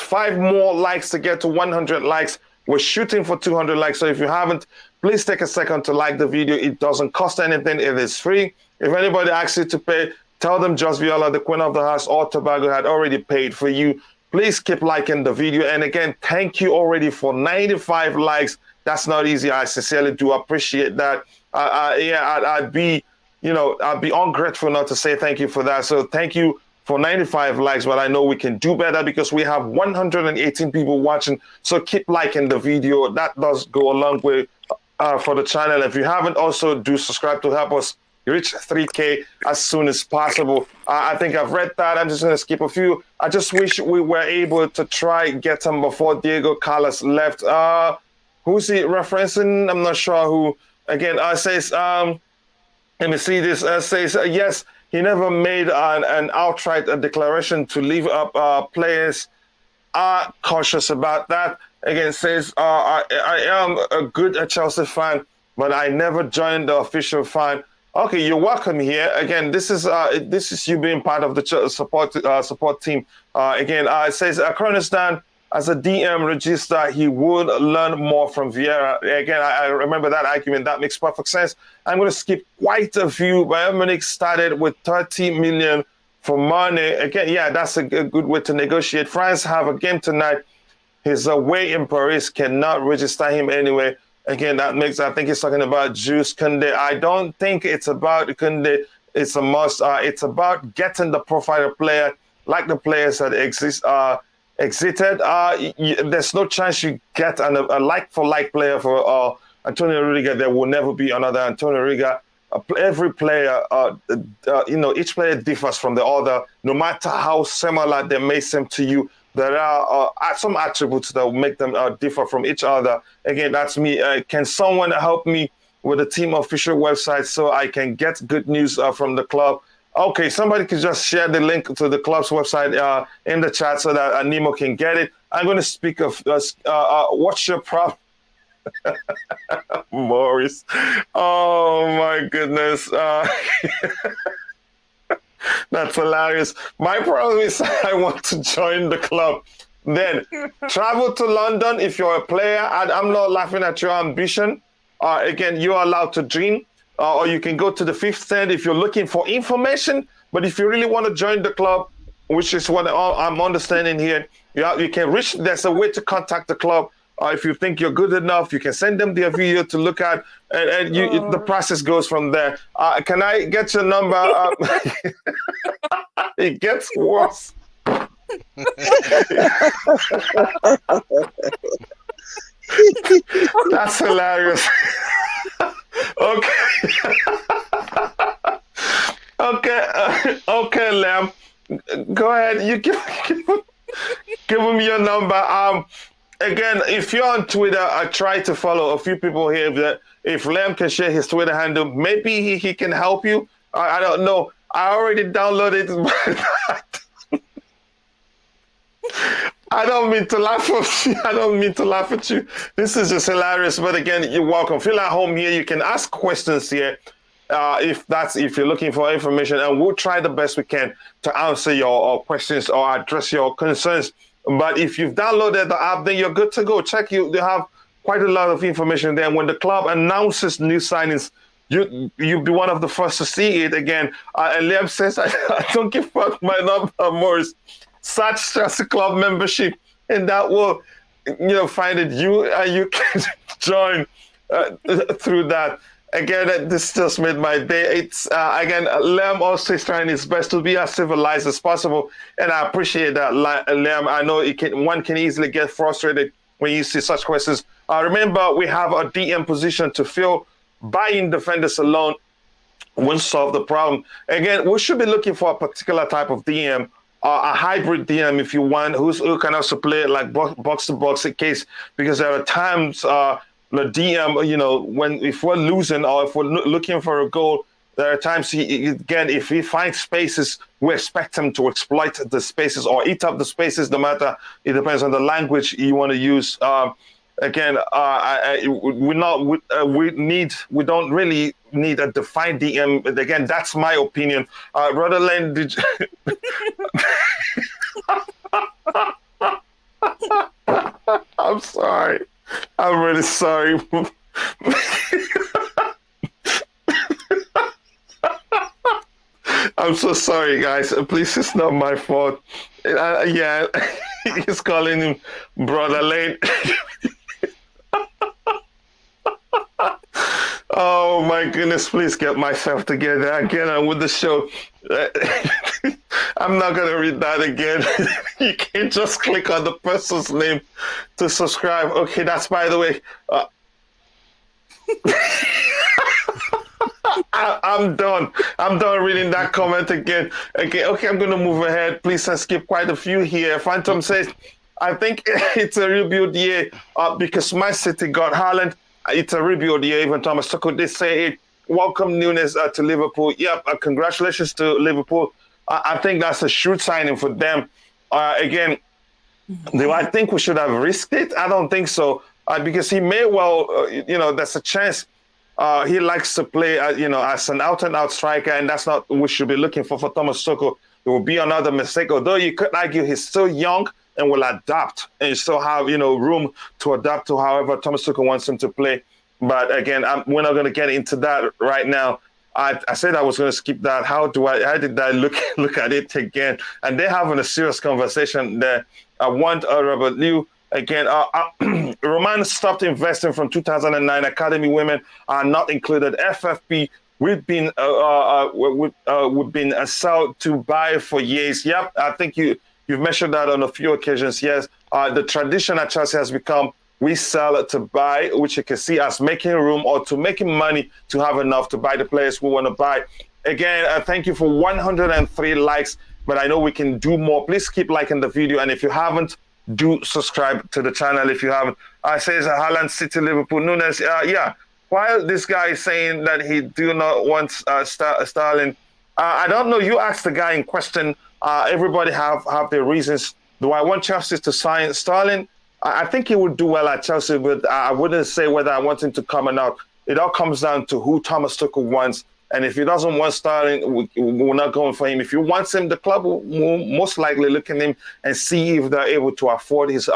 5 more likes to get to 100 likes. We're shooting for 200 likes. So if you haven't, please take a second to like the video. It doesn't cost anything. It is free. If anybody asks you to pay, tell them Just Viola, the Queen of the House, or Tobago had already paid for you. Please keep liking the video. And again, thank you already for 95 likes. That's not easy. I sincerely do appreciate that. I'd be ungrateful not to say thank you for that. So thank you for 95 likes, but I know we can do better because we have 118 people watching. So keep liking the video. That does go a long way for the channel. If you haven't, also do subscribe to help us reach 3K as soon as possible. I think I've read that. I'm just going to skip a few. I just wish we were able to try get him before Diego Carlos left. Who's he referencing? I'm not sure who. Again, says, let me see this. Says, yes, he never made an outright declaration to leave up. Players are cautious about that. Again, says, I am a good Chelsea fan, but I never joined the official fan. Okay, you're welcome here. Again, this is you being part of the support team. Again, it says, Kronistan, as a DM register, he would learn more from Vieira. Again, I remember that argument. That makes perfect sense. I'm going to skip quite a few. Bayern Munich started with 30 million for Mane. Again, yeah, that's a good way to negotiate. France have a game tonight. His away in Paris cannot register him anyway. Again, I think he's talking about Jules Kounde. I don't think it's about Kounde. It's a must. It's about getting the profile player like the players that exited. There's no chance you get a like-for-like player for Antonio Rudiger. There will never be another Antonio Rudiger. every player, each player differs from the other, no matter how similar they may seem to you. There are some attributes that will make them differ from each other. Again, that's me. Can someone help me with the team official website so I can get good news from the club? Okay, somebody could just share the link to the club's website in the chat so that Nemo can get it. I'm going to speak of what's your problem? Maurice. Oh, my goodness. That's hilarious. My problem is I want to join the club. Then travel to London if you're a player. I'm not laughing at your ambition. Again, you're allowed to dream. Or you can go to the fifth stand if you're looking for information. But if you really want to join the club, which is what I'm understanding here, you can reach. There's a way to contact the club. If you think you're good enough, you can send them their video to look at, and the process goes from there. Can I get your number? It gets worse. That's hilarious. Okay. Okay, Lam. Go ahead. You give him your number. Again, if you're on Twitter, I try to follow a few people here. If Lam can share his Twitter handle, maybe he can help you. I don't know. I already downloaded it. I don't mean to laugh at you. I don't mean to laugh at you. This is just hilarious. But again, you're welcome. Feel at home here. You can ask questions here if you're looking for information, and we'll try the best we can to answer your questions or address your concerns. But if you've downloaded the app, then you're good to go. Check you. They have quite a lot of information there. When the club announces new signings, you'll be one of the first to see it. Again, and Liam says, I don't give fuck my number, Morris. Such Chelsea club membership, and that will, find it. You can join through that. Again, this just made my day. It's again, Liam also is trying his best to be as civilized as possible, and I appreciate that, Liam. I know one can easily get frustrated when you see such questions. Remember, we have a DM position to fill. Buying defenders alone won't solve the problem. Again, we should be looking for a particular type of DM. A hybrid DM, if you want, who can also play like box to box in case, because there are times the DM, if we're losing or if we're looking for a goal, there are times if he finds spaces, we expect him to exploit the spaces or eat up the spaces. No matter, it depends on the language you want to use. Again, we don't really need a defined DM. But again, that's my opinion. Brother Len, did you... I'm sorry. I'm really sorry. I'm so sorry, guys. Please, it's not my fault. Yeah, he's calling him Brother Lane. Oh my goodness, please get myself together again. I'm with the show. I'm not going to read that again. You can't just click on the person's name to subscribe. Okay, that's by the way. I'm done. I'm done reading that comment again. Okay, I'm going to move ahead. Please skip quite a few here. Phantom says, I think it's a rebuild year because my City got Haaland. It's a rebuild year. Even Thomas Tuchel did say it. Welcome newness to Liverpool. Yep, congratulations to Liverpool. I think that's a shrewd signing for them. Again, do I think we should have risked it? I don't think so. Because he may well, there's a chance he likes to play, as an out-and-out striker, and that's not what we should be looking for Thomas Tuchel. It will be another mistake. Although you could argue he's still young and will adapt, and still have, room to adapt to however Thomas Tuchel wants him to play. But again, we're not going to get into that right now. I said I was going to skip that. How did I look at it again? And they're having a serious conversation there. I want Robert Liu again. Roman stopped investing from 2009. Academy women are not included. FFP. We've been sold to buy for years. Yep, I think you've mentioned that on a few occasions. Yes, the tradition at Chelsea has become we sell to buy, which you can see as making room or to making money to have enough to buy the players we want to buy. Again, thank you for 103 likes, but I know we can do more. Please keep liking the video, and if you haven't, do subscribe to the channel if you haven't. Says Haaland, City, Liverpool, Nunes. Yeah, while this guy is saying that he do not want Sterling, I don't know. You asked the guy in question. Everybody have their reasons. Do I want Chelsea to sign Sterling? I think he would do well at Chelsea, but I wouldn't say whether I want him to come or not. It all comes down to who Thomas Tuchel wants. And if he doesn't want Sterling, we're not going for him. If he wants him, the club will most likely look at him and see if they're able to afford his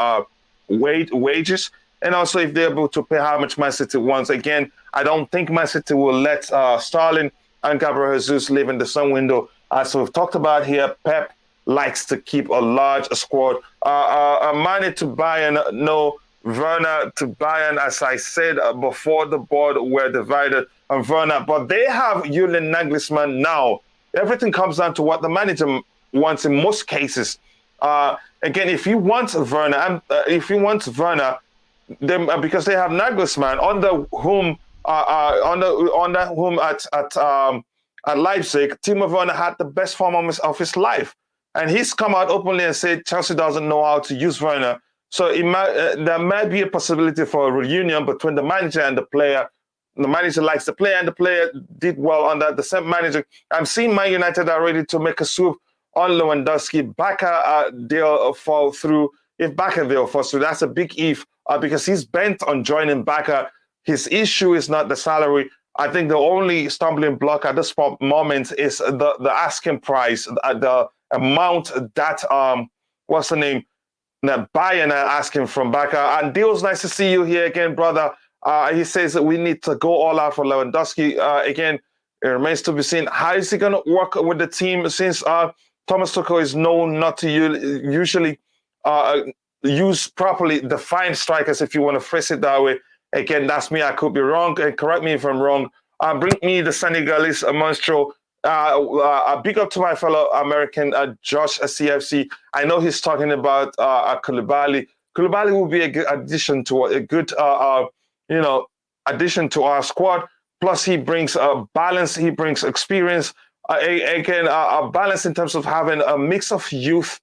wages. And also if they're able to pay how much Man City wants. Again, I don't think Man City will let Sterling and Gabriel Jesus live in the same window. As we've talked about here, Pep likes to keep a large squad. Mane to Bayern, no. Werner to Bayern, as I said before, the board were divided on Werner, but they have Julian Nagelsmann now. Everything comes down to what the manager wants in most cases. Again, if you want Werner, then because they have Nagelsmann under whom at Leipzig, Timo Werner had the best form of his life, and he's come out openly and said Chelsea doesn't know how to use Werner. So there might be a possibility for a reunion between the manager and the player. The manager likes the player, and the player did well under the same manager. I'm seeing Man United are ready to make a swoop on Lewandowski. Barca deal fall through. If Barca deal falls through, that's a big if because he's bent on joining Barca. His issue is not the salary. I think the only stumbling block at this moment is the asking price, the amount that what's the name? That Bayern are asking from Barca. And Dio's nice to see you here again, brother. He says that we need to go all out for Lewandowski. Again, it remains to be seen. How is he going to work with the team since Thomas Tuchel is known not to usually use properly defined strikers, if you want to phrase it that way. Again, that's me. I could be wrong. And correct me if I'm wrong. Bring me the Senegalese monstro. Big up to my fellow American, Josh CFC. I know he's talking about Koulibaly. Koulibaly will be a good addition to addition to our squad. Plus, he brings balance. He brings experience. Again, a balance in terms of having a mix of youth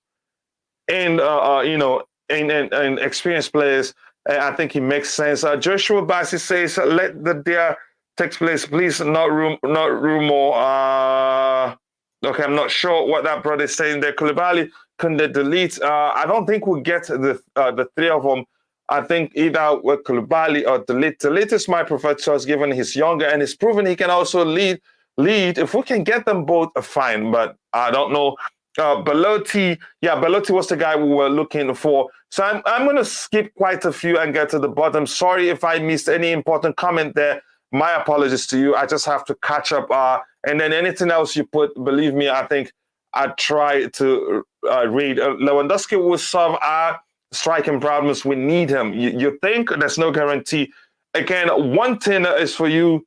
and and experienced players. I think he makes sense. Joshua Bassi says, "Let the deal takes place, please, not rumor." Okay, I'm not sure what that brother is saying there. Koulibaly, Kounde, delete. I don't think we'll get the three of them. I think either with Koulibaly or delete. Delete is my preferred choice, given he's younger and he's proven he can also lead. If we can get them both, fine. But I don't know. Belotti was the guy we were looking for. So I'm going to skip quite a few and get to the bottom. Sorry if I missed any important comment there. My apologies to you. I just have to catch up. And then anything else you put, believe me, I think I try to read. Lewandowski will solve our striking problems. We need him. You think there's no guarantee. Again, one thing is for you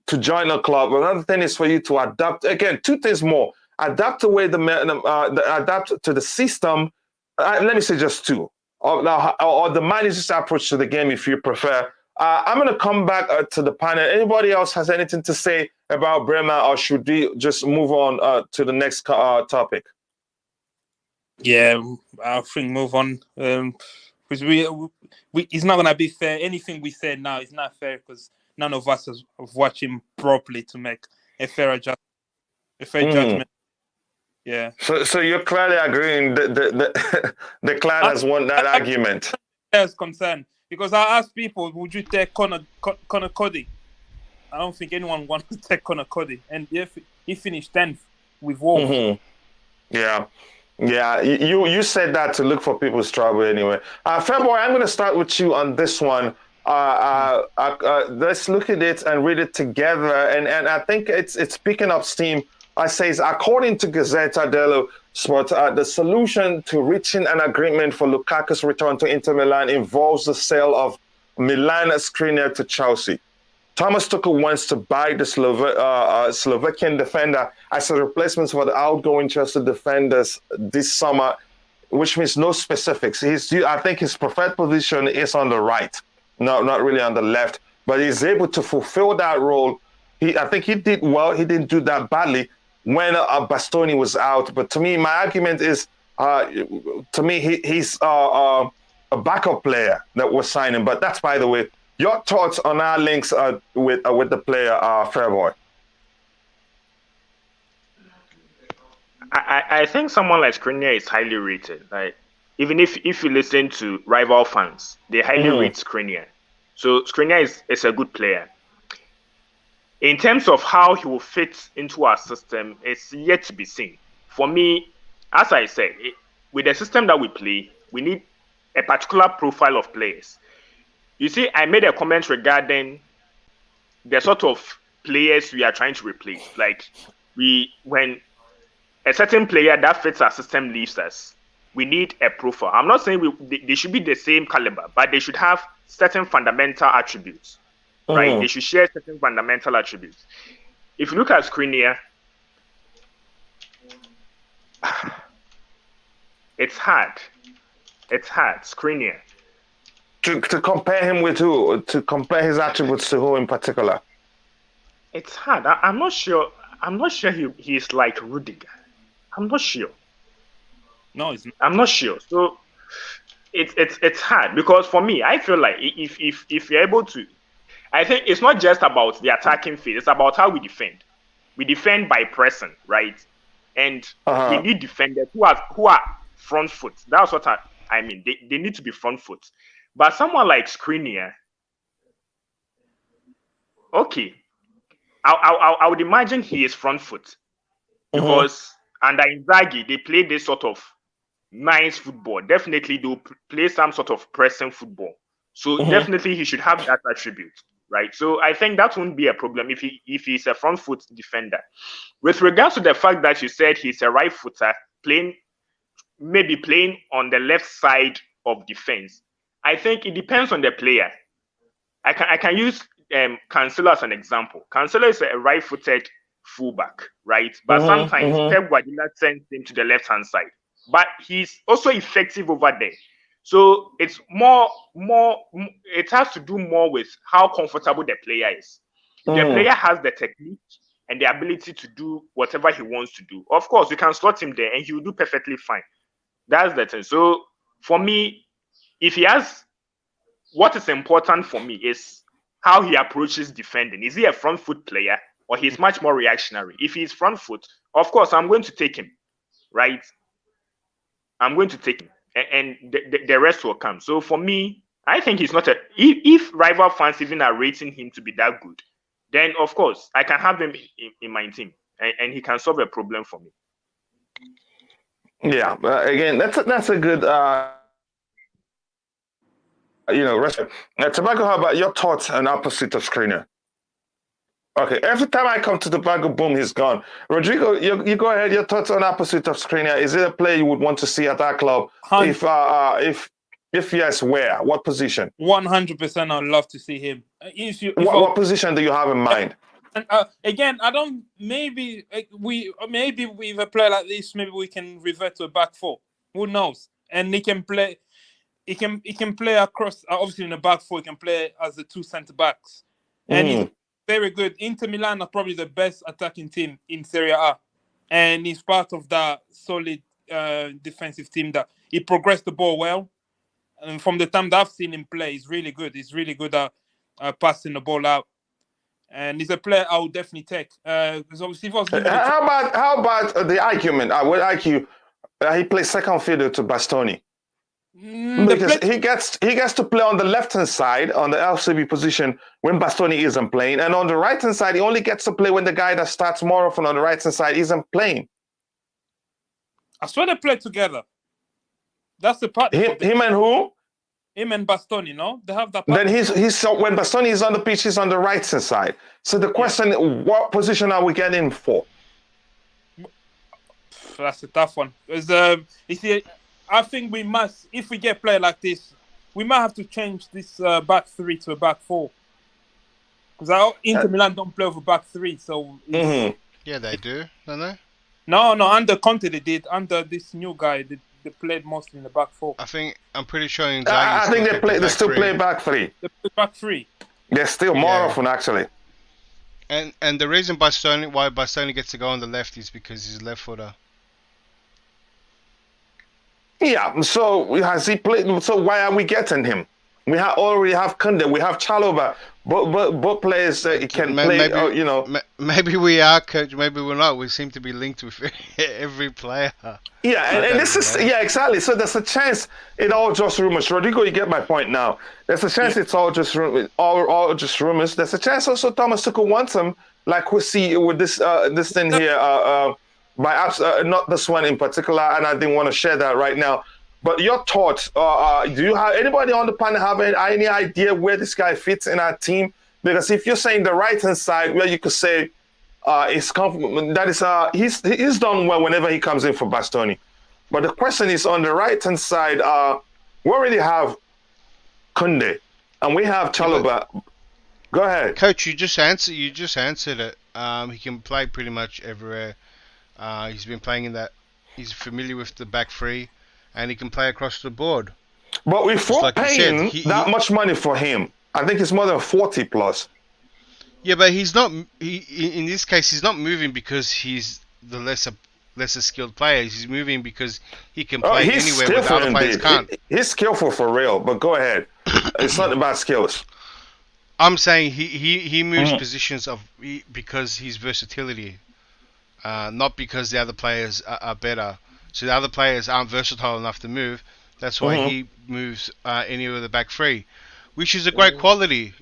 to join a club. Another thing is for you to adapt. Again, two things more. Adapt to adapt to the system. Let me say just two. Or the manager's approach to the game, if you prefer. I'm going to come back to the panel. Anybody else has anything to say about Bremer, or should we just move on to the next topic? Yeah, I think move on. Because it's not going to be fair. Anything we say now is not fair because none of us have watched him properly to make a fair judgment. Yeah. So you're clearly agreeing that the clan has won that argument. As concerned, because I asked people, would you take Connor Cody? I don't think anyone wants to take Connor Cody, and if he finished 10th with Wolves. Mm-hmm. Yeah. You said that to look for people's trouble anyway. February, I'm going to start with you on this one. Let's look at it and read it together, and I think it's picking up steam. I says, according to Gazzetta dello Sport, the solution to reaching an agreement for Lukaku's return to Inter Milan involves the sale of Milan Skriniar to Chelsea. Thomas Tuchel wants to buy the Slovakian defender as a replacement for the outgoing Chelsea defenders this summer. which means no specifics. I think his preferred position is on the right, not really on the left, but he's able to fulfill that role. I think he did well. He didn't do that badly when Bastoni was out. But to me, my argument is, he's a backup player that we're signing. But that's, by the way, your thoughts on our links with the player, Fairboy. I think someone like Skriniar is highly rated. Like, even if you listen to rival fans, they highly rate Skriniar. So Skriniar is a good player. In terms of how he will fit into our system, it's yet to be seen. For me, as I said, with the system that we play, we need a particular profile of players. You see, I made a comment regarding the sort of players we are trying to replace. Like, when a certain player that fits our system leaves us, we need a profile. I'm not saying they should be the same caliber, but they should have certain fundamental attributes, right? They should share certain fundamental attributes. If you look at Skriniar, it's hard. It's hard. Skriniar. To compare him with who? To compare his attributes to who in particular? It's hard. I'm not sure. I'm not sure he's like Rudiger. I'm not sure. No, it's not. I'm not sure. So it's hard because for me, I feel like if you're able to, I think it's not just about the attacking phase. It's about how we defend. We defend by pressing, right? And we need defenders who are front foot. That's what I mean. They need to be front foot. But someone like Skriniar, okay, I would imagine he is front foot because under Inzaghi they play this sort of nice football. Definitely they'll play some sort of pressing football. So definitely he should have that attribute, right? So I think that won't be a problem if he's a front foot defender. With regards to the fact that you said he's a right footer maybe playing on the left side of defense, I think it depends on the player. I can use Cancelo as an example. Cancelo is a right-footed fullback, right? But sometimes Pep Guardiola sends him to the left-hand side. But he's also effective over there. So it's it has to do more with how comfortable the player is. The player has the technique and the ability to do whatever he wants to do. Of course, you can slot him there and he will do perfectly fine. That's the thing. So for me, what is important for me is how he approaches defending. Is he a front foot player or he's much more reactionary? If he's front foot, of course, I'm going to take him, right? I'm going to take him and the rest will come. So for me, I think he's not if rival fans even are rating him to be that good, then of course, I can have him in my team and he can solve a problem for me. Yeah, again, that's a good, respect. Tobago, how about your thoughts on opposite of Skriniar? Okay, every time I come to Tobago, boom, he's gone. Rodrigo, you go ahead. Your thoughts on opposite of Skriniar? Is it a player you would want to see at that club? If yes, where? What position? 100%, I'd love to see him. What position do you have in mind? Again, I don't. Maybe with a player like this, maybe we can revert to a back four. Who knows? And he can play. He can play across. Obviously, in the back four, he can play as the two centre backs, and he's very good. Inter Milan are probably the best attacking team in Serie A, and he's part of that solid defensive team that he progressed the ball well. And from the time that I've seen him play, he's really good. He's really good at passing the ball out. And he's a player I would definitely take. Because obviously, how about the argument? I would argue he plays second fiddle to Bastoni because he gets to play on the left hand side on the LCB position when Bastoni isn't playing, and on the right hand side he only gets to play when the guy that starts more often on the right hand side isn't playing. I swear they play together. That's the part. Him and who? Him and Bastoni, no? They have that. Then he's when Bastoni is on the pitch, he's on the right hand side. So the question, what position are we getting for? That's a tough one. Because you see, I think we must, if we get a player like this, we might have to change this back three to a back four. Because Inter Milan don't play with a back three, so yeah, they do, don't they? No, under Conte they did. Under this new guy, they played mostly in the back four. I'm pretty sure Inzaghi. I think they still play back three. They play back three. They're still more often actually. And the reason why Bastoni gets to go on the left is because he's left footer. Yeah. So has he played? So why are we getting him? We already have Kounde, we have Chalobah, both players can play. Maybe we are, coach. Maybe we're not. We seem to be linked with every player. Yeah, and this is exactly. So there's a chance it all just rumors. Rodrigo, you get my point now. There's a chance it's all just rumors. There's a chance also Thomas Tuchel wants him, like we see with this thing here. Not this one in particular, and I didn't want to share that right now. But your thoughts, do you have anybody on the panel have any idea where this guy fits in our team? Because if you're saying the right-hand side, where you could say he's done well whenever he comes in for Bastoni. But the question is on the right-hand side, we already have Kounde, and we have Chalobah. Go ahead. Coach, you just answered it. He can play pretty much everywhere. He's been playing in that. He's familiar with the back three. And he can play across the board. But if we're paying that much money for him, I think it's more than 40 plus. Yeah, but he's not. In this case, he's not moving because he's the lesser skilled player. He's moving because he can play anywhere where the other players can't. He's skillful for real. But go ahead. It's not about skills. I'm saying he moves positions because his versatility, not because the other players are better. So the other players aren't versatile enough to move. That's why he moves anywhere the back three, which is a great quality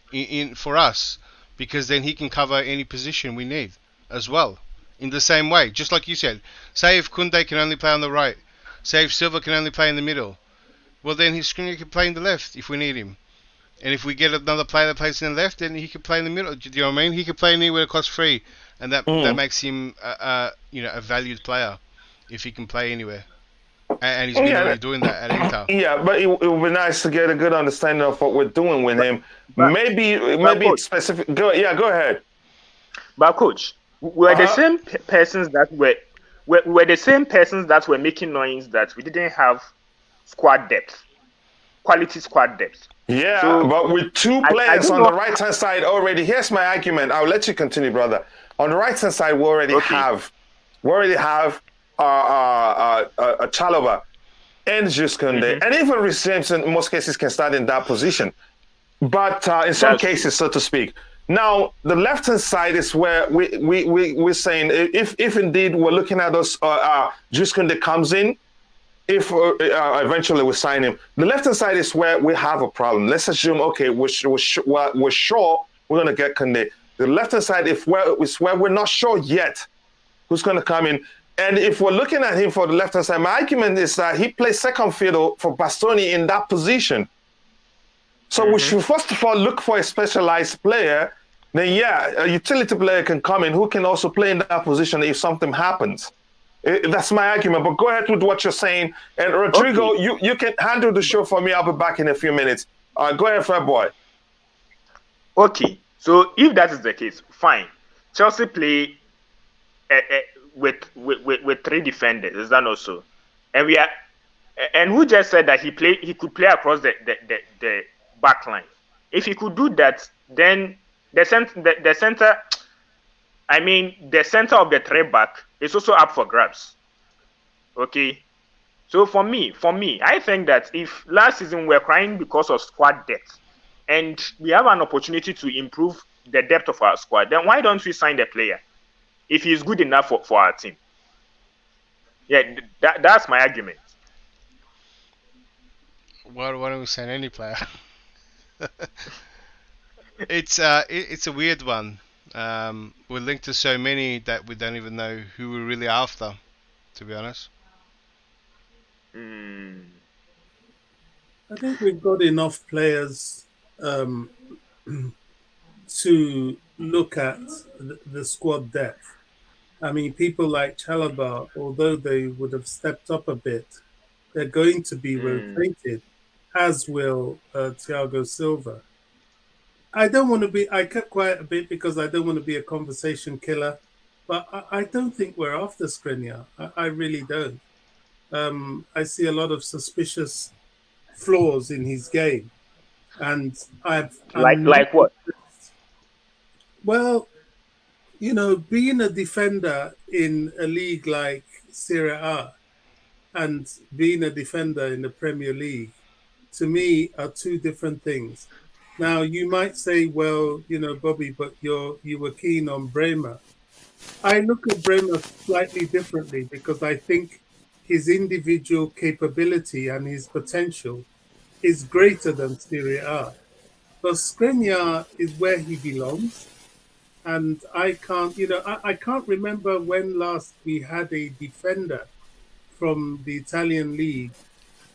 for us, because then he can cover any position we need as well. In the same way, just like you said, say if Kounde can only play on the right, say if Silva can only play in the middle, well then his Skriniar can play in the left if we need him. And if we get another player that plays in the left, then he can play in the middle. Do you know what I mean? He can play anywhere across three, and that makes him a valued player. If he can play anywhere, and he's been already doing that at Inter. Yeah, but it would be nice to get a good understanding of what we're doing with him. Maybe coach, specific. Go ahead. But coach, we're the same persons that were the same persons that were making noise that we didn't have squad depth, quality squad depth. Yeah, so, but with two players on the right hand side already. Here's my argument. I'll let you continue, brother. On the right hand side, we already have a Chalobah and Jules Kounde, and even Reece James in most cases can start in that position. But in some cases, so to speak. Now, the left-hand side is where we're saying if indeed we're looking at those, Jules Kounde comes in, if eventually we sign him. The left-hand side is where we have a problem. Let's assume, okay, we're sure we're going to get Kounde. The left-hand side is where we're not sure yet who's going to come in. And if we're looking at him for the left-hand side, my argument is that he plays second fiddle for Bastoni in that position. So we should first of all look for a specialized player. Then, a utility player can come in who can also play in that position if something happens. That's my argument. But go ahead with what you're saying. And Rodrigo, you can handle the show for me. I'll be back in a few minutes. Go ahead, fair boy. Okay. So if that is the case, fine. Chelsea play with three defenders, is that not so? And who just said that he could play across the back line? If he could do that, then the center of the three back is also up for grabs. Okay, so for me, I think that if last season we're crying because of squad depth, and we have an opportunity to improve the depth of our squad, then why don't we sign the player if he's good enough for our team? Yeah, that's my argument. Why don't we sign any player? It's a weird one. We're linked to so many that we don't even know who we're really after, to be honest. I think we've got enough players to look at the squad depth. I mean, people like Chalobah, although they would have stepped up a bit, they're going to be rotated, as will Thiago Silva. I kept quiet a bit because I don't want to be a conversation killer, but I don't think we're after Skriniar. I really don't. I see a lot of suspicious flaws in his game, and I'm not, like what? well, being a defender in a league like Seria A and being a defender in the Premier League, to me, are two different things. Now, you might say, well, Bobby, but you were keen on Bremer. I look at Bremer slightly differently because I think his individual capability and his potential is greater than Serie A. But Skriniar is where he belongs. And I can't, I can't remember when last we had a defender from the Italian league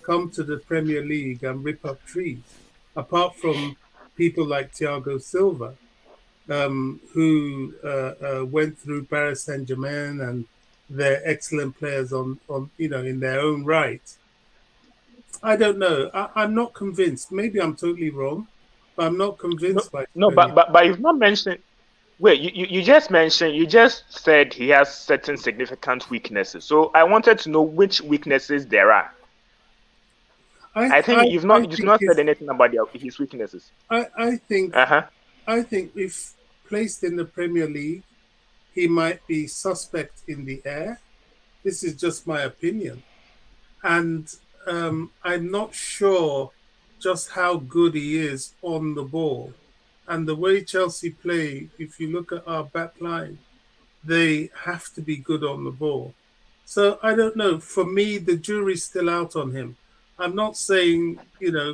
come to the Premier League and rip up trees, apart from people like Thiago Silva, who went through Paris Saint-Germain, and they're excellent players on in their own right. I don't know. I'm not convinced. Maybe I'm totally wrong, but I'm not convinced by. No, but you've not mentioned. Wait, you just mentioned. You just said he has certain significant weaknesses. So I wanted to know which weaknesses there are. I think you've not said anything about his weaknesses. I think. I think if placed in the Premier League, he might be suspect in the air. This is just my opinion, and I'm not sure just how good he is on the ball. And the way Chelsea play, if you look at our back line, they have to be good on the ball. So I don't know. For me, the jury's still out on him. I'm not saying,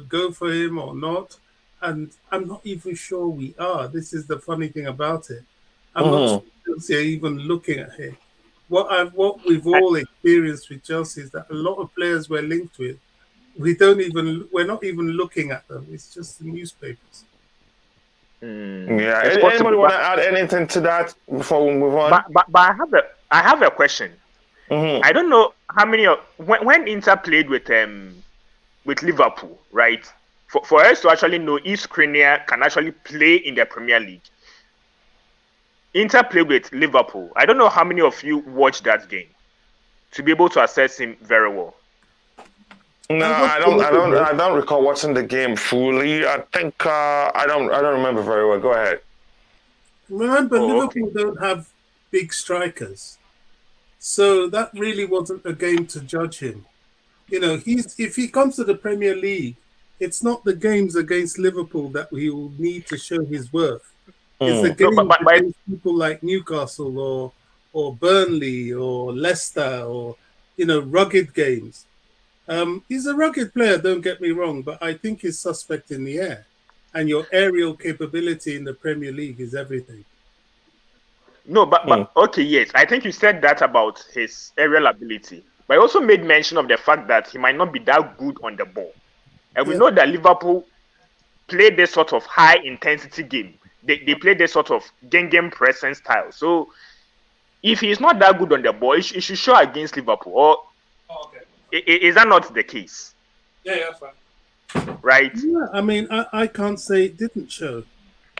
go for him or not. And I'm not even sure we are. This is the funny thing about it. I'm not sure Chelsea are even looking at him. What we've all experienced with Chelsea is that a lot of players we're linked with, we're not even looking at them. It's just the newspapers. Yeah. Anybody want to add anything to that before we move on? But I have a question. I don't know how many when Inter played with Liverpool, right? For us to actually know if Skriniar can actually play in the Premier League. Inter played with Liverpool. I don't know how many of you watched that game to be able to assess him very well. No, I don't recall watching the game fully. I think I don't remember very well. Go ahead. Remember, Liverpool don't have big strikers, so that really wasn't a game to judge him. If he comes to the Premier League, it's not the games against Liverpool that he will need to show his worth. It's the games against people like Newcastle or Burnley or Leicester or rugged games. He's a rugged player, don't get me wrong, but I think he's suspect in the air. And your aerial capability in the Premier League is everything. No, but okay, yes. I think you said that about his aerial ability. But I also made mention of the fact that he might not be that good on the ball. And we know that Liverpool play this sort of high-intensity game. They play this sort of game pressing style. So if he's not that good on the ball, it should show against Liverpool. Or is that not the case? Yeah, fine. Right? Yeah, I mean, I can't say it didn't show.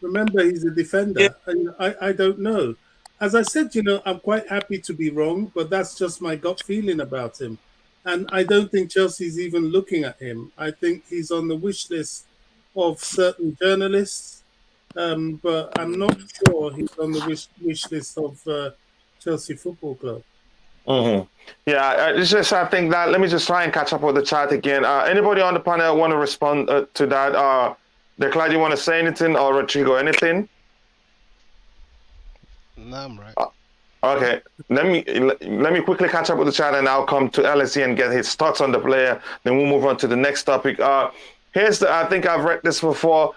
Remember, he's a defender, and I don't know. As I said, I'm quite happy to be wrong, but that's just my gut feeling about him. And I don't think Chelsea's even looking at him. I think he's on the wish list of certain journalists, but I'm not sure he's on the wish list of Chelsea Football Club. Yeah, it's just I think that let me just try and catch up with the chat again. Anybody on the panel want to respond to that? Declan, you want to say anything, or Rodrigo, anything? No, I'm right. Okay, let me quickly catch up with the chat, and I'll come to LSE and get his thoughts on the player. Then we'll move on to the next topic. I think I've read this before.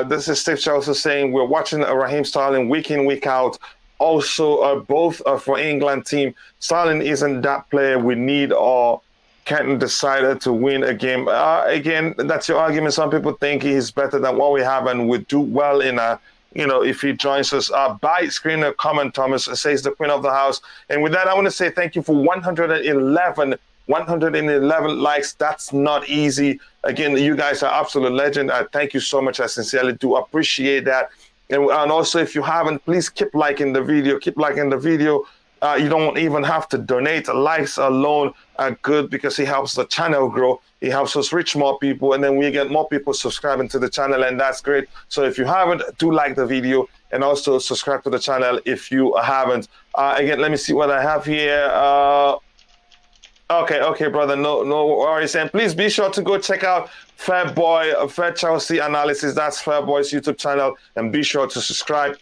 This is Steve Chelsea saying we're watching Raheem Sterling week in, week out. Also, both for England team. Sterling isn't that player we need or can decide to win a game. Again, that's your argument. Some people think he's better than what we have and would do well in a, if he joins us. By Screener, comment, Thomas, says the Queen of the House. And with that, I want to say thank you for 111 likes. That's not easy. Again, you guys are absolute legend. Thank you so much. I sincerely do appreciate that. And also, if you haven't, please keep liking the video. You don't even have to donate. Likes alone are good because it helps the channel grow. It helps us reach more people, and then we get more people subscribing to the channel, and that's great. So if you haven't, do like the video and also subscribe to the channel if you haven't. Again, let me see what I have here. Okay, brother, no worries. And please be sure to go check out Fair Chelsea Analysis. That's Fair Boy's YouTube channel, and be sure to subscribe.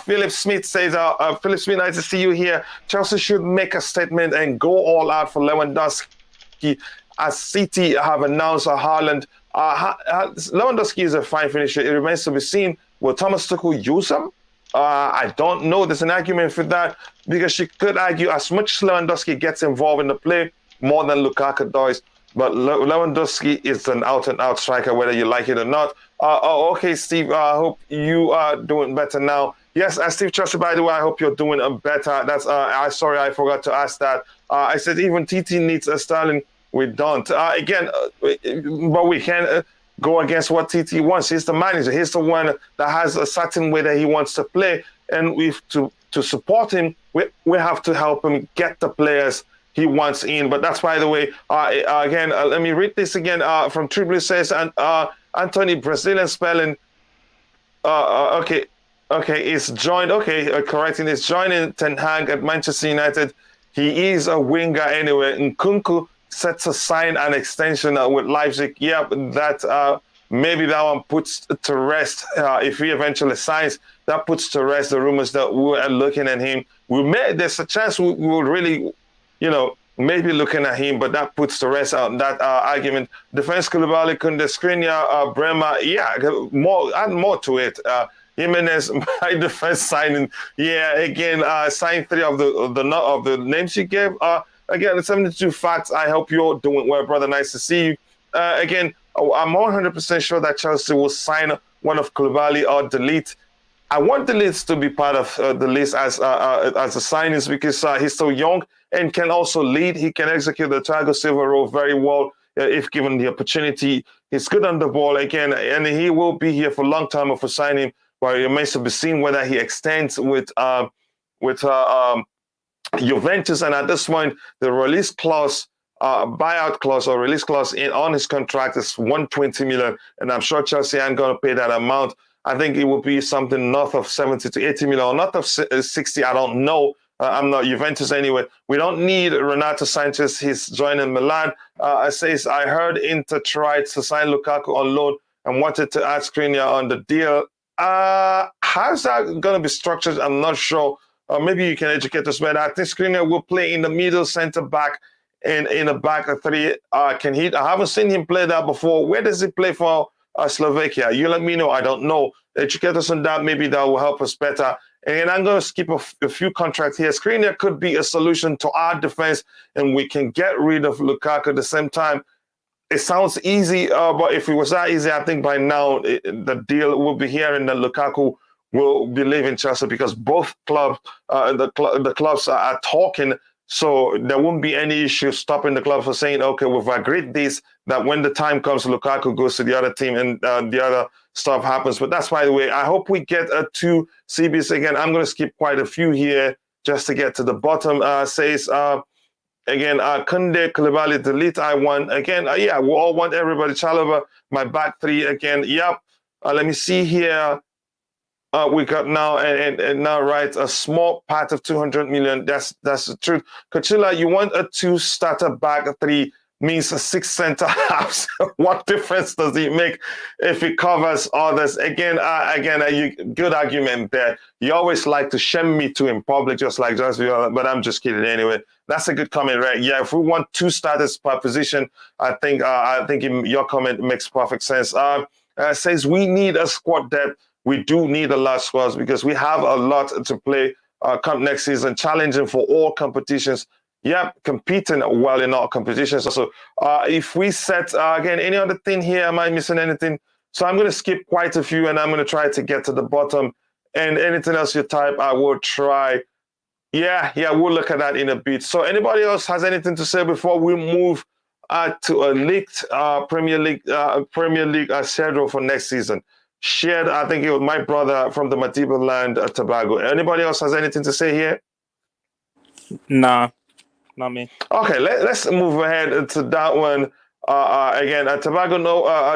Philip Smith says, Philip Smith, nice to see you here. Chelsea should make a statement and go all out for Lewandowski, as City have announced Haaland. Lewandowski is a fine finisher. It remains to be seen. Will Thomas Tuchel use him? I don't know. There's an argument for that, because you could argue as much as Lewandowski gets involved in the play, more than Lukaku does. But Lewandowski is an out-and-out striker, whether you like it or not. Okay, Steve, I hope you are doing better now. Yes, Steve Chelsea, by the way, I hope you're doing better. That's sorry, I forgot to ask that. I said even TT needs a Sterling. We don't. Again, but we can go against what TT wants. He's the manager. He's the one that has a certain way that he wants to play. And to support him, we have to help him get the players he wants in. But that's, by the way, again, let me read this again from Tribune says, and Anthony, Brazilian spelling, okay, is joined, correcting, is joining Ten Hag at Manchester United. He is a winger anyway. Nkunku set to sign an extension with Leipzig. Yeah, that maybe that one puts to rest, if he eventually signs, that puts to rest the rumors that we are looking at him. There's a chance we will really, maybe looking at him, but that puts to rest that argument. Defense Koulibaly, Kounde, Skriniar, Bremer, add more to it. Jimenez, my defense signing, again, signed 3 of the names you gave. Again, 72 facts. I hope you're doing well, brother. Nice to see you. Again, I'm 100% sure that Chelsea will sign one of Koulibaly or delete. I want the list to be part of the list as a signings, because he's so young and can also lead. He can execute the Thiago Silva role very well if given the opportunity. He's good on the ball again, and he will be here for a long time for signing. But it remains to be seen whether he extends with Juventus. And at this point, the release clause, buyout clause or release clause on his contract is 120 million, and I'm sure Chelsea aren't going to pay that amount. I think it will be something north of 70 to 80 million, or north of 60. I don't know. I'm not Juventus anyway. We don't need Renato Sanchez. He's joining Milan. Says, I heard Inter tried to sign Lukaku on loan and wanted to add Skriniar on the deal. How's that going to be structured? I'm not sure. Maybe you can educate us better. I think Skriniar will play in the middle, center back, in a back of 3. Can he? I haven't seen him play that before. Where does he play for? Slovakia. You let me know. I don't know. Educate us on that. Maybe that will help us better. And I'm going to skip a few contracts here. Skriniar could be a solution to our defense, and we can get rid of Lukaku at the same time. It sounds easy, but if it was that easy, I think by now the deal will be here, and that Lukaku will be leaving Chelsea, because both clubs, the clubs are talking. So there won't be any issue stopping the club from saying, okay, we've agreed this, that when the time comes, Lukaku goes to the other team and the other stuff happens. But that's, by the way, I hope we get 2 CBs again. I'm going to skip quite a few here just to get to the bottom. Says, again, Kounde, Koulibaly, delete, I want. Again, we all want everybody. Chalobah, my back 3 again. Yep. Let me see here. We got now and now, right, a small part of 200 million. That's the truth. Kachila, you want a 2-starter back 3 means a 6 center halves. What difference does it make if it covers others? Again, good argument there. You always like to shame me too in public, just like Just Viola, but I'm just kidding anyway. That's a good comment, right? Yeah, if we want 2 starters per position, I think your comment makes perfect sense. Says we need a squad depth. We do need a large squad because we have a lot to play come next season, challenging for all competitions. Yeah, competing well in all competitions. So if we set, again, any other thing here, am I missing anything? So I'm going to skip quite a few, and I'm going to try to get to the bottom. And anything else you type, I will try. Yeah, we'll look at that in a bit. So anybody else has anything to say before we move to a leaked Premier League schedule for next season? Shared, I think it was my brother from the Madiba land, Tobago. Anybody else has anything to say here? Nah, not me. Okay, let's move ahead to that one. Again, Tobago,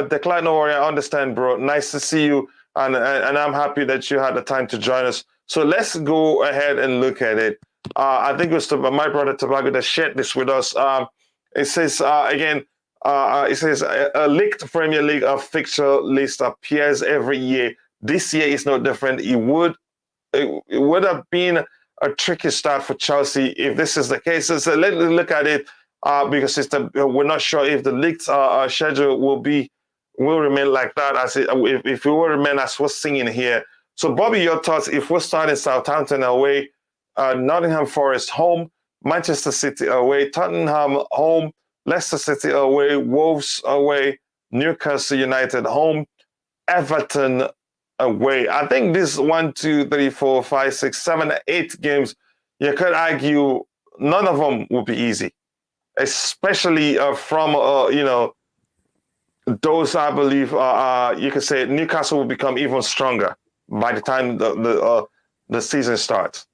Declan, no worry, I understand, bro. Nice to see you, and I'm happy that you had the time to join us. So let's go ahead and look at it. I think it was my brother Tobago that shared this with us. It says again, it says a leaked Premier League fixture list appears every year. This year is no different. It would have been a tricky start for Chelsea if this is the case. So let's look at it because we're not sure if the leaked schedule will remain like that if it will remain as we're seeing here. So, Bobby, your thoughts? If we're starting Southampton away, Nottingham Forest home, Manchester City away, Tottenham home, Leicester City away, Wolves away, Newcastle United home, Everton away. I think this 1, 2, 3, 4, 5, 6, 7, 8 games, you could argue none of them will be easy, especially from those. I believe you could say Newcastle will become even stronger by the time the season starts.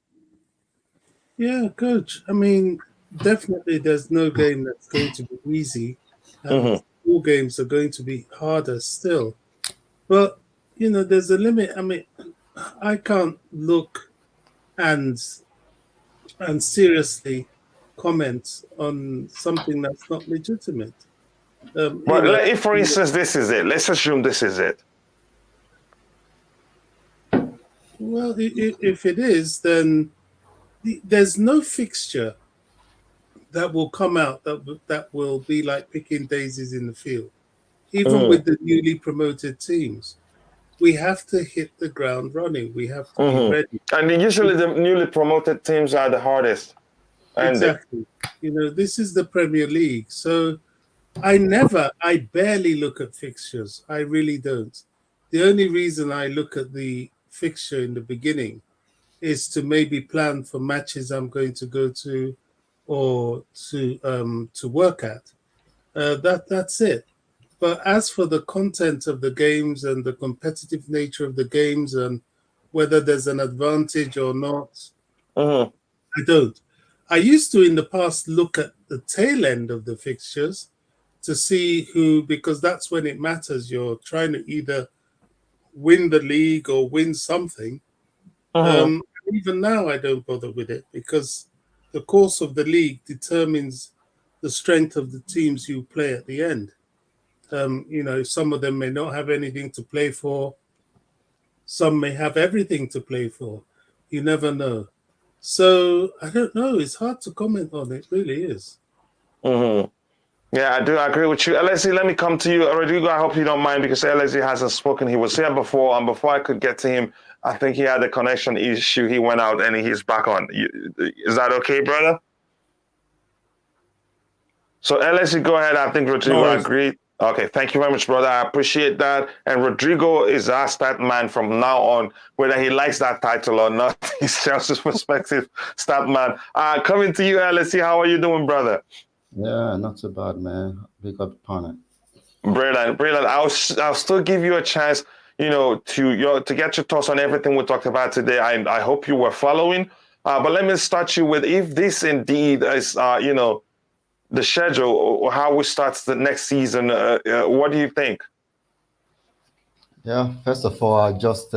Yeah, coach. I mean, definitely there's no game that's going to be easy. And all games are going to be harder still. But, there's a limit. I mean, I can't look and seriously comment on something that's not legitimate. But if, for instance, this is it, let's assume this is it. Well, if it is, then there's no fixture that will come out that will be like picking daisies in the field. Even with the newly promoted teams, we have to hit the ground running. We have to be ready. And usually the newly promoted teams are the hardest. Exactly. This is the Premier League. So I barely look at fixtures. I really don't. The only reason I look at the fixture in the beginning is to maybe plan for matches I'm going to go to or to work at. That's it. But as for the content of the games and the competitive nature of the games and whether there's an advantage or not, I don't. I used to in the past look at the tail end of the fixtures to see who, because that's when it matters. You're trying to either win the league or win something. Even now, I don't bother with it because the course of the league determines the strength of the teams you play at the end. Some of them may not have anything to play for. Some may have everything to play for. You never know. So I don't know. It's hard to comment on it. Really is. Yeah, I do agree with you. LSE, let me come to you. Rodrigo, I hope you don't mind because LSE hasn't spoken. He was here before, and before I could get to him, I think he had a connection issue. He went out and he's back on. Is that okay, brother? So LSE, go ahead. I think Rodrigo agreed. Okay, thank you very much, brother. I appreciate that. And Rodrigo is our stat man from now on, whether he likes that title or not. He's Chelsea's perspective stat man. Coming to you, LSE, how are you doing, brother? Yeah, not so bad, man. Big up opponent. Brilliant. I'll still give you a chance, to get your thoughts on everything we talked about today. I hope you were following. But let me start you with if this indeed is, the schedule or how we start the next season. What do you think? Yeah, first of all, I just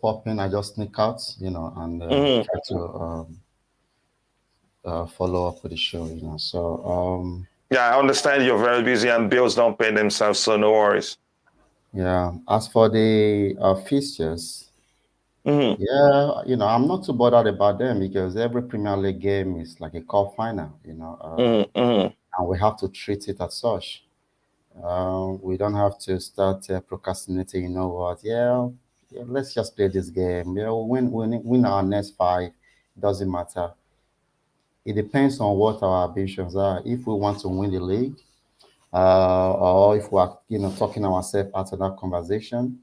pop in, I just sneak out, and try to follow up with the show, So yeah, I understand you're very busy and bills don't pay themselves, so no worries. Yeah, as for the fixtures, yeah, I'm not too bothered about them because every Premier League game is like a cup final, and we have to treat it as such. We don't have to start procrastinating. You know what? Yeah, let's just play this game. We'll win our next 5. Doesn't matter. It depends on what our ambitions are. If we want to win the league, or if we are, talking ourselves out of that conversation.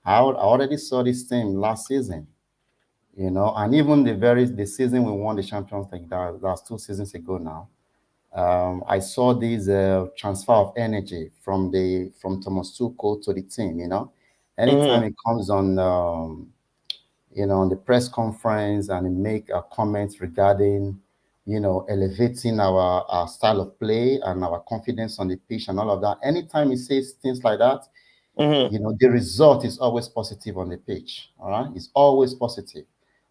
I already saw this team last season, and even the season we won the Champions League, that's 2 seasons ago now. I saw this transfer of energy from Thomas Tuchel to the team. Anytime it comes on, on the press conference and he make a comment regarding elevating our style of play and our confidence on the pitch and all of that. Anytime he says things like that, the result is always positive on the pitch. All right, it's always positive.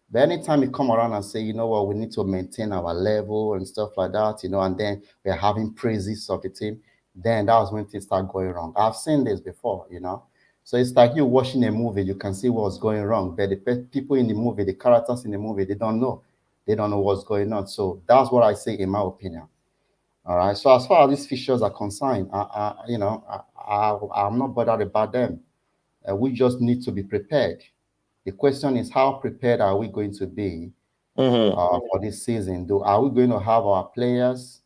But anytime you come around and say, you know what, we need to maintain our level and stuff like that, and then we're having praises of the team, then that's when things start going wrong. I've seen this before, So it's like you watching a movie, you can see what's going wrong, but the people in the movie, the characters in the movie, they don't know. They don't know what's going on. So that's what I say in my opinion. All right. So as far as these fixtures are concerned, I'm not bothered about them. We just need to be prepared. The question is, how prepared are we going to be for this season? Are we going to have our players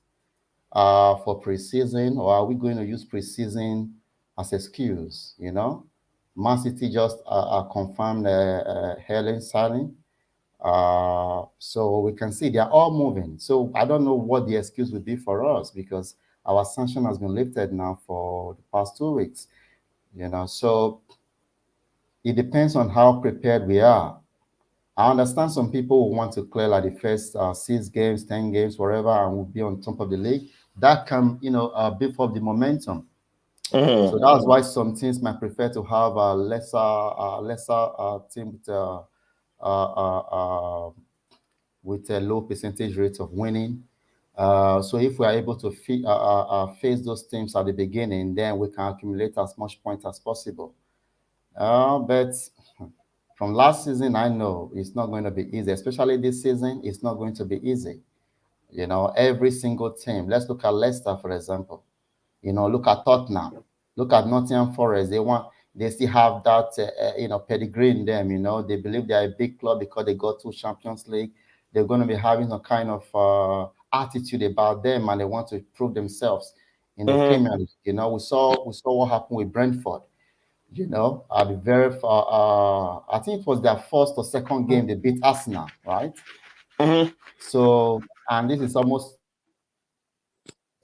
for preseason, or are we going to use preseason as excuse? Man City just confirmed Helen signing. So we can see they are all moving. So I don't know what the excuse would be for us, because our sanction has been lifted now for the past 2 weeks. So it depends on how prepared we are. I understand some people will want to clear like the first 6 games, 10 games, whatever, and will be on top of the league. That can, beef up the momentum. So that's why some teams might prefer to have a lesser team with a low percentage rate of winning. So if we are able to face those teams at the beginning, then we can accumulate as much points as possible. But from last season, I know it's not going to be easy, especially this season. It's not going to be easy. Every single team. Let's look at Leicester, for example. Look at Tottenham. Look at Nottingham Forest. They still have that, pedigree in them. They believe they are a big club because they got 2 Champions League. They're going to be having a kind of attitude about them, and they want to prove themselves in the Premier League. We saw what happened with Brentford. At the very I think it was their first or second game they beat Arsenal, right? So, and this is almost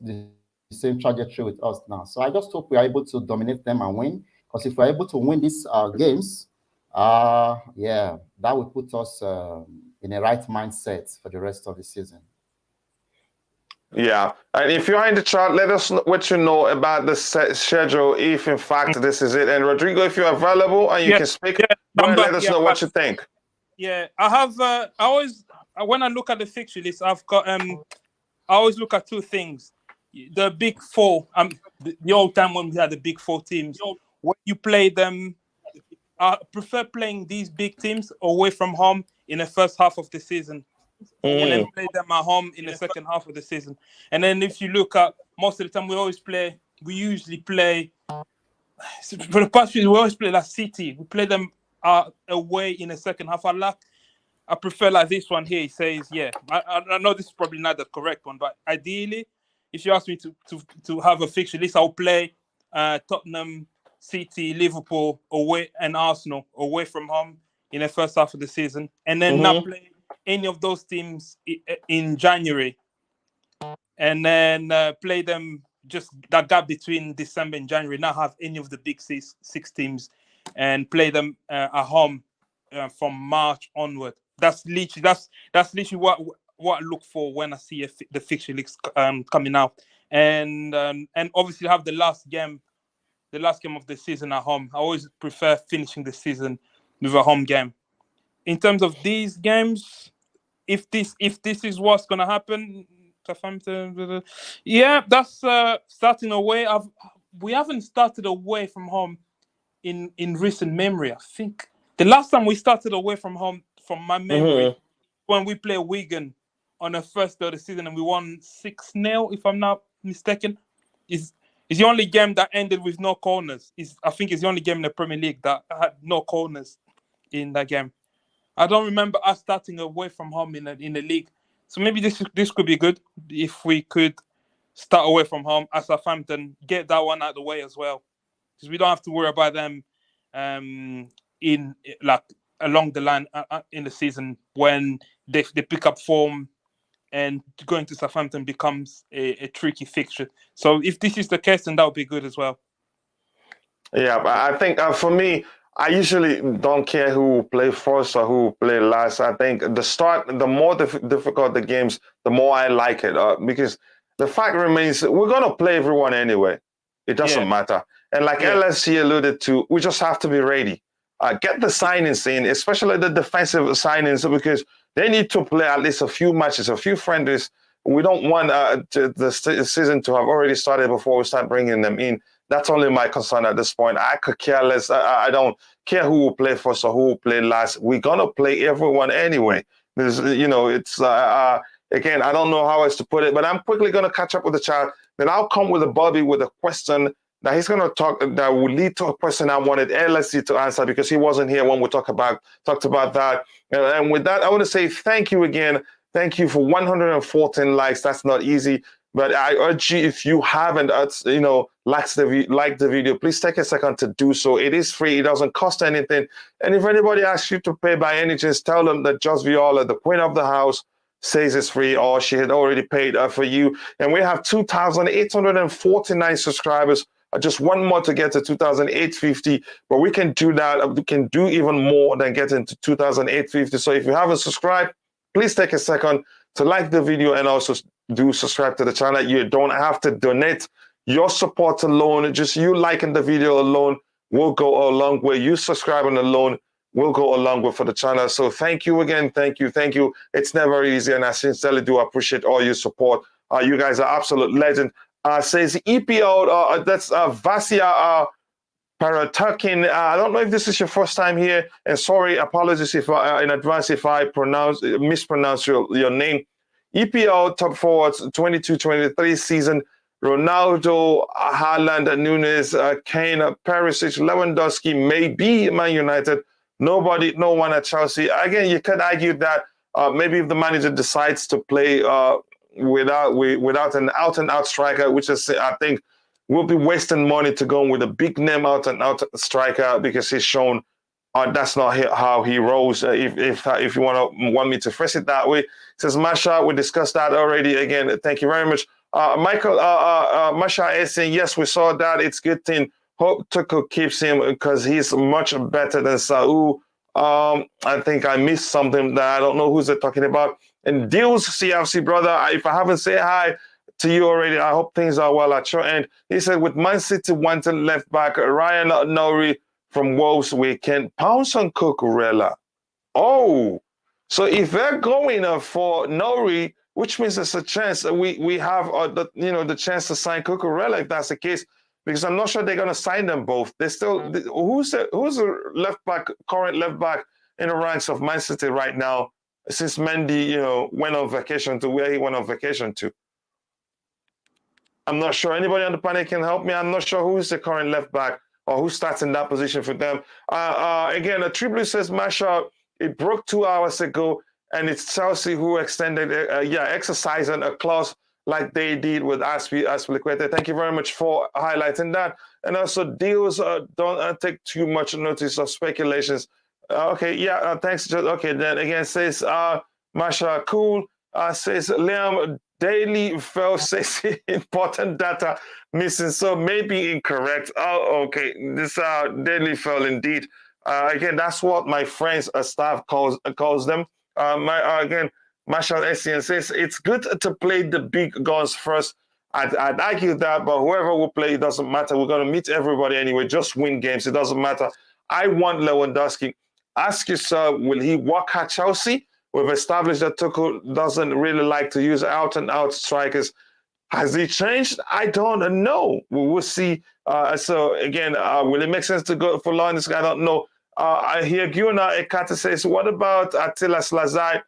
the same trajectory with us now. So I just hope we are able to dominate them and win. Because if we're able to win these games, that will put us in a right mindset for the rest of the season. Yeah, and if you're in the chat, let us know what you know about the schedule, if in fact this is it. And Rodrigo, if you're available and you can speak, go ahead, let us know what you think. Yeah, I have. I always, when I look at the fixture list, I've got. I always look at 2 things: the big 4. The old time when we had the big 4 teams. When you play them, I prefer playing these big teams away from home in the first half of the season. And then play them at home in the second half of the season. And then if you look at most of the time, we usually play for the past few years, we always play like City. We play them away in the second half. I prefer like this one here. It says, I know this is probably not the correct one, but ideally, if you ask me to have a fixture list, I'll play Tottenham, City, Liverpool away, and Arsenal away from home in the first half of the season, and then not play any of those teams in January, and then play them just that gap between December and January, not have any of the big six teams, and play them at home from March onward. That's literally what I look for when I see the fixture list coming out, and obviously have the last game of the season at home. I always prefer finishing the season with a home game. In terms of these games, if this is what's gonna happen, that's starting away. We haven't started away from home in recent memory. I think the last time we started away from home, from my memory, when we played Wigan on the first day of the season and we won 6-0, if I'm not mistaken. Is the only game that ended with no corners. I think it's the only game in the Premier League that had no corners in that game. I don't remember us starting away from home in the league. So maybe this could be good if we could start away from home at Southampton, get that one out of the way as well, because we don't have to worry about them in like along the line in the season when they pick up form and going to Southampton becomes a tricky fixture. So if this is the case, then that would be good as well. Yeah, but I think for me, I usually don't care who will play first or who will play last. I think the more difficult the games, the more I like it. Because the fact remains, we're going to play everyone anyway. It doesn't matter. And like LSC alluded to, we just have to be ready. Get the signings in, especially the defensive signings, because they need to play at least a few matches, a few friendlies. We don't want the season to have already started before we start bringing them in. That's only my concern at this point. I could care less. I don't care who will play first or who will play last. We're going to play everyone anyway. There's, it's, again, I don't know how else to put it, but I'm quickly going to catch up with the chat. Then I'll come with Bobby with a question that he's going to talk that will lead to a question I wanted LSC to answer because he wasn't here when we talked about that. And with that, I want to say thank you again. Thank you for 114 likes. That's not easy. But I urge you, if you haven't, liked the video, please take a second to do so. It is free. It doesn't cost anything. And if anybody asks you to pay by any chance, tell them that Just Viola, the queen of the house, says it's free or she had already paid for you. And we have 2,849 subscribers. Just one more to get to 2,850, but we can do that. We can do even more than getting to 2,850. So if you haven't subscribed, please take a second to like the video and also do subscribe to the channel. You don't have to donate. Your support alone, just you liking the video alone, will go a long way. You subscribing alone will go a long way for the channel. So thank you again. Thank you. Thank you. It's never easy, and I sincerely do appreciate all your support. You guys are absolute legend. Says EPO, that's Vasia Paratakin. I don't know if this is your first time here, and sorry, apologies if in advance if I mispronounce your name. EPO top forwards 22-23 season. Ronaldo, Haaland, Nunes, Kane, Perisic, Lewandowski, maybe Man United. No one at Chelsea. Again, you could argue that maybe if the manager decides to play without an out-and-out striker, which is, I think, we'll be wasting money to go with a big name out-and-out striker because he's shown that's not how he rolls. If you want me to phrase it that way, it says Masha, we discussed that already. Again, thank you very much, Michael. Masha is saying yes, we saw that. It's good thing. Hope Tuchel keeps him because he's much better than Saul. I think I missed something that I don't know who's it talking about. And Deals CFC, brother, if I haven't said hi to you already, I hope things are well at your end. He said, with Man City wanting left back Ryan Nori from Wolves, we can pounce on Cucurella. Oh, so if they're going for Nori, which means there's a chance that we have the chance to sign Cucurella if that's the case, because I'm not sure they're going to sign them both. They still who's the left back, current left back in the ranks of Man City right now? Since Mendy, went on vacation to where he went on vacation to. I'm not sure. Anybody on the panel can help me? I'm not sure who's the current left back or who starts in that position for them. Again, a Tribute says, Masha, it broke 2 hours ago, and it's Chelsea who extended, exercising a clause like they did with Aspilicueta. Thank you very much for highlighting that. And also, Deals don't take too much notice of speculations. Thanks. Okay, then again says Masha, cool. Says Liam, Daily Fell says important data missing, so maybe incorrect. Oh, okay. This Daily Fell indeed. Again, that's what my friends staff calls them. Again, Marshall Essien says it's good to play the big guns first. I'd argue that, but whoever will play, it doesn't matter. We're going to meet everybody anyway. Just win games. It doesn't matter. I want Lewandowski. Ask yourself, will he work at Chelsea? We've established that Tuchel doesn't really like to use out-and-out strikers. Has he changed? I don't know. We will see. So, again, will it make sense to go for Lewandowski? I don't know. I hear Gyuna Ekata says, what about Attila Slazai?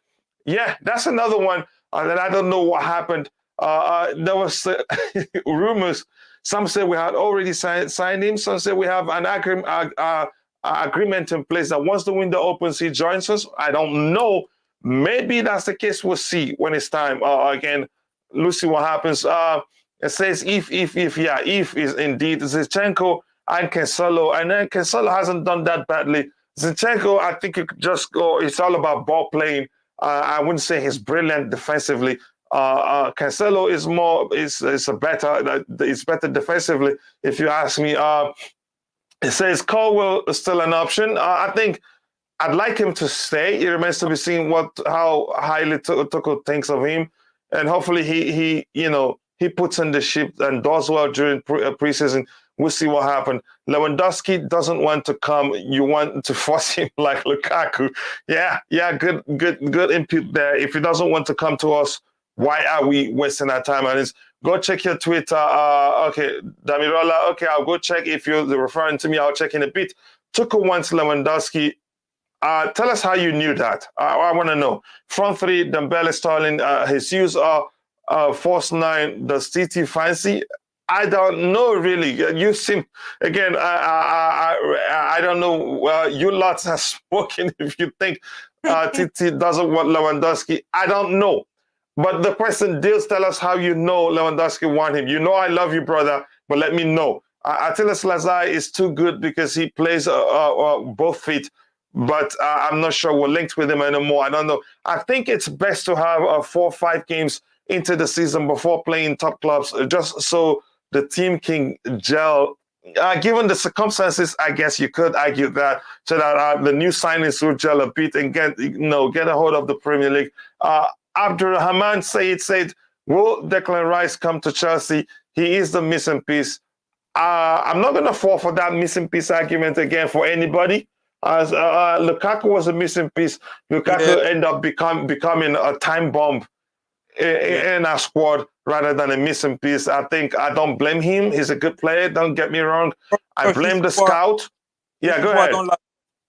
Yeah, that's another one that I don't know what happened. There was rumors. Some say we had already signed him. Some say we have an agreement in place that once the window opens, he joins us. I don't know. Maybe that's the case. We'll see when it's time. Again, we'll see what happens. It says if is indeed Zinchenko and Cancelo, and then Cancelo hasn't done that badly. Zinchenko, I think you could just go. It's all about ball playing. I wouldn't say he's brilliant defensively. Cancelo is better defensively, if you ask me. It says Colwell is still an option. I think I'd like him to stay. It remains to be seen how highly Tuchel thinks of him, and hopefully he puts in the ship and does well during preseason. We'll see what happens. Lewandowski doesn't want to come. You want to force him like Lukaku. Yeah, good input there. If he doesn't want to come to us, why are we wasting our time on this? Go check your Twitter. Okay, Damirola. Okay, I'll go check. If you're referring to me, I'll check in a bit. Tuchel wants Lewandowski. Tell us how you knew that. I want to know. Front three, Dembele, Sterling, Jesus, false nine. Does TT fancy? I don't know really. You seem again. I don't know. You lots have spoken. If you think TT doesn't want Lewandowski, I don't know. But the person deals. Tell us how you know Lewandowski want him. You know I love you, brother, but let me know. Attila Slazai is too good because he plays both feet. But I'm not sure we're linked with him anymore. I don't know. I think it's best to have 4 or 5 games into the season before playing top clubs, just so the team can gel. Given the circumstances, I guess you could argue that, so that the new signings will gel a bit and get a hold of the Premier League. Abdurrahman said, will Declan Rice come to Chelsea? He is the missing piece. I'm not going to fall for that missing piece argument again for anybody. As Lukaku was a missing piece, Lukaku ended up becoming a time bomb in our squad rather than a missing piece. I think I don't blame him. He's a good player. Don't get me wrong. I blame the scout. Yeah, go ahead. I don't like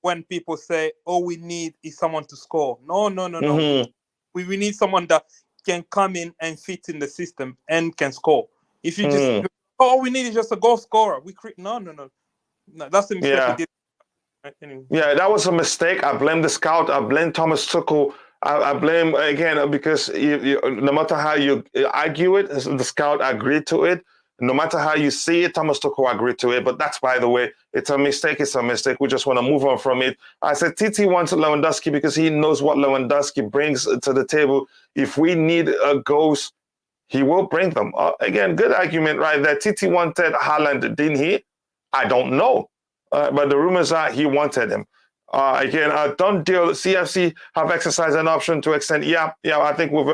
when people say, "All we need is someone to score." No. Mm-hmm. We need someone that can come in and fit in the system and can score. If you just all we need is just a goal scorer. No. That's the mistake we did. Anyway. Yeah, that was a mistake. I blame the scout. I blame Thomas Tuchel. I blame again because no matter how you argue it, the scout agreed to it. No matter how you see it, Thomas Tuchel agreed to it. But that's, by the way, it's a mistake. It's a mistake. We just want to move on from it. I said TT wants Lewandowski because he knows what Lewandowski brings to the table. If we need goals, he will bring them. Again, good argument right there. TT wanted Haaland, didn't he? I don't know. But the rumors are he wanted him. Again, done deal. CFC have exercised an option to extend. Yeah. I think we've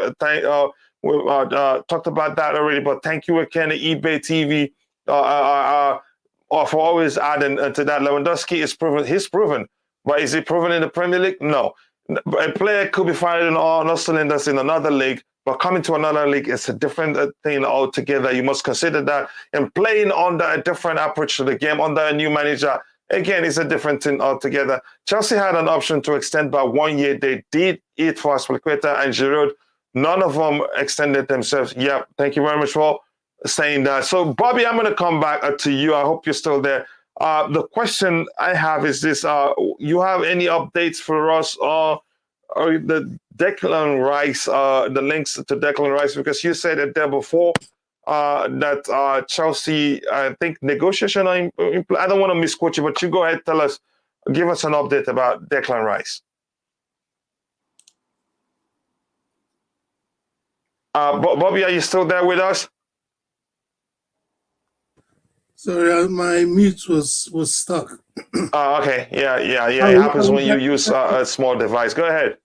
talked about that already. But thank you again, eBay TV, for always adding to that. Lewandowski is proven. He's proven, but is he proven in the Premier League? No. A player could be firing on all cylinders in another league, but coming to another league is a different thing altogether. You must consider that. And playing under a different approach to the game, under a new manager, again, it's a different thing altogether. Chelsea had an option to extend by 1 year. They did it for Aspilicueta and Giroud. None of them extended themselves. Yeah, thank you very much for saying that. So, Bobby, I'm going to come back to you. I hope you're still there. The question I have is this. You have any updates for us or the Declan Rice, the links to Declan Rice? Because you said it there before that Chelsea, I think, negotiation. I don't want to misquote you, but you go ahead, give us an update about Declan Rice. Bobby, are you still there with us? Sorry, my mute was stuck. Okay. Yeah. It happens when you use a small device. Go ahead.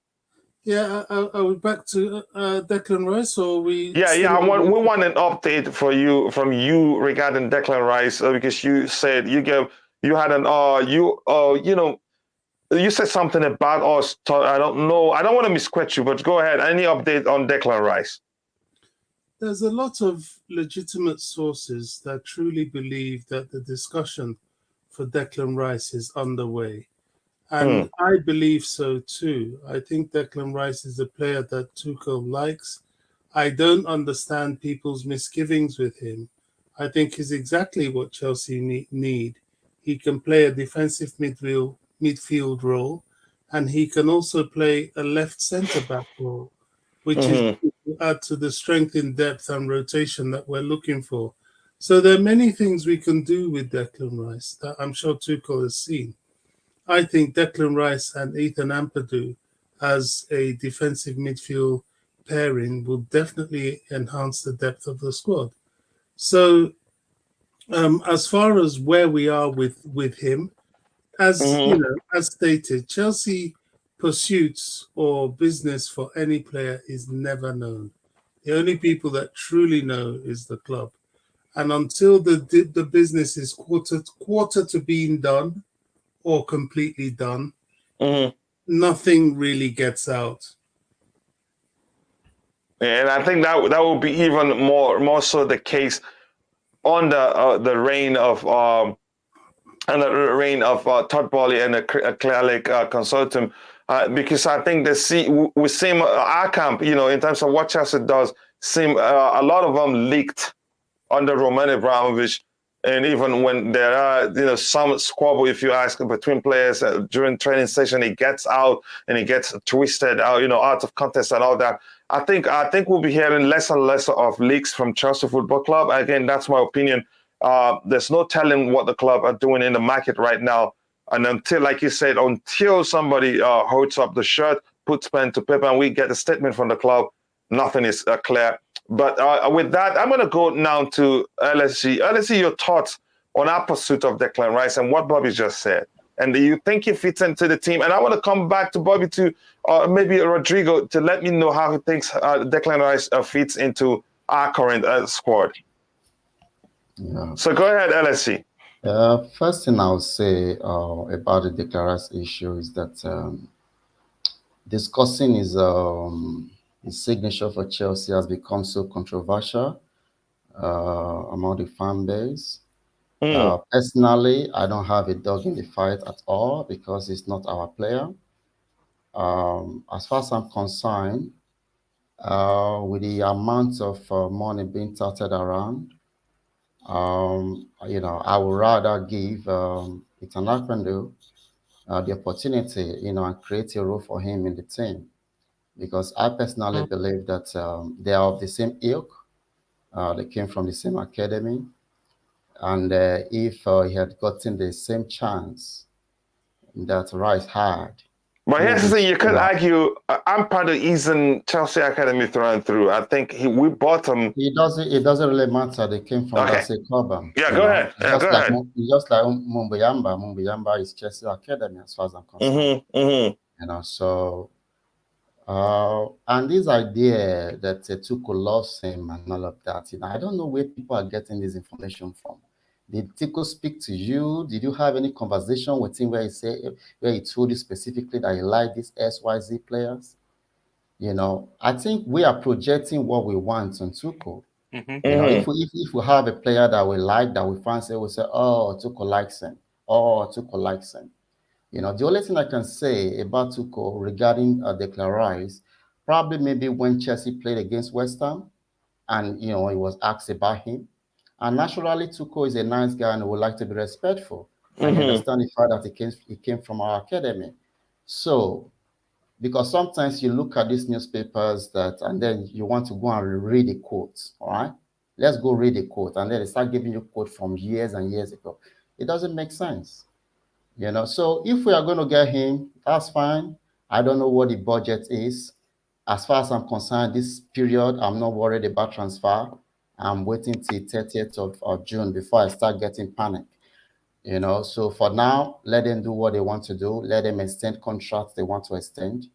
Yeah, are we back to Declan Rice, or we? Yeah. We want an update from you regarding Declan Rice because you said you had an you said something about us. I don't know. I don't want to misquote you, but go ahead. Any update on Declan Rice? There's a lot of legitimate sources that truly believe that the discussion for Declan Rice is underway. And I believe so too. I think Declan Rice is a player that Tuchel likes. I don't understand people's misgivings with him. I think he's exactly what Chelsea need. He can play a defensive midfield role, and he can also play a left centre-back role, which is to add to the strength in depth and rotation that we're looking for. So there are many things we can do with Declan Rice that I'm sure Tuchel has seen. I think Declan Rice and Ethan Ampadu as a defensive midfield pairing will definitely enhance the depth of the squad. So As far as where we are with him, as you know, as stated, Chelsea pursuits or business for any player is never known. The only people that truly know is the club. And until the business is quarter to being done or completely done, nothing really gets out. And I think that will be even more so the case on the reign of Todd Boehly and the Clearlake consortium, because I think we seem our camp, in terms of what Chelsea does, seem a lot of them leaked under Roman Abramovich. And even when there are, some squabble, if you ask, between players during training session, it gets out and it gets twisted out, out of context and all that. I think we'll be hearing less and less of leaks from Chelsea Football Club. Again, that's my opinion. There's no telling what the club are doing in the market right now. And until, like you said, until somebody holds up the shirt, puts pen to paper, and we get a statement from the club, nothing is clear. But with that, I'm going to go now to LSG. LSG, your thoughts on our pursuit of Declan Rice and what Bobby just said. And do you think he fits into the team? And I want to come back to Bobby, to maybe Rodrigo, to let me know how he thinks Declan Rice fits into our current squad. Yeah. So go ahead, LSG. First thing I'll say about the Declan Rice issue is that discussing his signature for Chelsea has become so controversial among the fan base. Personally, I don't have a dog in the fight at all because he's not our player. As far as I'm concerned, with the amount of money being touted around, I would rather give Ethan Akpendo the opportunity, and create a role for him in the team, because I personally believe that they are of the same ilk. They came from the same academy, and if he had gotten the same chance that Rice had. But here's the thing, you could argue, I'm part of Eastern Chelsea Academy through and through. I think we bought him. It doesn't really matter. They came from that same club. Yeah, go ahead. Just like Mumbayamba. Mumbayamba is Chelsea Academy as far as I'm concerned. So and this idea that Tuchel loves him and all of that, I don't know where people are getting this information from. Did Tuchel speak to you? Did you have any conversation with him where he told you specifically that he liked these SYZ players? I think we are projecting what we want on Tuchel. If we have a player that we like, that we fancy, we say, oh, Tuchel likes him. Oh, Tuchel likes him. The only thing I can say about Tuchel regarding Declan Rice, probably maybe when Chelsea played against West Ham, and he was asked about him. And naturally, Tuchel is a nice guy and would like to be respectful. I understand the fact that he came from our academy. So, because sometimes you look at these newspapers and then you want to go and read the quotes, all right? Let's go read the quote, and then they start giving you quote from years and years ago. It doesn't make sense. So if we are going to get him, that's fine. I don't know what the budget is. As far as I'm concerned, this period, I'm not worried about transfer. I'm waiting till 30th of June before I start getting panic. So for now, let them do what they want to do. Let them extend contracts they want to extend.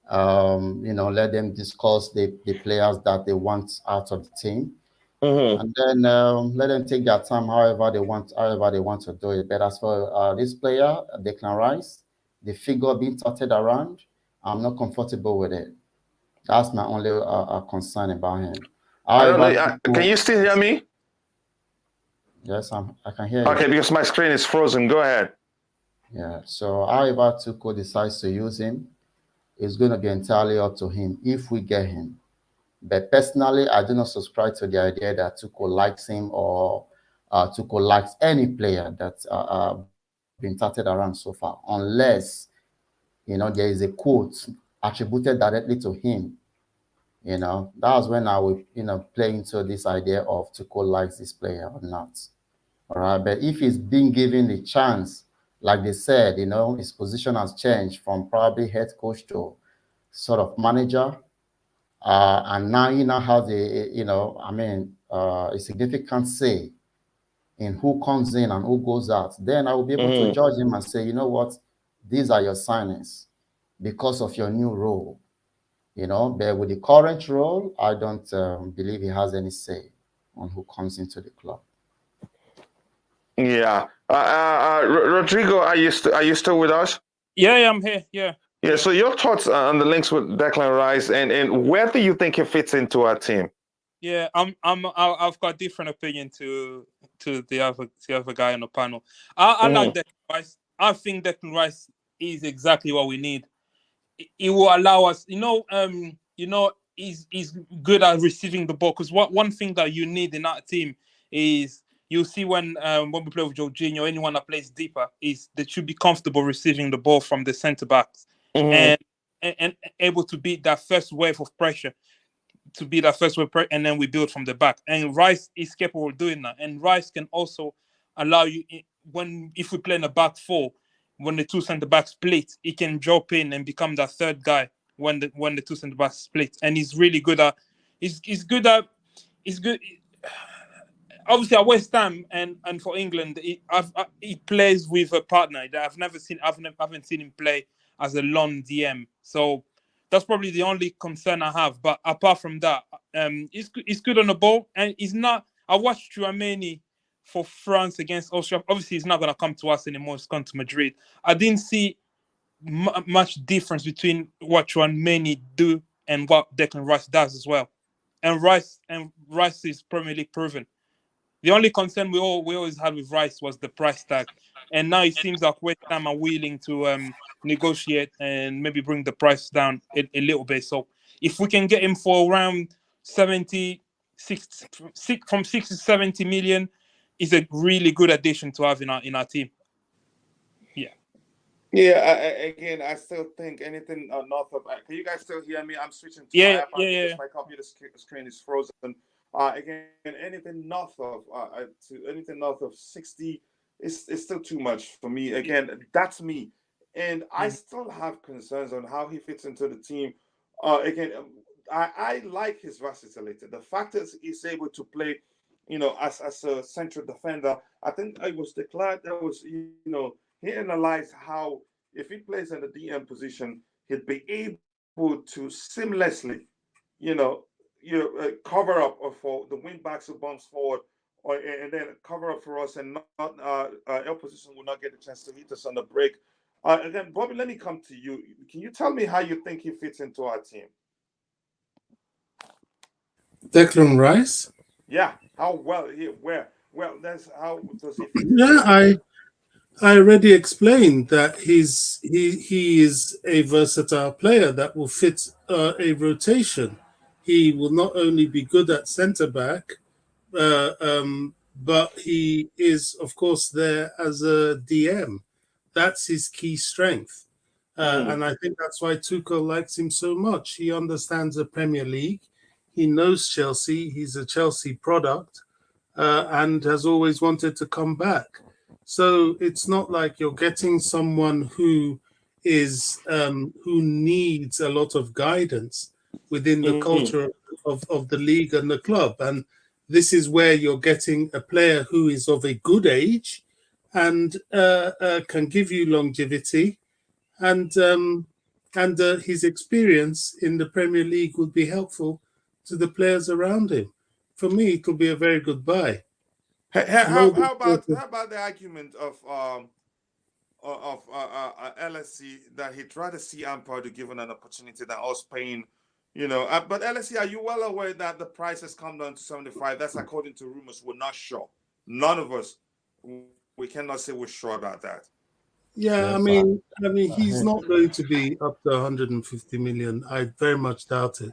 Let them discuss the players that they want out of the team. And then let them take their time however they want to do it. But as for this player, Declan Rice, the figure being touted around, I'm not comfortable with it. That's my only concern about him. Can you still hear me? Yes, I can hear you. Okay, because my screen is frozen. Go ahead. Yeah, so however Tuchel decides to use him, it's going to be entirely up to him if we get him. But personally, I do not subscribe to the idea that Tuchel likes him or Tuchel likes any player that's been touted around so far, unless, there is a quote attributed directly to him. That's when I will, play into this idea of Tuchel likes this player or not. All right, but if he's being given the chance, like they said, his position has changed from probably head coach to sort of manager. And now he now has a significant say in who comes in and who goes out, then I will be able to judge him and say, you know what, these are your signings because of your new role. But with the current role, I don't believe he has any say on who comes into the club. Yeah. Rodrigo, are you still with us? Yeah, I'm here. Yeah. So your thoughts on the links with Declan Rice, and where do you think he fits into our team? Yeah, I've got a different opinion to the other guy on the panel. I like Declan Rice. I think Declan Rice is exactly what we need. It will allow us, he's good at receiving the ball, because one thing that you need in that team is, you'll see when we play with Jorginho, anyone that plays deeper, is they should be comfortable receiving the ball from the centre backs and able to beat that first wave of pressure, and then we build from the back. And Rice is capable of doing that. And Rice can also allow you, if we play in a back four, when the two centre backs split, he can drop in and become that third guy when the two centre backs split. And he's really good at. He's good. Obviously, at West Ham and for England, he plays with a partner that I haven't seen him play as a lone DM. So that's probably the only concern I have. But apart from that, he's good on the ball, and he's not. I watched Tchouaméni for France against Austria. Obviously, he's not going to come to us anymore. He's gone to Madrid. I didn't see much difference between what Tchouaméni do and what Declan Rice does as well. And Rice is Premier League proven. The only concern we always had with Rice was the price tag, and now it seems like West Ham are willing to negotiate and maybe bring the price down a little bit. So if we can get him for around 60 to 70 million, is a really good addition to have in our team. Again, I still think anything north of. Can you guys still hear me? I'm switching to my iPad. My computer screen is frozen. Again, anything north of 60 is still too much for me. Again, that's me, and I still have concerns on how he fits into the team. Again, I like his versatility. The fact that he's able to play, as a central defender. I think it was declared that was, he analyzed how if he plays in the DM position, he'd be able to seamlessly, cover up for the wing backs who bumps forward, and then cover up for us, and not our opposition will not get a chance to hit us on the break. Again, Bobby, let me come to you. Can you tell me how you think he fits into our team? Declan Rice? Yeah, how well? That's how does he fit? Yeah, I already explained that he is a versatile player that will fit a rotation. He will not only be good at centre back, but he is, of course, there as a DM. That's his key strength. And I think that's why Tuchel likes him so much. He understands the Premier League. He knows Chelsea. He's a Chelsea product and has always wanted to come back. So it's not like you're getting someone who needs a lot of guidance within the culture of the league and the club. And this is where you're getting a player who is of a good age and can give you longevity, and his experience in the Premier League would be helpful to the players around him. For me, it will be a very good buy. How about the argument of LSC that he'd rather see Ampadu given an opportunity than us paying, but LSC, are you well aware that the price has come down to 75? That's according to rumors. We're not sure. None of us, we cannot say we're sure about that. Yeah, I mean, he's not going to be up to 150 million. I very much doubt it.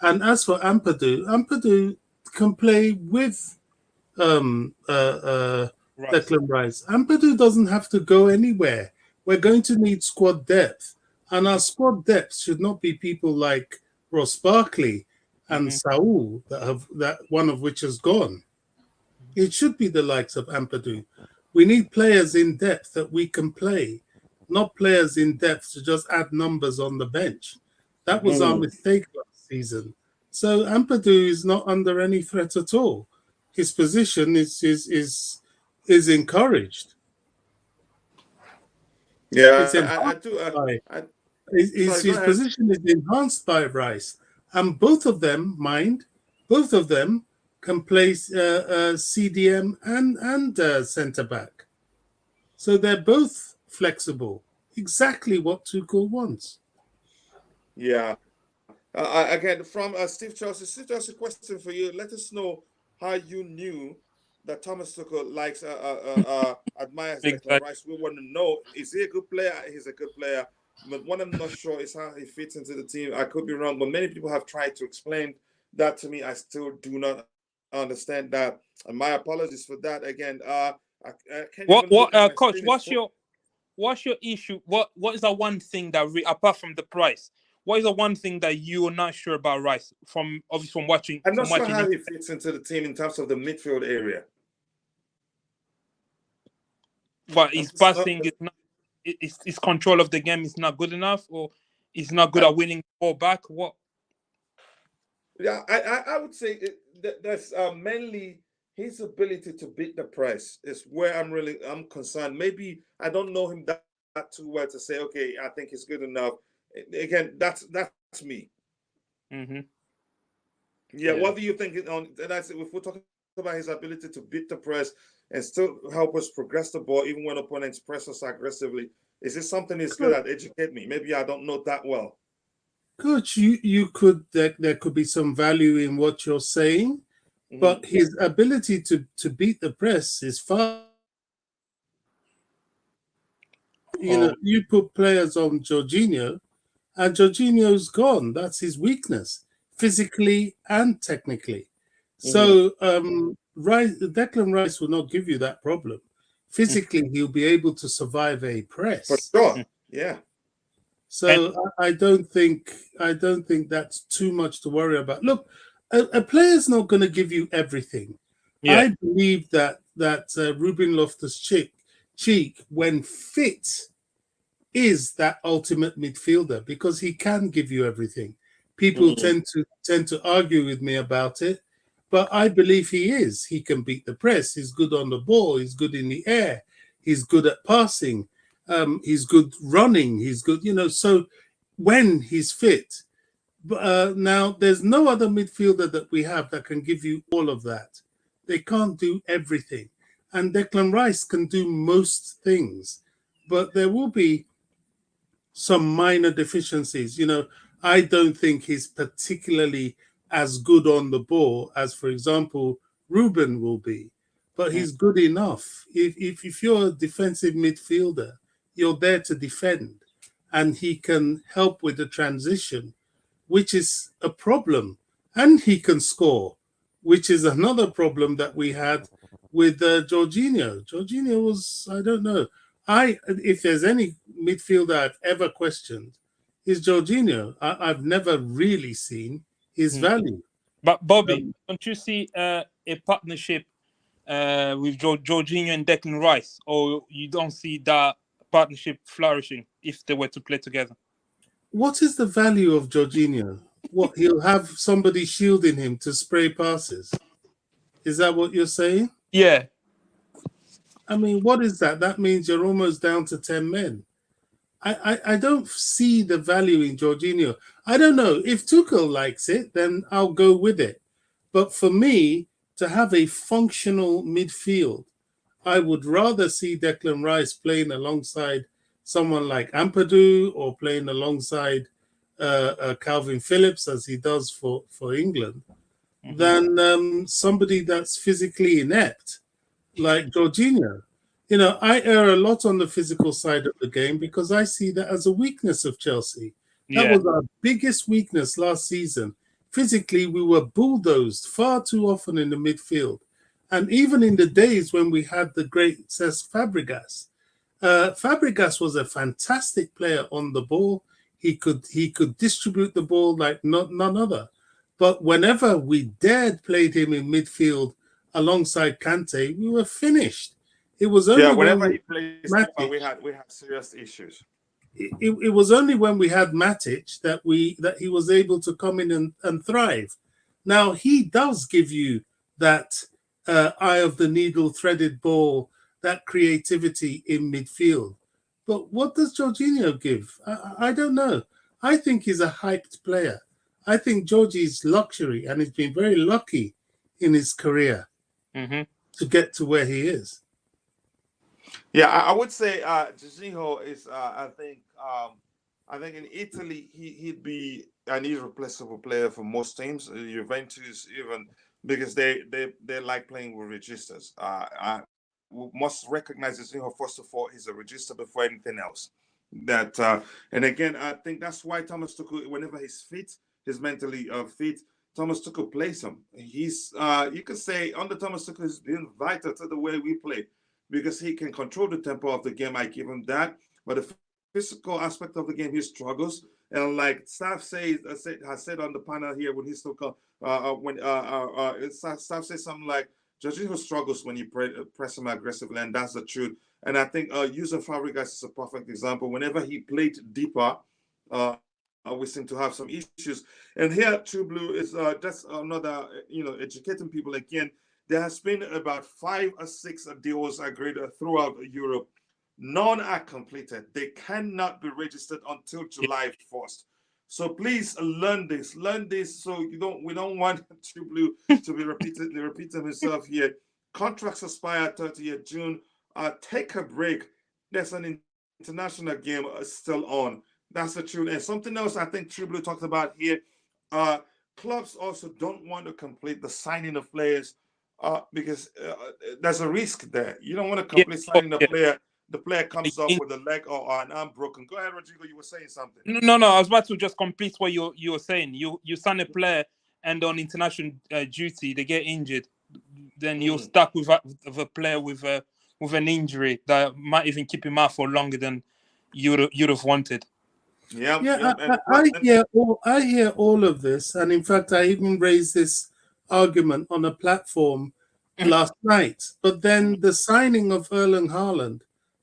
And as for Ampadu can play with Declan Rice. Ampadu doesn't have to go anywhere. We're going to need squad depth, and our squad depth should not be people like Ross Barkley and Saul that one of which has gone. It should be the likes of Ampadu. We need players in depth that we can play, not players in depth to just add numbers on the bench. That was our mistake last season. So Ampadu is not under any threat at all. His position is is encouraged. Yeah, It's enhanced by I, his sorry, go ahead. position is enhanced by Rice, and both of them can play CDM and centre back, so they're both flexible. Exactly what Tuchel wants. Yeah. Again, from Steve Chelsea. Steve Chelsea, question for you. Let us know how you knew that Thomas Tuchel likes, admires Declan Rice. We want to know, is he a good player? He's a good player. But what I'm not sure is how he fits into the team. I could be wrong, but many people have tried to explain that to me. I still do not understand that. And my apologies for that. Again, I can't even look at my Coach? screen. What's your issue? What is the one thing that apart from the price? What is the one thing that you're not sure about Rice from watching? I'm not sure how he fits into the team in terms of the midfield area. But his passing is not. His control of the game is not good enough, or he's not good at winning the ball back. What? Yeah, I would say that's mainly his ability to beat the press is where I'm concerned. Maybe I don't know him that too well to say, okay, I think he's good enough. Again, that's me. Mm-hmm. Yeah, what do you think? If we're talking about his ability to beat the press and still help us progress the ball, even when opponents press us aggressively, is this something he's good at? Educate me. Maybe I don't know that well. Coach, you could there could be some value in what you're saying, but his ability to beat the press is far. You put players on Jorginho, and Jorginho's gone. That's his weakness, physically and technically. So Declan Rice will not give you that problem. Physically, he'll be able to survive a press. For sure, yeah. So I don't think that's too much to worry about. Look, a player's not going to give you everything. Yeah. I believe that Ruben Loftus-Cheek, when fit, is that ultimate midfielder because he can give you everything. People tend to argue with me about it, but I believe he is. He can beat the press. He's good on the ball. He's good in the air. He's good at passing. He's good running. He's good, so when he's fit. Now, there's no other midfielder that we have that can give you all of that. They can't do everything. And Declan Rice can do most things. But there will be some minor deficiencies. I don't think he's particularly as good on the ball as, for example, Ruben will be. But he's good enough. If you're a defensive midfielder, you're there to defend, and he can help with the transition, which is a problem. And he can score, which is another problem that we had with Jorginho. Jorginho was, I don't know. If there's any midfielder I've ever questioned, is Jorginho. I've never really seen his value. But Bobby, don't you see a partnership with Jorginho and Declan Rice, or you don't see that partnership flourishing if they were to play together? What is the value of Jorginho? What, he'll have somebody shielding him to spray passes? Is that what you're saying? Yeah. I mean, what is that? That means you're almost down to 10 men. I don't see the value in Jorginho. I don't know. If Tuchel likes it, then I'll go with it. But for me, to have a functional midfield, I would rather see Declan Rice playing alongside someone like Ampadu or playing alongside Calvin Phillips, as he does for England, than somebody that's physically inept like Jorginho. I err a lot on the physical side of the game because I see that as a weakness of Chelsea. That was our biggest weakness last season. Physically, we were bulldozed far too often in the midfield. And even in the days when we had the great Cesc Fabregas, Fabregas was a fantastic player on the ball. He could distribute the ball like none other. But whenever we dared play him in midfield alongside Kante, we were finished. It was only whenever he plays, we had serious issues. It was only when we had Matic that he was able to come in and thrive. Now he does give you that eye of the needle, threaded ball, that creativity in midfield. But what does Jorginho give? I don't know. I think he's a hyped player. I think Georgie's luxury, and he's been very lucky in his career to get to where he is. Yeah, I would say Jorginho is. I think in Italy he'd be an irreplaceable player for most teams. Juventus even because they like playing with registers. We must recognize Jorginho first of all. He's a register before anything else. That and again, I think that's why Thomas Tuchel, whenever he's fit, he's mentally fit. Thomas Tuchel plays him. He's you could say under Thomas Tuchel has been vital to the way we play because he can control the tempo of the game. I give him that, but the physical aspect of the game he struggles. And like Staff has said on the panel here when he's still Staff says something like Jorginho struggles when you press him aggressively, and that's the truth. And I think Yusuf Fabregas is a perfect example. Whenever he played deeper, we seem to have some issues. And here, True Blue is just another, educating people again. There has been about 5 or 6 deals agreed throughout Europe. None are completed. They cannot be registered until July 1st. So please learn this. So we don't want True Blue to be repeating himself here. Contracts expire 30th June. Take a break. There's an international game still on. That's the truth. And something else I think True Blue talked about here. Clubs also don't want to complete the signing of players because there's a risk there. You don't want to complete signing a player. The player comes up with a leg or an arm broken. Go ahead, Rodrigo. You were saying something. No. I was about to just complete what you were saying. You sign a player and on international duty they get injured, then you're stuck with a player with an injury that might even keep him out for longer than you'd have wanted. I hear all of this, and in fact, I even raised this argument on a platform last night. But then the signing of Erling Haaland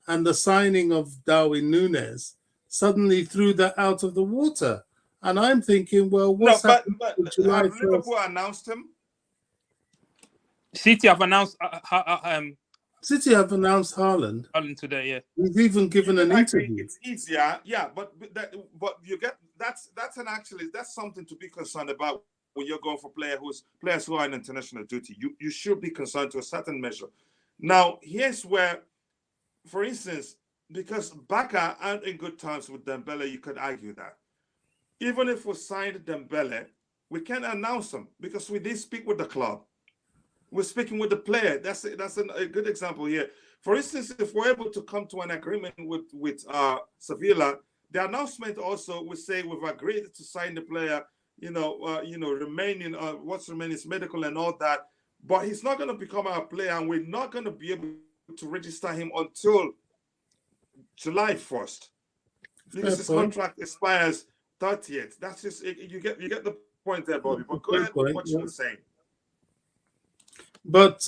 and the signing of Darwin Núñez suddenly threw that out of the water. And I'm thinking, well, what's happening? But have Liverpool announced him? City have announced City have announced Haaland. Haaland today, yeah. He's even given an interview. It's easier, yeah, but you get that's something to be concerned about when you're going for players who are in international duty. You should be concerned to a certain measure. Now, here's where, for instance, because Barca aren't in good terms with Dembele, you could argue that. Even if we signed Dembele, we can't announce him because we did speak with the club. We're speaking with the player. That's a good example here. For instance, if we're able to come to an agreement with Sevilla, the announcement also would say we've agreed to sign the player. Remaining what's remaining is medical and all that. But he's not going to become our player, and we're not going to be able to register him until July 1st because his contract expires 30th. That's just you get the point there, Bobby. But go ahead with what you were saying. But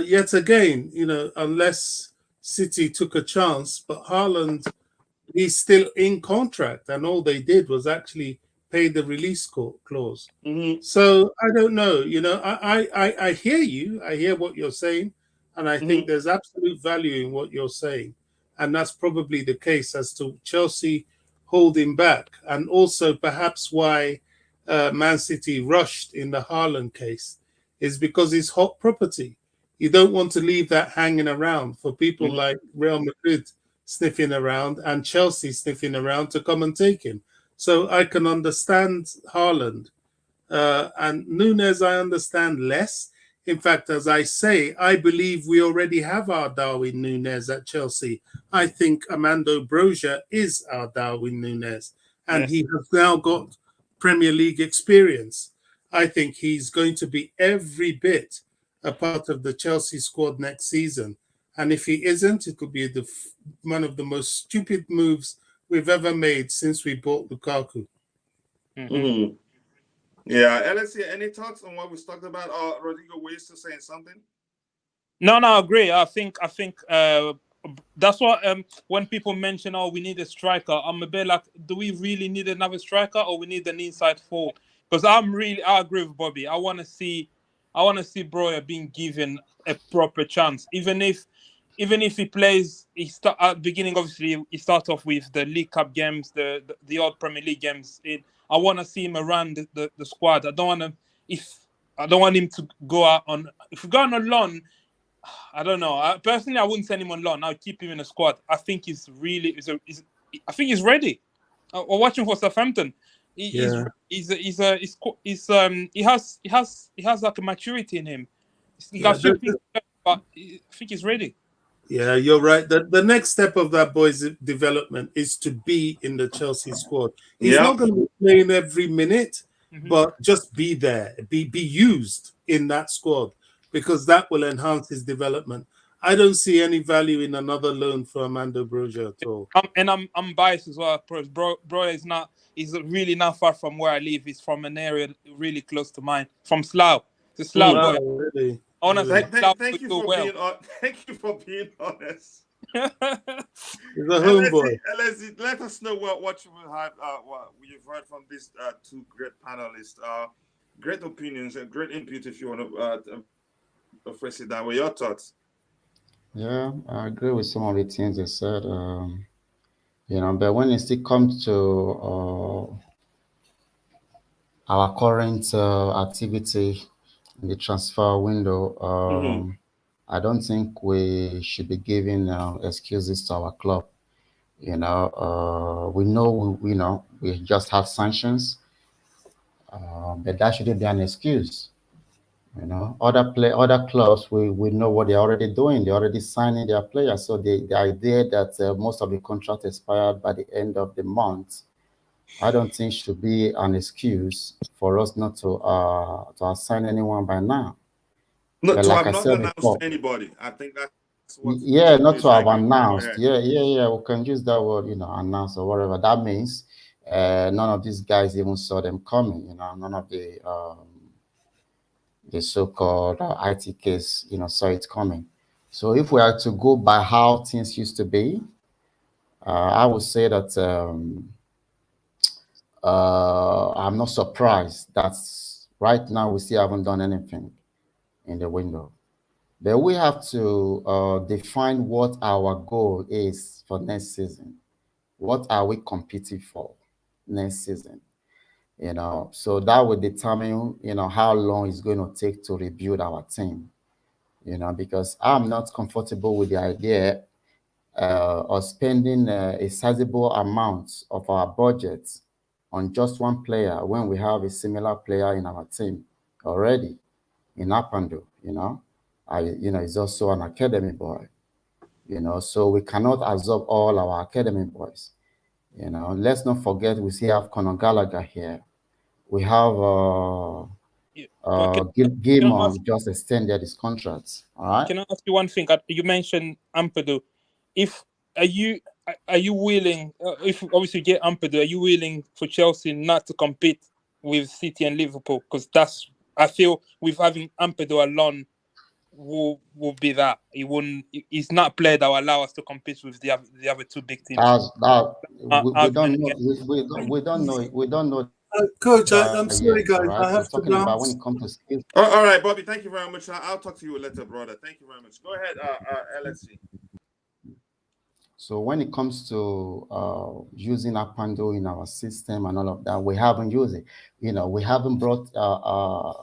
yet again, unless City took a chance, but Haaland, he's still in contract, and all they did was actually pay the release clause. So I don't know. I hear you. I hear what you're saying, and I think there's absolute value in what you're saying, and that's probably the case as to Chelsea holding back, and also perhaps why Man City rushed in the Haaland case is because it's hot property. You don't want to leave that hanging around for people like Real Madrid sniffing around and Chelsea sniffing around to come and take him. So I can understand Haaland. And Núñez, I understand less. In fact, as I say, I believe we already have our Darwin Núñez at Chelsea. I think Armando Broja is our Darwin Núñez, and he has now got Premier League experience. I think he's going to be every bit a part of the Chelsea squad next season. And if he isn't, it could be one of the most stupid moves we've ever made since we bought Lukaku. Yeah, Alessia, any thoughts on what we talked about? Rodrigo, were you still saying something? No, I agree. I think that's what when people mention, we need a striker, I'm a bit like, do we really need another striker, or we need an inside forward? Because I agree with Bobby. I want to see Broja being given a proper chance, even if even if he plays, he start at the beginning. Obviously, he starts off with the League Cup games, the odd Premier League games. I want to see him around the squad. I don't want him to go out on. If we go on loan, I don't know. Personally, I wouldn't send him on loan. I'll keep him in the squad. I think he's really. I think he's ready. We're watching for Southampton. He has like a maturity in him. He got a few things, but I think he's ready. Yeah, you're right. The next step of that boy's development is to be in the Chelsea squad. He's not going to be playing every minute, but just be there, be used in that squad, because that will enhance his development. I don't see any value in another loan for Armando Broja at all. I'm biased as well. Bro is not. He's really not far from where I live. He's from an area really close to mine. From Slough. The Slough boy. Really? Honestly, Thank you for being honest. He's a homeboy. Let us know what you have, what you've heard from these two great panelists. Great opinions and great input. If you want to phrase it that way, your thoughts. Yeah, I agree with some of the things they said. But when it still comes to our current activity in the transfer window, I don't think we should be giving excuses to our club. We know, we just have sanctions, but that shouldn't be an excuse. Other clubs, we know what they're already doing. They're already signing their players. So the idea that most of the contract expired by the end of the month, I don't think should be an excuse for us not to assign anyone by now. No, but to like have I not said announced before, anybody. I think that's what. not to have announced. Go Yeah. We can use that word, announce or whatever. That means none of these guys even saw them coming. None of the so-called ITKs, saw it coming. So if we are to go by how things used to be, I would say that I'm not surprised that right now we still haven't done anything in the window. But we have to define what our goal is for next season. What are we competing for next season? So that will determine, how long it's going to take to rebuild our team. Because I'm not comfortable with the idea of spending a sizable amount of our budget on just one player when we have a similar player in our team already in Apando. He's also an academy boy. So we cannot absorb all our academy boys. Let's not forget we still have Conor Gallagher here. We have Gilmour just extended his contract. All right. Can I ask you one thing? You mentioned Ampadu. Are you willing? If obviously you get Ampadu, are you willing for Chelsea not to compete with City and Liverpool? Because I feel with having Ampadu alone will be that he won't. He's not a player that will allow us to compete with the other two big teams. We don't know. Coach, I'm sorry, guys. Right? I have We're talking about when it comes to skills. All right, Bobby. Thank you very much. I'll talk to you later, brother. Thank you very much. Go ahead, LSC. So when it comes to using Apando in our system and all of that, we haven't used it. We haven't brought.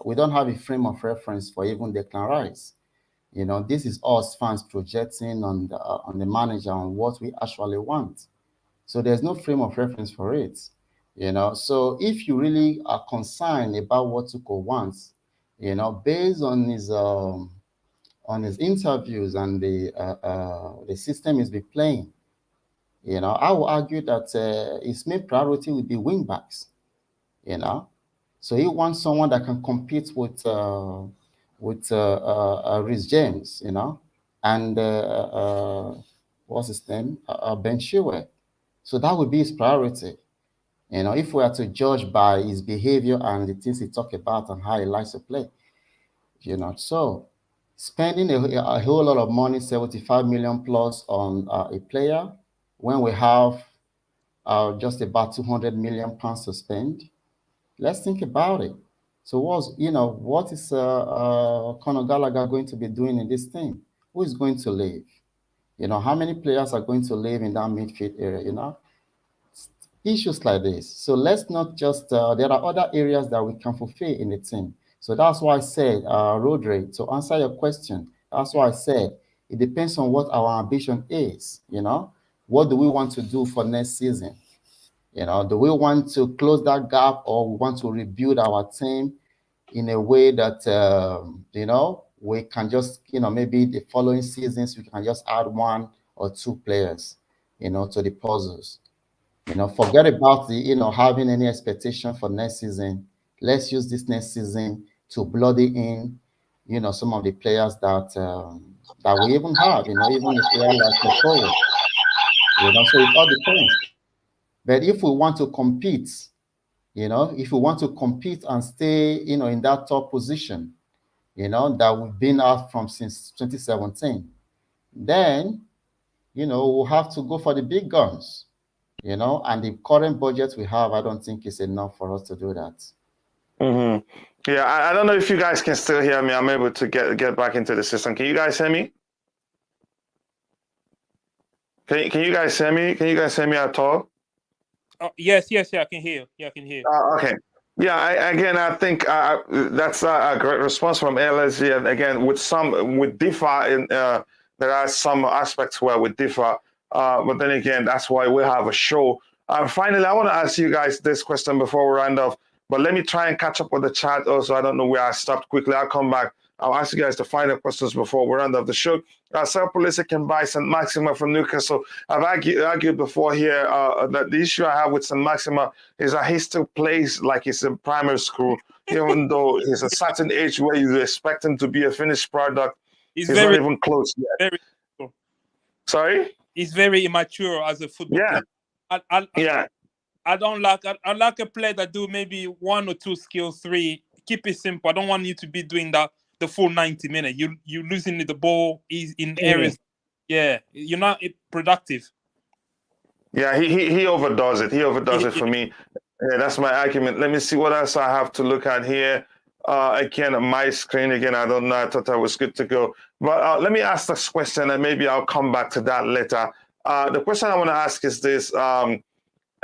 We don't have a frame of reference for even Declan Rice. This is us fans projecting on the manager on what we actually want. So there's no frame of reference for it. So if you really are concerned about what Tuchel wants, based on his interviews and the system he's been playing, I will argue that his main priority would be wing backs. So he wants someone that can compete with Reece James, and what's his name, Ben Chilwell. So that would be his priority. If we are to judge by his behavior and the things he talk about and how he likes to play, so spending a whole lot of money, 75 million plus on a player when we have just about 200 million pounds to spend, let's think about it. So what is Conor Gallagher going to be doing in this thing? Who is going to leave? How many players are going to live in that midfield area? Issues like this. So let's not just, there are other areas that we can fulfill in the team. So that's why I said, Rodri, to answer your question, that's why I said it depends on what our ambition is. What do we want to do for next season? Do we want to close that gap, or we want to rebuild our team in a way that, we can just, maybe the following seasons, we can just add 1 or 2 players, to the puzzles. Forget about the, having any expectation for next season. Let's use this next season to bloody in, some of the players that we even have, even a player like Okoro. So it all depends. But if we want to compete, if we want to compete and stay, in that top position, that we've been out from since 2017, then, we'll have to go for the big guns. And the current budget we have, I don't think is enough for us to do that. Yeah, I don't know if you guys can still hear me. I'm able to get back into the system. Can you guys hear me? Can you guys hear me? Can you guys hear me at all? Yes, I can hear you. Yeah, I can hear you. Okay. Yeah, I think that's a great response from LSG. And again, with differ, there are some aspects where we differ. But then again, that's why we have a show. Finally, I want to ask you guys this question before we round off. But let me try and catch up with the chat also. I don't know where I stopped quickly. I'll come back. I'll ask you guys the final questions before we round off the show. Sao Polisi can buy St. Maxima from Newcastle. I've argued before here that the issue I have with St. Maxima is that he still plays like he's in primary school, even though he's a certain age where you expect him to be a finished product. He's not even close yet. Very immature. Sorry? He's very immature as a football player. I don't like. I like a player that do maybe 1 or 2 skills, 3. Keep it simple. I don't want you to be doing that the full 90 minutes. You losing the ball is in areas. Yeah, you're not productive. Yeah, he overdoes it. He overdoes it for me. Yeah, that's my argument. Let me see what else I have to look at here. Again, my screen again. I don't know. I thought I was good to go. But let me ask this question, and maybe I'll come back to that later. The question I want to ask is this.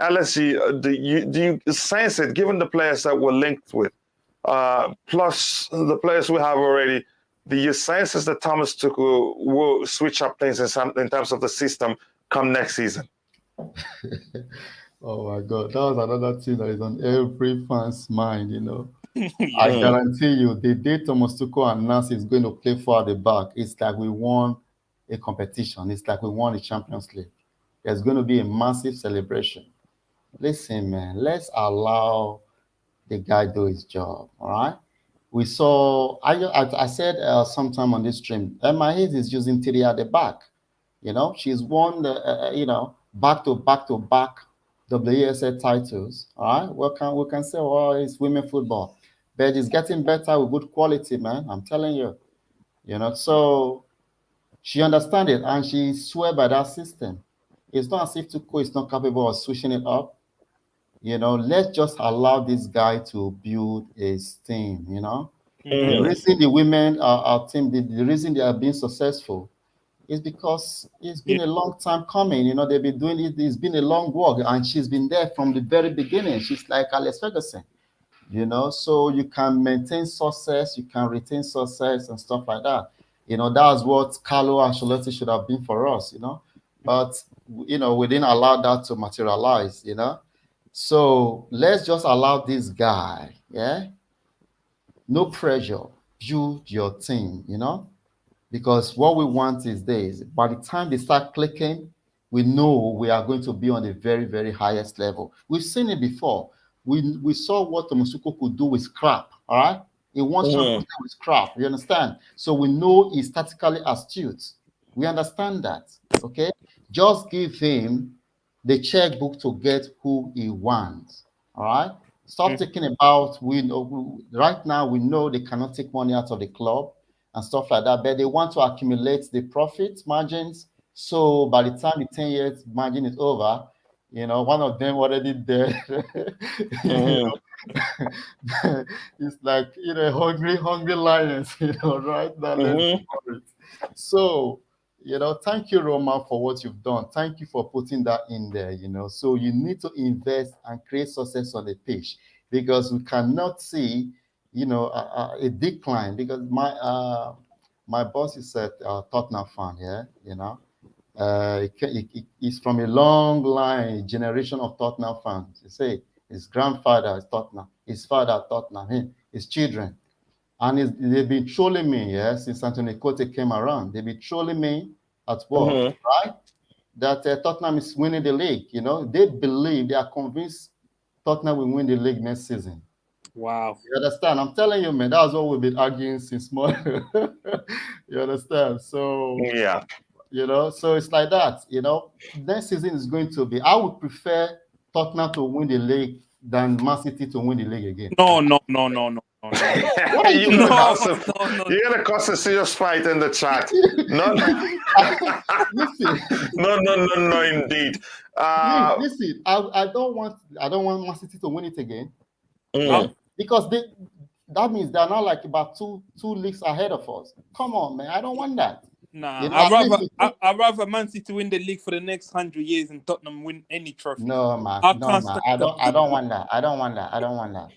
LSG, do you sense it, given the players that we're linked with, plus the players we have already, do you sense that Thomas Tuchel will switch up things in terms of the system come next season? Oh my God, that was another thing that is on every fan's mind, I guarantee you, the day Thomas Tuchel announced he's going to play for the back, it's like we won a competition. It's like we won the Champions League. There's going to be a massive celebration. Listen, man, let's allow the guy do his job, all right? We saw, I said sometime on this stream, Emma Hayes is using 3 at the back. She's won the, back-to-back WSL titles, all right? We can say, well, it's women football. But it's getting better with good quality, man. I'm telling you. So she understands it, and she swear by that system. It's not as if Tuchel is not capable of switching it up. Let's just allow this guy to build his team, The reason the women our team, the reason they are being successful is because it's been a long time coming. They've been doing it. It's been a long walk, and she's been there from the very beginning. She's like Alex Ferguson, so you can maintain success, you can retain success and stuff like that. That's what Carlo Ancelotti should have been for us, but, we didn't allow that to materialize, So let's just allow this guy, no pressure, build your team, because what we want is this. By the time they start clicking, we know we are going to be on the very, very highest level. We've seen it before. We saw what Thomas Tuchel could do with scrap, all right? He wants to with scrap, you understand? So we know he's tactically astute. We understand that, okay? Just give him the checkbook to get who he wants, all right? Stop thinking about, right now we know they cannot take money out of the club and stuff like that, but they want to accumulate the profit margins. So by the time the 10 years margin is over, one of them already there. It's like, hungry lions, right? Now, so, thank you, Roman, for what you've done. Thank you for putting that in there, So you need to invest and create success on the pitch because we cannot see, a decline because my boss is a Tottenham fan, he's from a long line, generation of Tottenham fans. You say his grandfather is Tottenham, his father Tottenham, his children. And they've been trolling me, since Anthony Conte came around. They've been trolling me at work, right? That Tottenham is winning the league. They are convinced Tottenham will win the league next season. Wow. You understand? I'm telling you, man, that's what we've been arguing since morning. You understand? So, yeah. So it's like that. Next season is going to be, I would prefer Tottenham to win the league than Man City to win the league again. No. You're gonna cause a serious fight in the chat. No, no, indeed. Listen, I don't want Man City to win it again. Because that means they're now like about two leagues ahead of us. Come on, man. I don't want that. Nah, I'd rather Man City win the league for the next 100 years and Tottenham win any trophy. No, man. I don't want that. I don't want that.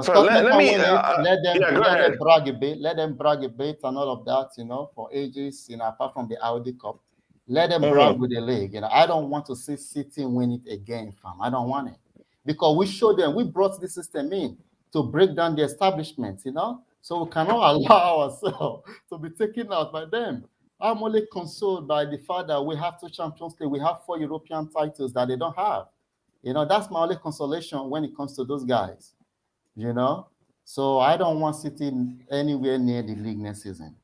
So let me let them brag a bit. Let them brag a bit and all of that. For ages. Apart from the Audi Cup, let them brag with the league. I don't want to see City win it again, fam. I don't want it because we showed them. We brought the system in to break down the establishment. So we cannot allow ourselves to be taken out by them. I'm only consoled by the fact that we have 2 Champions League, we have 4 European titles that they don't have. That's my only consolation when it comes to those guys. So I don't want City anywhere near the league next season.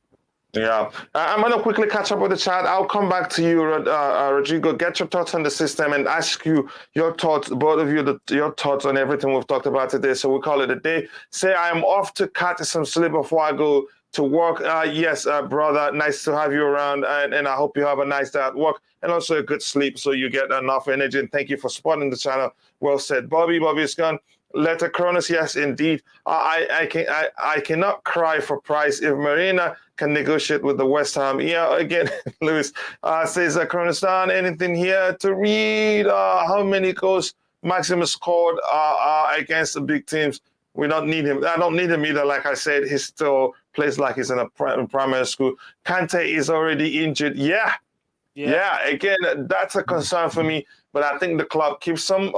Yeah, I'm going to quickly catch up with the chat. I'll come back to you, Rodrigo. Get your thoughts on the system and ask you your thoughts, both of you, your thoughts on everything we've talked about today. So we'll call it a day. Say I'm off to catch some sleep before I go to work. Yes, brother, nice to have you around, and I hope you have a nice day at work and also a good sleep so you get enough energy. And thank you for supporting the channel. Well said. Bobby is gone. Letter Cronus, yes, indeed. I cannot cry for price if Marina can negotiate with the West Ham. Yeah, again, Lewis says Cronus down. Anything here to read? How many goals Maximus scored against the big teams? We don't need him. I don't need him either. Like I said, he still plays like he's in a primary school. Kante is already injured. Yeah. Again, that's a concern for me. But I think the club keeps some.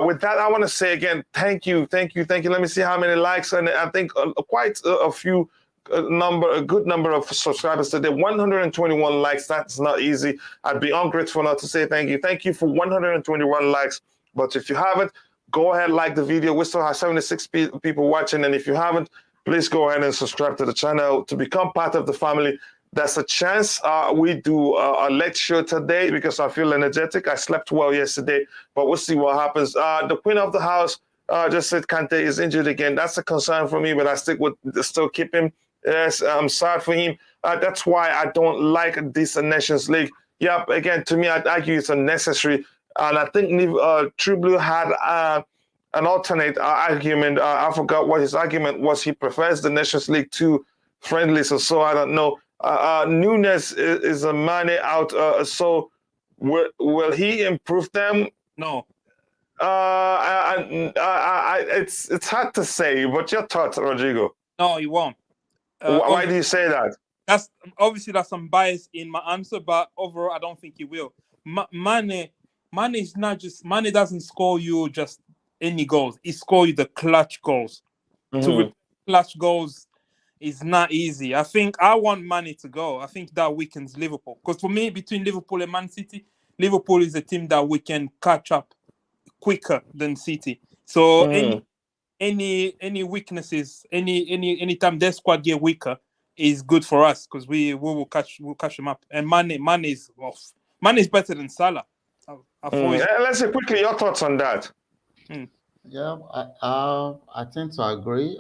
With that, I want to say again, thank you. Let me see how many likes, and I think quite a few a good number of subscribers today. 121 likes. That's not easy. I'd be ungrateful not to say thank you. Thank you for 121 likes. But if you haven't, go ahead, like the video. We still have 76 people watching, and if you haven't, please go ahead and subscribe to the channel to become part of the family. That's a chance. We do a late show today because I feel energetic. I slept well yesterday, but we'll see what happens. The Queen of the House just said Kante is injured again. That's a concern for me, but I still keep him. Yes, I'm sad for him. That's why I don't like this Nations League. Yeah, again, to me, I'd argue it's unnecessary. And I think True Blue had an alternate argument. I forgot what his argument was. He prefers the Nations League to friendlies or so. I don't know. Nunes is a Mane out. So will he improve them? No. It's hard to say. What's your thoughts, Rodrigo? No, he won't. Why do you say that? That's some bias in my answer, but overall, I don't think he will. Mane is not just Mane doesn't score you just any goals. He scores you the clutch goals. To clutch goals is not easy. I think I want Mane to go. I think that weakens Liverpool. Because for me, between Liverpool and Man City, Liverpool is a team that we can catch up quicker than City. So any weaknesses, any time their squad get weaker is good for us because we'll catch them up. And Mane is better than Salah. Let's see quickly your thoughts on that. Yeah, I tend to agree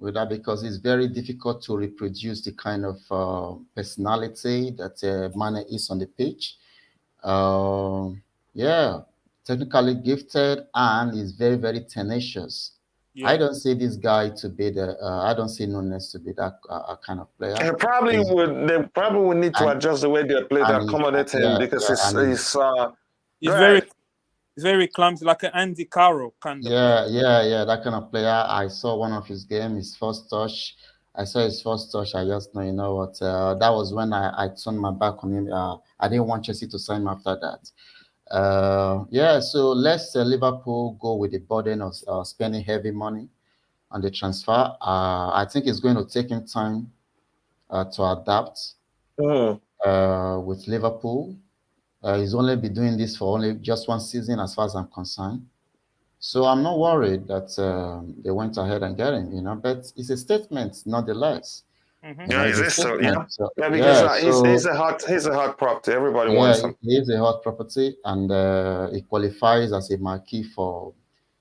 with that because it's very difficult to reproduce the kind of personality that Mane is on the pitch. Technically gifted and is very, very tenacious. I don't see this guy to be the. I don't see Nunes to be that kind of player. They probably would need to adjust the way they play to accommodate him because he's very clumsy, like an Andy Carroll kind of player. Yeah, that kind of player. I saw one of his games, his first touch. I saw his first touch. I just know, you know what? That was when I turned my back on him. I didn't want Chelsea to sign him after that. So let's Liverpool go with the burden of spending heavy money on the transfer. I think it's going to take him time to adapt with Liverpool. He's only been doing this for only just one season, as far as I'm concerned. So I'm not worried that they went ahead and got him, but it's a statement, nonetheless. Mm-hmm. Yeah, he's a hot prop to everybody wants him. He is a hot property, and he qualifies as a marquee for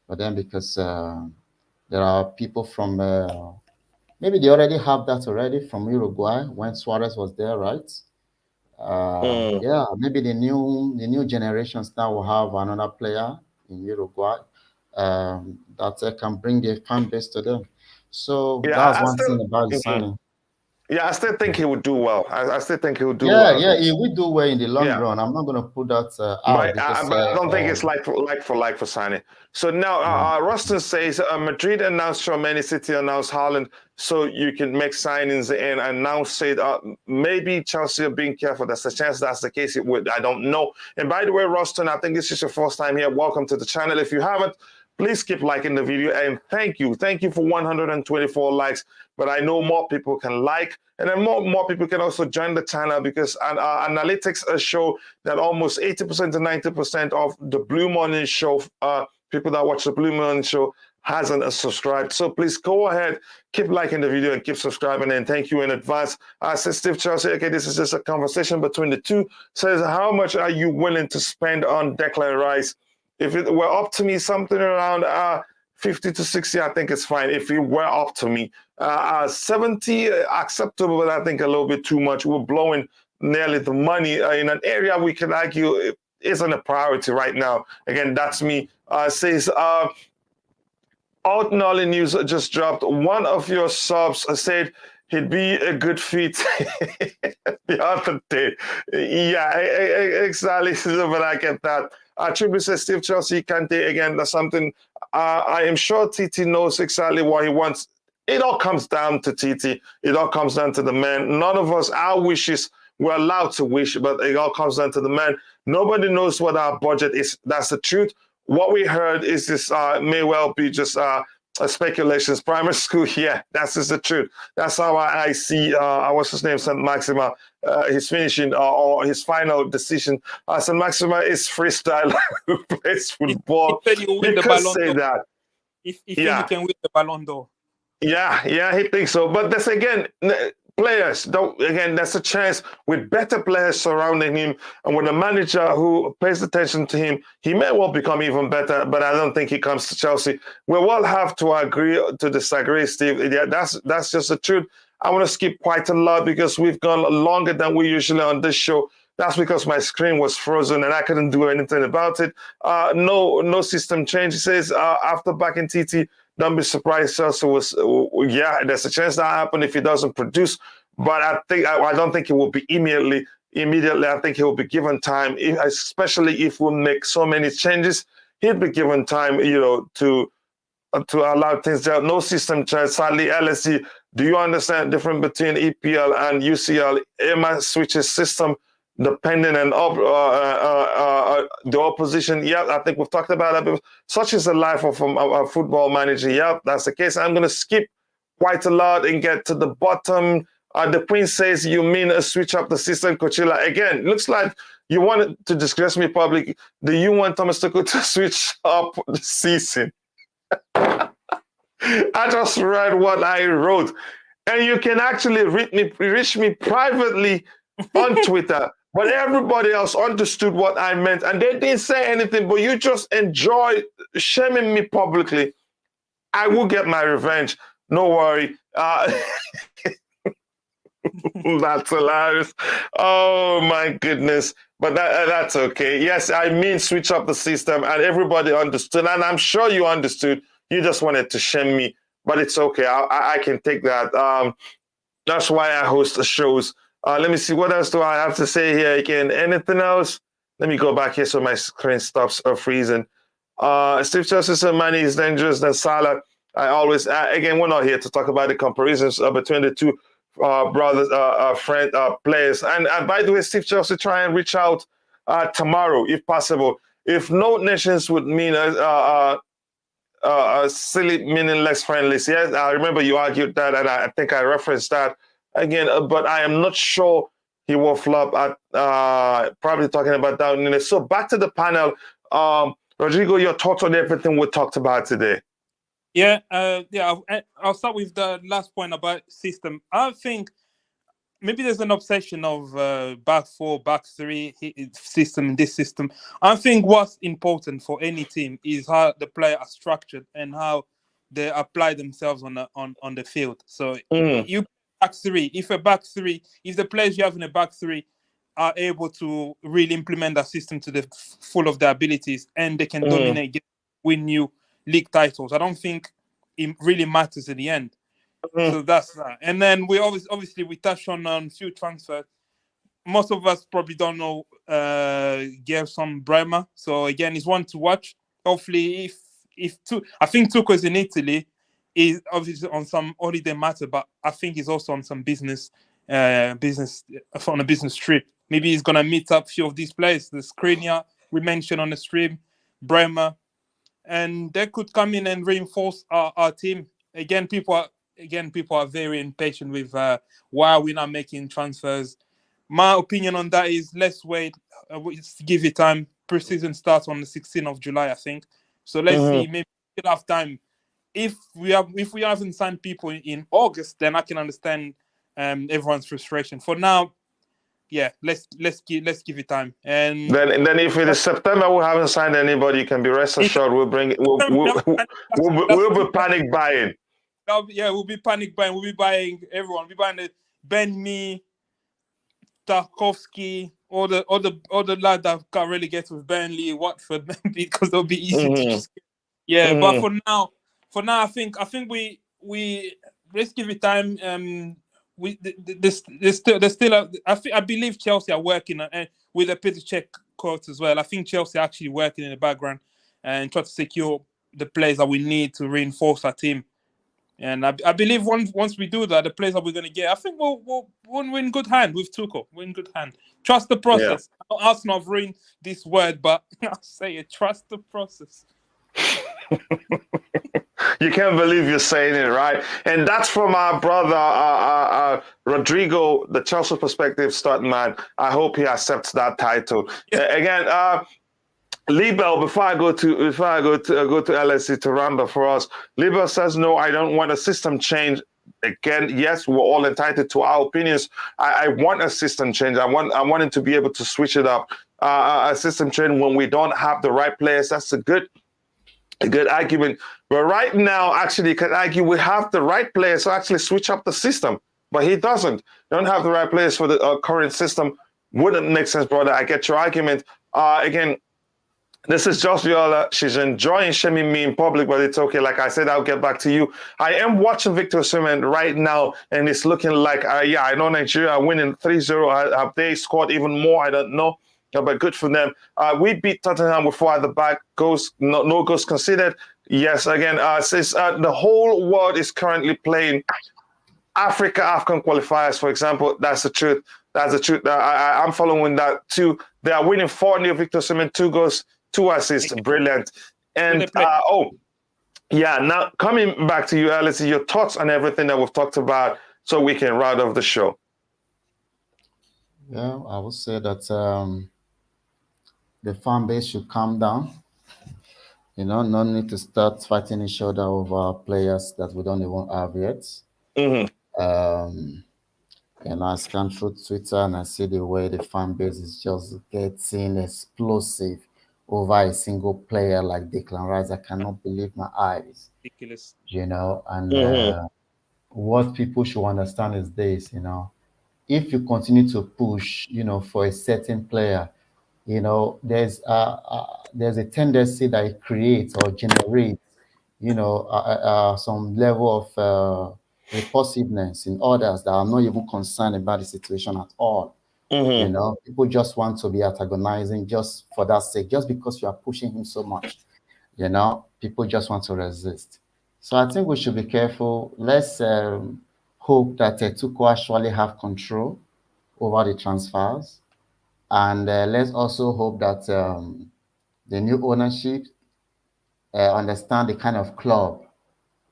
them because there are people from maybe they already have that already from Uruguay when Suarez was there, right? Maybe the new generations now will have another player in Uruguay that can bring the fan base to them. So that's one thing about his signing. Yeah, I still think he would do well. I still think he would do well. Yeah, he would do well in the long run. I'm not going to put that out. But I don't think it's like for signing. So now, Rustin says Madrid announced Tchouameni, City announced Haaland, so you can make signings in, and now said maybe Chelsea are being careful. That's a chance that's the case. It would. I don't know. And by the way, Rustin, I think this is your first time here. Welcome to the channel. If you haven't, please keep liking the video, and thank you for 124 likes. But I know more people can like, and then more people can also join the channel because our analytics show that almost 80% to 90% of the Blue Morning Show, people that watch the Blue Morning Show, hasn't subscribed. So please go ahead, keep liking the video and keep subscribing, and thank you in advance. Says Steve Chelsea, okay, this is just a conversation between the two. Says, how much are you willing to spend on Declan Rice? If it were up to me, something around 50 to 60, I think it's fine. If it were up to me, 70 acceptable, but I think a little bit too much. We're blowing nearly the money in an area we can argue isn't a priority right now. Again, that's me. Says, Alt Nolly News just dropped. One of your subs said he'd be a good fit the other day. Yeah, exactly. But I get that. Tribute says Steve Chelsea Kante again. That's something I am sure TT knows exactly what he wants. It all comes down to TT. It all comes down to the man. None of us, our wishes, we're allowed to wish, but it all comes down to the man. Nobody knows what our budget is. That's the truth. What we heard is this may well be just speculations. Primary school, yeah, that's just the truth. That's how I see, what's his name, St. Maxima, his finishing or his final decision. St. Maxima is freestyle, who plays football. He said you win the Ballon say d'Or. that. He said you can win the Ballon d'Or. Yeah, he thinks so. But that's again, players, that's a chance with better players surrounding him and with a manager who pays attention to him, he may well become even better, but I don't think he comes to Chelsea. We will have to agree to disagree, Steve. Yeah, that's just the truth. I want to skip quite a lot because we've gone longer than we usually on this show. That's because my screen was frozen and I couldn't do anything about it. No system change. He says, after back in TT, don't be surprised. Chelsea was, there's a chance that happen if he doesn't produce. But I don't think it will be immediately. I think he will be given time, especially if we make so many changes. He'll be given time, to allow things out. No system change. Sadly, LSE, do you understand the difference between EPL and UCL? Emma switches system depending on the opposition. Yeah, I think we've talked about that. Such is the life of a football manager. Yeah, that's the case. I'm going to skip quite a lot and get to the bottom. The Prince says, you mean switch up the system, Coachella? Again, looks like you wanted to disgrace me publicly. Do you want Thomas Tuchel to switch up the season? I just read what I wrote. And you can actually reach me privately on Twitter. But everybody else understood what I meant. And they didn't say anything, but you just enjoy shaming me publicly. I will get my revenge. No worry. That's hilarious. Oh, my goodness. But that's okay. Yes, I mean switch up the system. And everybody understood. And I'm sure you understood. You just wanted to shame me, but it's okay. I can take that. That's why I host the shows. Let me see. What else do I have to say here again? Anything else? Let me go back here so my screen stops freezing. Steve Chelsea said Mane is dangerous than Salah. I always, again, we're not here to talk about the comparisons between the two brothers, players. And by the way, Steve Chelsea, try and reach out tomorrow if possible. If no nations would mean silly, meaningless friendlies. Yes, I remember you argued that, and I think I referenced that again. But I am not sure he will flop at probably talking about that. So back to the panel. Rodrigo, your thoughts on everything we talked about today? Yeah, I'll start with the last point about system. I think maybe there's an obsession of back four, back three system, this system. I think what's important for any team is how the players are structured and how they apply themselves on the field. So you back three. If the players you have in a back three are able to really implement that system to the full of their abilities and they can dominate, win new league titles, I don't think it really matters in the end. So that's that. And then we obviously we touched on few transfers. Most of us probably don't know Gleison Bremer. So again, it's one to watch. Hopefully, I think Tuchel is in Italy. Is obviously on some holiday matter, but I think he's also on some business on a business trip. Maybe he's gonna meet up a few of these players. The Skriniar we mentioned on the stream, Bremer, and they could come in and reinforce our team. Again, people are very impatient with why are we not making transfers. My opinion on that is let's wait. Give it time. Pre-season starts on the 16th of July, I think. So let's see. Maybe we'll have time. If we haven't signed people in August, then I can understand everyone's frustration. For now, yeah, let's give it time. And then if it is September we haven't signed anybody, you can be rest assured we'll be panic buying. Yeah, we'll be panic buying. We'll be buying everyone. We'll be buying the Ben Mee, Tarkowski, all the lads that got relegated with Burnley, Watford, because they'll be easy to just get. Yeah, but for now, I think we let's give it time. There's still I believe Chelsea are working with a Peter Cech quote as well. I think Chelsea are actually working in the background and try to secure the players that we need to reinforce our team. And I believe once we do that, the players that we're going to get, I think we'll win good hand with Tuchel. Win good hand. Trust the process. Yeah. Arsenal have ruined this word, but I'll say it. Trust the process. You can't believe you're saying it, right? And that's from our brother Rodrigo, the Chelsea Perspective stuntman. I hope he accepts that title. Again, Libel, before I go to LSC to Ramba for us, Libel says no, I don't want a system change. Again, yes, we're all entitled to our opinions. I want a system change. I want him to be able to switch it up. A system change when we don't have the right players. That's a good argument. But right now, actually, you can argue we have the right players to actually switch up the system. But he doesn't. Don't have the right players for the current system. Wouldn't make sense, brother. I get your argument. Again, this is Josh Viola. She's enjoying shaming me in public, but it's okay. Like I said, I'll get back to you. I am watching Victor Osimhen right now, and it's looking like, I know Nigeria are winning 3-0. Have they scored even more? I don't know. But good for them. We beat Tottenham with 4 at the back. No goals conceded. Yes, again, since the whole world is currently playing AFCON qualifiers, for example, that's the truth. That's the truth. I'm following that too. They are winning 4-0. Victor Osimhen, 2 goals, 2 assists. Brilliant. And, now coming back to you, Alice, your thoughts on everything that we've talked about so we can round off the show. Yeah, I would say that the fan base should calm down. No need to start fighting each other over players that we don't even have yet. And I scan through Twitter and I see the way the fan base is just getting explosive over a single player like Declan Rice. I cannot believe my eyes. Ridiculous. And what people should understand is this, if you continue to push, for a certain player, there's a tendency that it creates or generates some level of repulsiveness in others that are not even concerned about the situation at all. People just want to be antagonizing just for that sake, just because you are pushing him so much. People just want to resist. So I think we should be careful. Let's hope that Tuchel actually have control over the transfers, and let's also hope that the new ownership understand the kind of club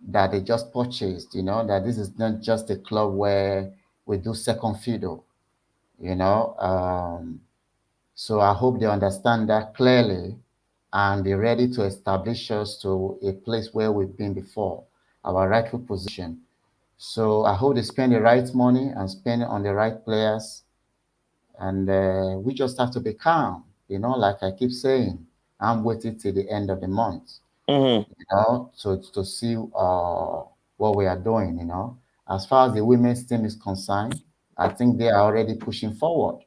that they just purchased. That this is not just a club where we do second fiddle. So I hope they understand that clearly and be ready to establish us to a place where we've been before, our rightful position. So I hope they spend the right money and spend it on the right players. And we just have to be calm, like I keep saying. I'm waiting till the end of the month, to see what we are doing, As far as the women's team is concerned, I think they are already pushing forward,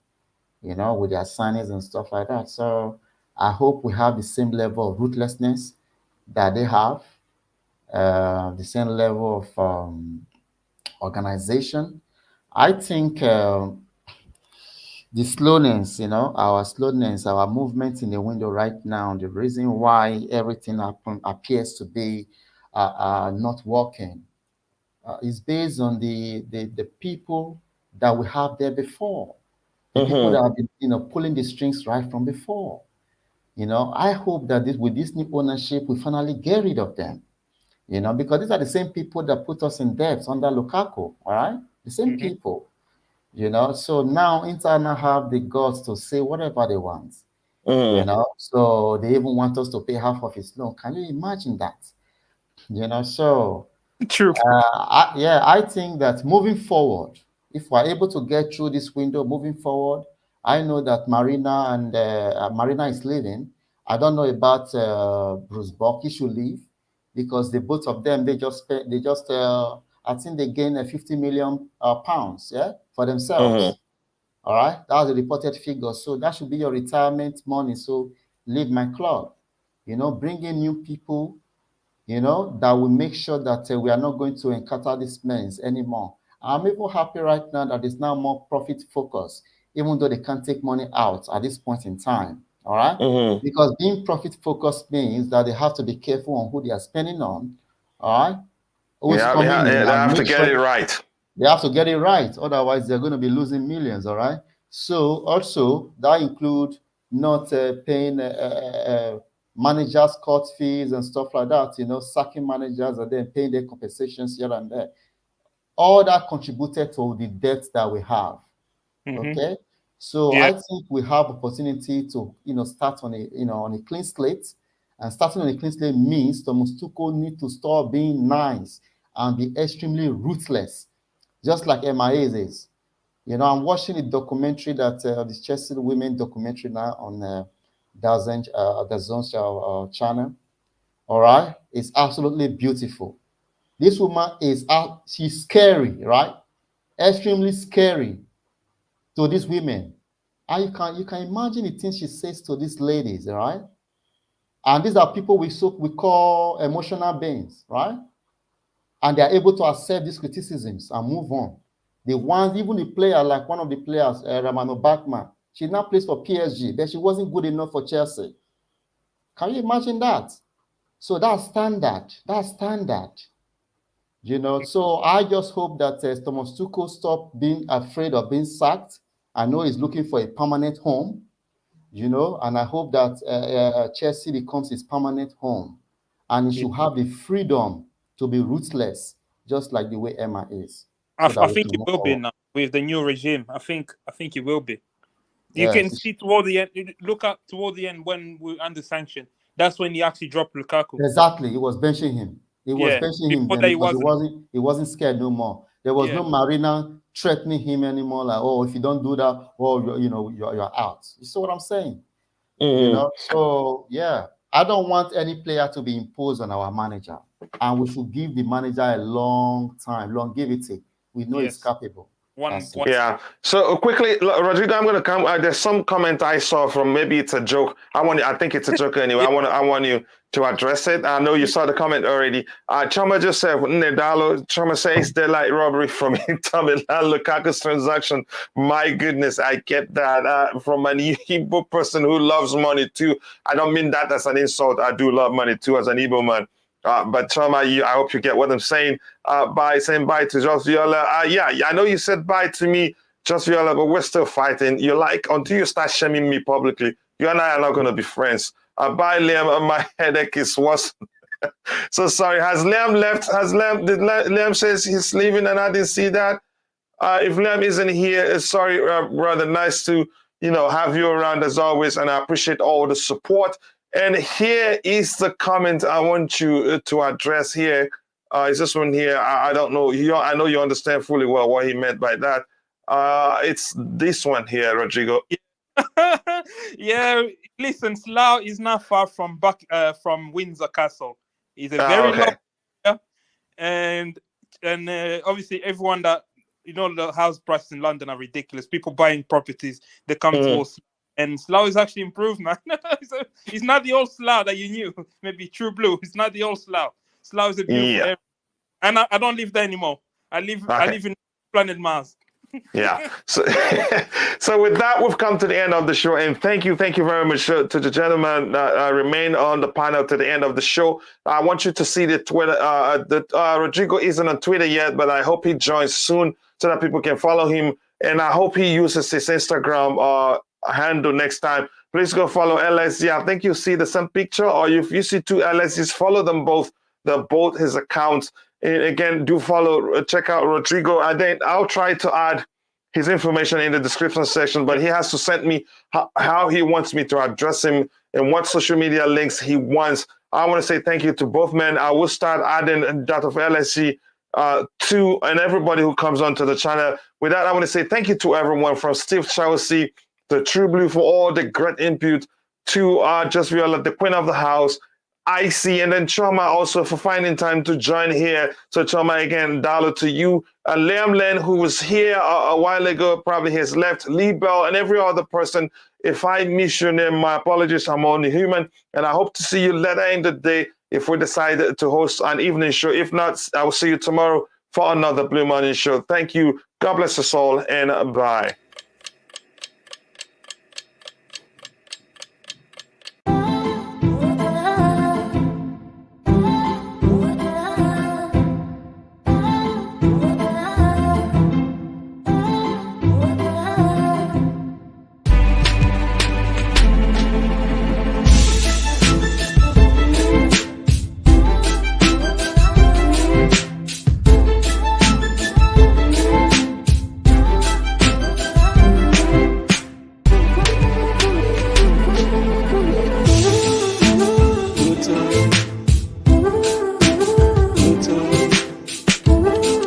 with their signings and stuff like that. So I hope we have the same level of ruthlessness that they have, the same level of organization. I think the slowness, our slowness, our movement in the window right now, the reason why everything appears to be not working is based on the people that we have there before, the people that have been, pulling the strings right from before. I hope that with this new ownership, we finally get rid of them, because these are the same people that put us in debt under Lukaku, all right? The same people. So now Inter now have the guts to say whatever they want, so they even want us to pay half of his loan. Can you imagine that? So True. I think that moving forward, if we're able to get through this window moving forward, I know that Marina is leaving. I don't know about Bruce Buck. He should leave because the both of them, I think they gained 50 million pounds, for themselves. All right, that's the reported figure. So that should be your retirement money. So leave my club, bring in new people, that will make sure that we are not going to encounter these men anymore. I'm even happy right now that it's now more profit focused, even though they can't take money out at this point in time. All right, because being profit focused means that they have to be careful on who they are spending on. All right, They have to get it right. They have to get it right, otherwise they're going to be losing millions. All right. So also that includes not paying managers' court fees and stuff like that. Sacking managers and then paying their compensations here and there. All that contributed to the debt that we have. Okay. So I think we have opportunity to start on a clean slate, and starting on a clean slate means Thomas Tuchel need to stop being nice and be extremely ruthless, just like MIA is. I'm watching a documentary that the Chelsea women documentary now on the Zone's channel. All right, it's absolutely beautiful. This woman she's scary, right? Extremely scary to these women. And you can imagine the things she says to these ladies, all right? And these are people we call emotional beings, right? And they are able to accept these criticisms and move on. The ones, even the player, like one of the players, Romano Bachmann, she now plays for PSG, but she wasn't good enough for Chelsea. Can you imagine that? So that's standard. That's standard. So I just hope that Thomas Tuchel stop being afraid of being sacked. I know he's looking for a permanent home, and I hope that Chelsea becomes his permanent home. And he should have the freedom to be ruthless, just like the way Emma is. I think it will be now with the new regime. I think it will be. You can see toward the end. Look up toward the end when we're under sanction. That's when he actually dropped Lukaku. Exactly, he was benching him. He was benching him then because he wasn't scared no more. There was no Marina threatening him anymore. Like, oh, if you don't do that, you're out. You see what I'm saying? So yeah, I don't want any player to be imposed on our manager, and we should give the manager a long time, longevity. We know he's capable. Yeah. So quickly, Rodrigo, I'm going to come. There's some comment I saw from, maybe it's a joke. I think it's a joke anyway. I want you to address it. I know you saw the comment already. Chama just said, Chama says daylight robbery from Inter Milan Lukaku's transaction. My goodness, I get that from an Igbo person who loves money too. I don't mean that as an insult. I do love money too as an Igbo man. But Chama, I hope you get what I'm saying by saying bye to Just Viola. Yeah, I know you said bye to me, Just Viola, but we're still fighting. You like, until you start shaming me publicly, you and I are not going to be friends. Bye, Liam. My headache is worse. So sorry. Has Liam left? Did Liam says he's leaving and I didn't see that? If Liam isn't here, sorry, brother. Nice to, have you around as always. And I appreciate all the support. And here is the comment I want you to address here. Is this one here? I don't know. I know you understand fully well what he meant by that. It's this one here, Rodrigo. Yeah, listen, Slough is not far from Windsor Castle. He's a very long area, and obviously everyone that the house prices in London are ridiculous. People buying properties, they come to us, and Slough is actually improved, man. It's not the old Slough that you knew, maybe True Blue. It's not the old Slough. Slough is a beautiful area, and I don't live there anymore. I live in planet Mars. Yeah. So with that, we've come to the end of the show, and thank you very much to the gentleman that remain on the panel to the end of the show. I want you to see the Twitter. Rodrigo isn't on Twitter yet, but I hope he joins soon so that people can follow him, and I hope he uses his Instagram handle next time. Please go follow LSG. I think you see the same picture, or if you see two LSGs, follow them both. They're both his accounts. And again, do follow, check out Rodrigo. And then I'll try to add his information in the description section, but he has to send me how he wants me to address him and what social media links he wants. I want to say thank you to both men. I will start adding that of LSC to and everybody who comes onto the channel. With that, I want to say thank you to everyone from Steve Chelsea, the True Blue for all the great input, to Just Viola, the Queen of the House, Icy, and then Choma also for finding time to join here. So Choma, again, dollar to you. Liam Len, who was here a while ago, probably has left. Lee Bell and every other person. If I miss your name, my apologies. I'm only human. And I hope to see you later in the day if we decide to host an evening show. If not, I will see you tomorrow for another Blue Morning Show. Thank you. God bless us all, and bye.